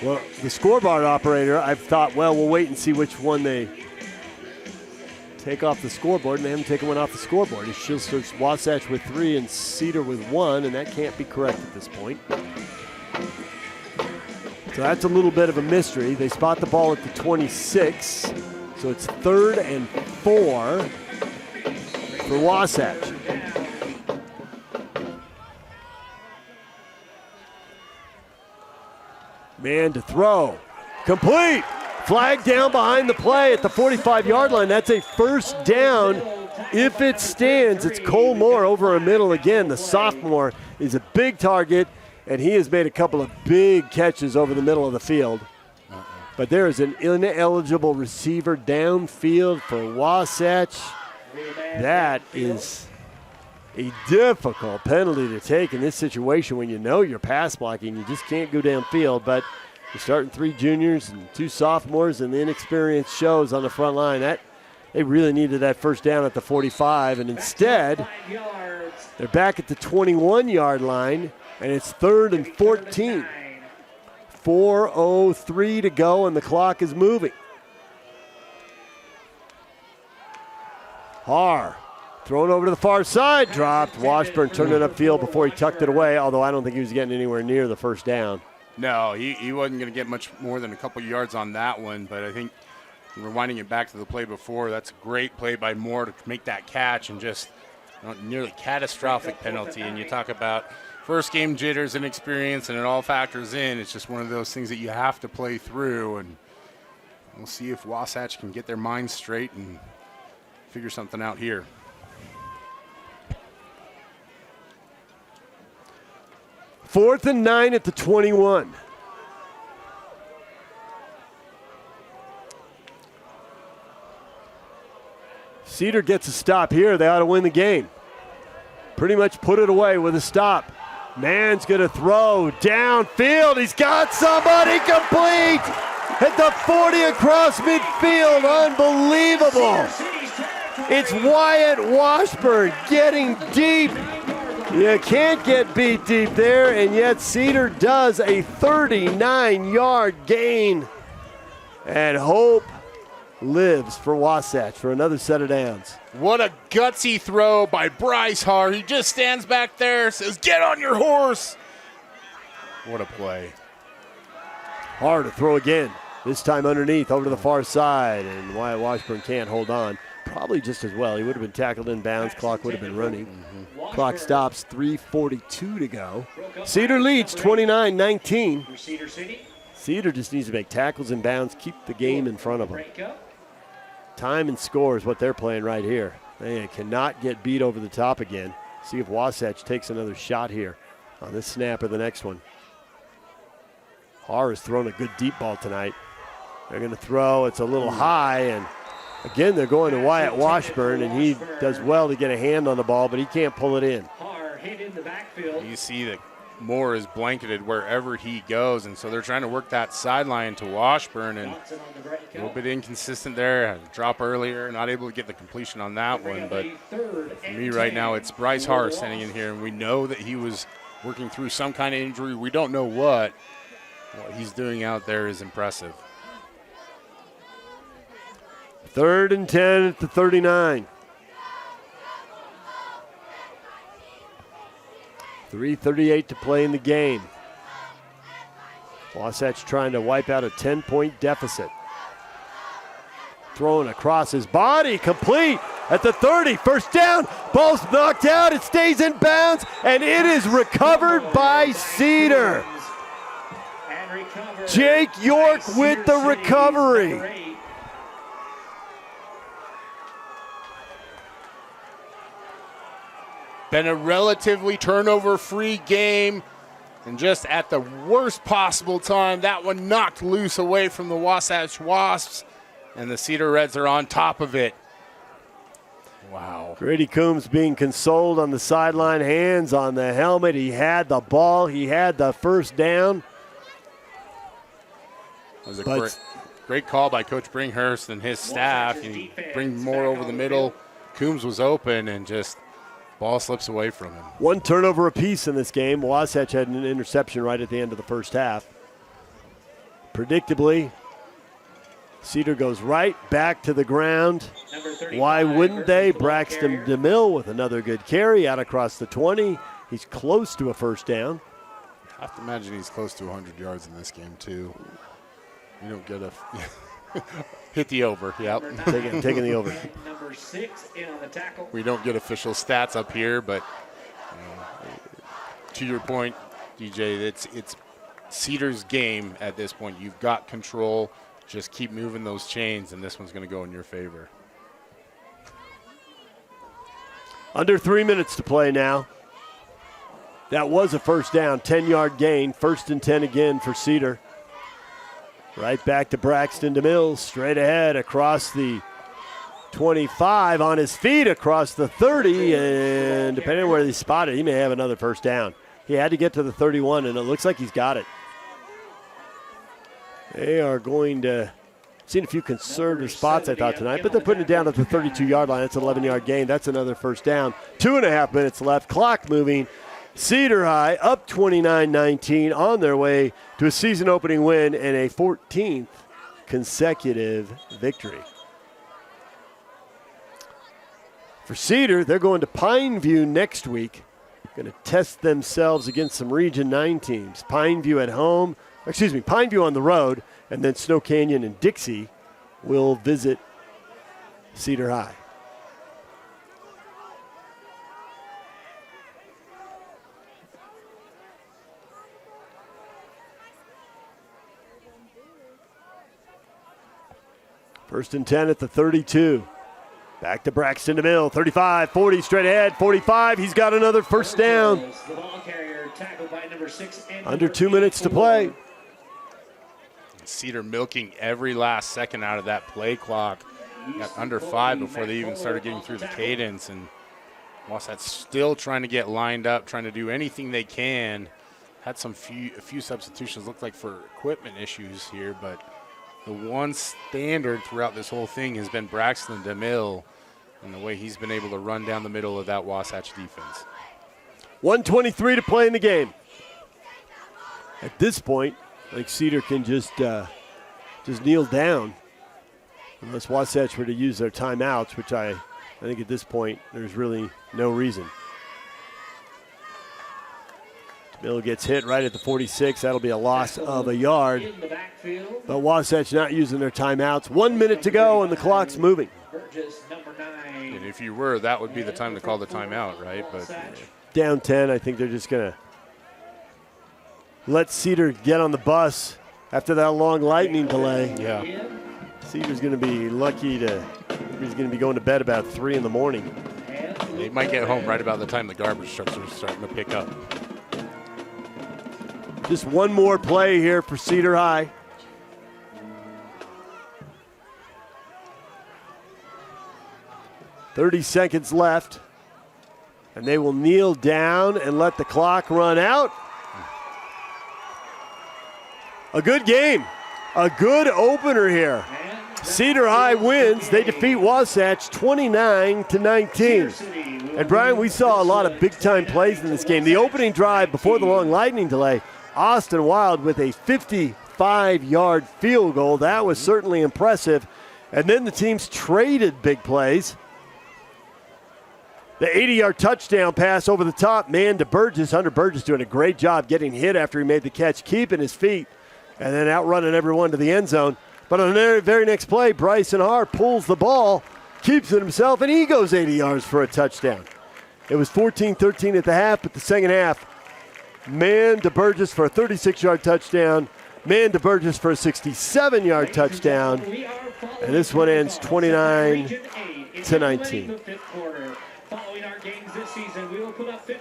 Well, the scoreboard operator, I've thought, well, we'll wait and see which one they take off the scoreboard, and they haven't taken one off the scoreboard. It shows Wasatch with 3 and Cedar with 1, and that can't be correct at this point. So that's a little bit of a mystery. They spot the ball at the 26, so it's 3rd and 4 for Wasatch. Man to throw. Complete. Flag down behind the play at the 45-yard line. That's a first down. If it stands, it's Cole Moore over a middle again. The sophomore is a big target, and he has made a couple of big catches over the middle of the field. But there is an ineligible receiver downfield for Wasatch. That is a difficult penalty to take in this situation when you know you're pass blocking. You just can't go downfield, but you're starting 3 juniors and 2 sophomores, and the inexperience shows on the front line. They really needed that first down at the 45, and instead, they're back at the 21-yard line, and it's 3rd and 14. 4:03 to go, and the clock is moving. Har thrown over to the far side, dropped. Washburn turned it upfield before he tucked it away, although I don't think he was getting anywhere near the first down. No, he wasn't going to get much more than a couple yards on that one, but I think rewinding it back to the play before, that's a great play by Moore to make that catch and just nearly catastrophic penalty. And you talk about first game jitters and experience, and it all factors in. It's just one of those things that you have to play through, and we'll see if Wasatch can get their minds straight and figure something out here. Fourth and 9 at the 21. Cedar gets a stop here. They ought to win the game. Pretty much put it away with a stop. Man's going to throw downfield. He's got somebody complete at the 40 across midfield. Unbelievable. It's Wyatt Washburn getting deep. You can't get beat deep there, and yet Cedar does a 39-yard gain. And hope lives for Wasatch for another set of downs. What a gutsy throw by Bryce Har. He just stands back there, says, "Get on your horse." What a play. Har to throw again, this time underneath over to the far side, and Wyatt Washburn can't hold on. Probably just as well. He would have been tackled in bounds. Clock would have been running. Clock stops, 3:42 to go. Cedar leads 29-19. Cedar just needs to make tackles in bounds, keep the game in front of them. Time and score is what they're playing right here. They cannot get beat over the top again. See if Wasatch takes another shot here on this snap or the next one. Har has thrown a good deep ball tonight. They're going to throw. It's a little high, and again, they're going to Wyatt Washburn, and he does well to get a hand on the ball, but he can't pull it in. You see that Moore is blanketed wherever he goes, and so they're trying to work that sideline to Washburn, and a little bit inconsistent there. Had a drop earlier, not able to get the completion on that one, but for me right now, it's Bryce Har standing in here, and we know that he was working through some kind of injury. We don't know what. What he's doing out there is impressive. 3rd and 10 at the 39. 3:38 to play in the game. Wasatch trying to wipe out a 10-point deficit. Thrown across his body, complete at the 30. First down, ball's knocked out, it stays in bounds, and it is recovered by Cedar. Jake York with the recovery. Been a relatively turnover-free game, and just at the worst possible time, that one knocked loose away from the Wasatch Wasps, and the Cedar Reds are on top of it. Wow. Grady Coombs being consoled on the sideline, hands on the helmet. He had the ball. He had the first down. That was a great call by Coach Bringhurst and his staff. He bring more over the middle. Coombs was open and just ball slips away from him. One turnover apiece in this game. Wasatch had an interception right at the end of the first half. Predictably, Cedar goes right back to the ground. Why wouldn't they? Braxton DeMille with another good carry out across the 20. He's close to a first down. I have to imagine he's close to 100 yards in this game, too. You don't get a hit the over. Yep. Taking the over. Number 6 in on the tackle. We don't get official stats up here, but to your point, DJ, it's Cedar's game at this point. You've got control. Just keep moving those chains, and this one's going to go in your favor. Under 3 minutes to play now. That was a first down, 10-yard gain. 1st and 10 again for Cedar. Right back to Braxton DeMille, straight ahead across the 25, on his feet across the 30, and depending on where they spot it, he may have another first down. He had to get to the 31, and it looks like he's got it. They are going to seen a few conservative spots, I thought, tonight, but they're putting it down at the 32-yard line. That's an 11-yard gain. That's another first down. 2.5 minutes left. Clock moving. Cedar High up 29-19 on their way to a season-opening win and a 14th consecutive victory. For Cedar, they're going to Pineview next week. Going to test themselves against some Region 9 teams. Pineview on the road, and then Snow Canyon and Dixie will visit Cedar High. First and 10 at the 32. Back to Braxton DeMille, 35, 40, straight ahead, 45. He's got another first down. Under 2 minutes to play. Cedar milking every last second out of that play clock. Got under 5 before they even started getting through the cadence. And Wasatch still trying to get lined up, trying to do anything they can. Had a few substitutions, looked like for equipment issues here, but the one standard throughout this whole thing has been Braxton DeMille and the way he's been able to run down the middle of that Wasatch defense. 1:23 to play in the game. At this point, I think Cedar can just kneel down unless Wasatch were to use their timeouts, which I think at this point there's really no reason. DeMille gets hit right at the 46. That'll be a loss of a yard. But Wasatch not using their timeouts. 1 minute to go and the clock's moving. And if you were, that would be the time to call the timeout, right? But down 10, I think they're just going to let Cedar get on the bus after that long lightning delay. Yeah. Cedar's going to be lucky he's going to be going to bed about 3 in the morning. They might get home right about the time the garbage trucks are starting to pick up. Just one more play here for Cedar High. .30 seconds left. And they will kneel down and let the clock run out. A good game. A good opener here. Cedar High wins. They defeat Wasatch 29-19. And Brian, we saw a lot of big-time plays in this game. The opening drive before the long lightning delay, Austin Wild with a 55-yard field goal. That was certainly impressive. And then the teams traded big plays. The 80-yard touchdown pass over the top, man to Burgess. Hunter Burgess doing a great job getting hit after he made the catch, keeping his feet, and then outrunning everyone to the end zone. But on the very next play, Bryson Haar pulls the ball, keeps it himself, and he goes 80 yards for a touchdown. It was 14-13 at the half, but the second half, man to Burgess for a 36-yard touchdown, man to Burgess for a 67-yard touchdown, and this one ends 29-19.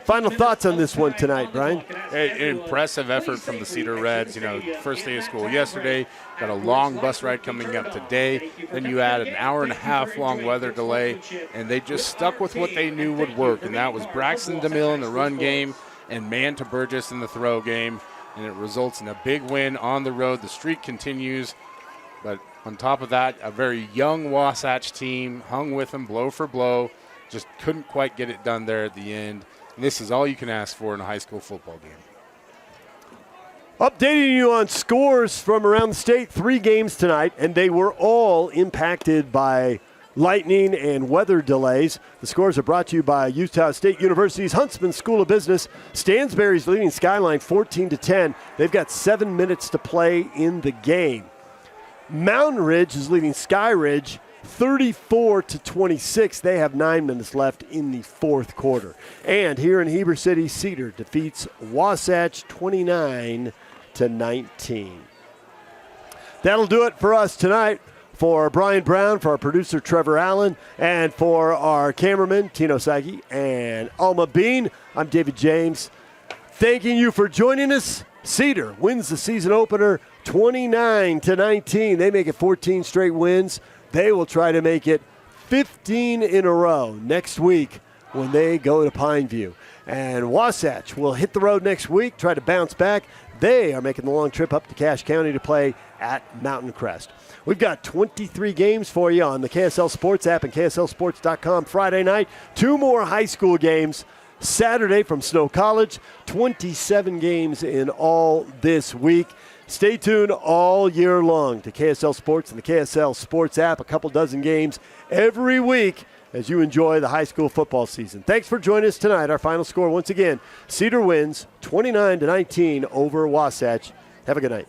Final thoughts on this one tonight, Brian? An impressive effort from the Cedar Reds. You know, first day of school yesterday, got a long bus ride coming up today. Then you add an hour-and-a-half long weather delay, and they just stuck with what they knew would work, and that was Braxton DeMille in the run game and man to Burgess in the throw game, and it results in a big win on the road. The streak continues, but on top of that, a very young Wasatch team hung with them blow for blow. Just couldn't quite get it done there at the end. And this is all you can ask for in a high school football game. Updating you on scores from around the state, 3 games tonight, and they were all impacted by lightning and weather delays. The scores are brought to you by Utah State University's Huntsman School of Business. Stansbury's leading Skyline 14-10. They've got 7 minutes to play in the game. Mountain Ridge is leading Sky Ridge 34-26. They have 9 minutes left in the fourth quarter. And here in Heber City, Cedar defeats Wasatch 29-19. That'll do it for us tonight. For Brian Brown, for our producer Trevor Allen, and for our cameraman Tino Sagi and Alma Bean, I'm David James. Thanking you for joining us. Cedar wins the season opener 29-19. They make it 14 straight wins. They will try to make it 15 in a row next week when they go to Pineview. And Wasatch will hit the road next week, try to bounce back. They are making the long trip up to Cache County to play at Mountain Crest. We've got 23 games for you on the KSL Sports app and KSLSports.com Friday night. 2 more high school games Saturday from Snow College. 27 games in all this week. Stay tuned all year long to KSL Sports and the KSL Sports app. A couple dozen games every week as you enjoy the high school football season. Thanks for joining us tonight. Our final score, once again, Cedar wins 29-19 over Wasatch. Have a good night.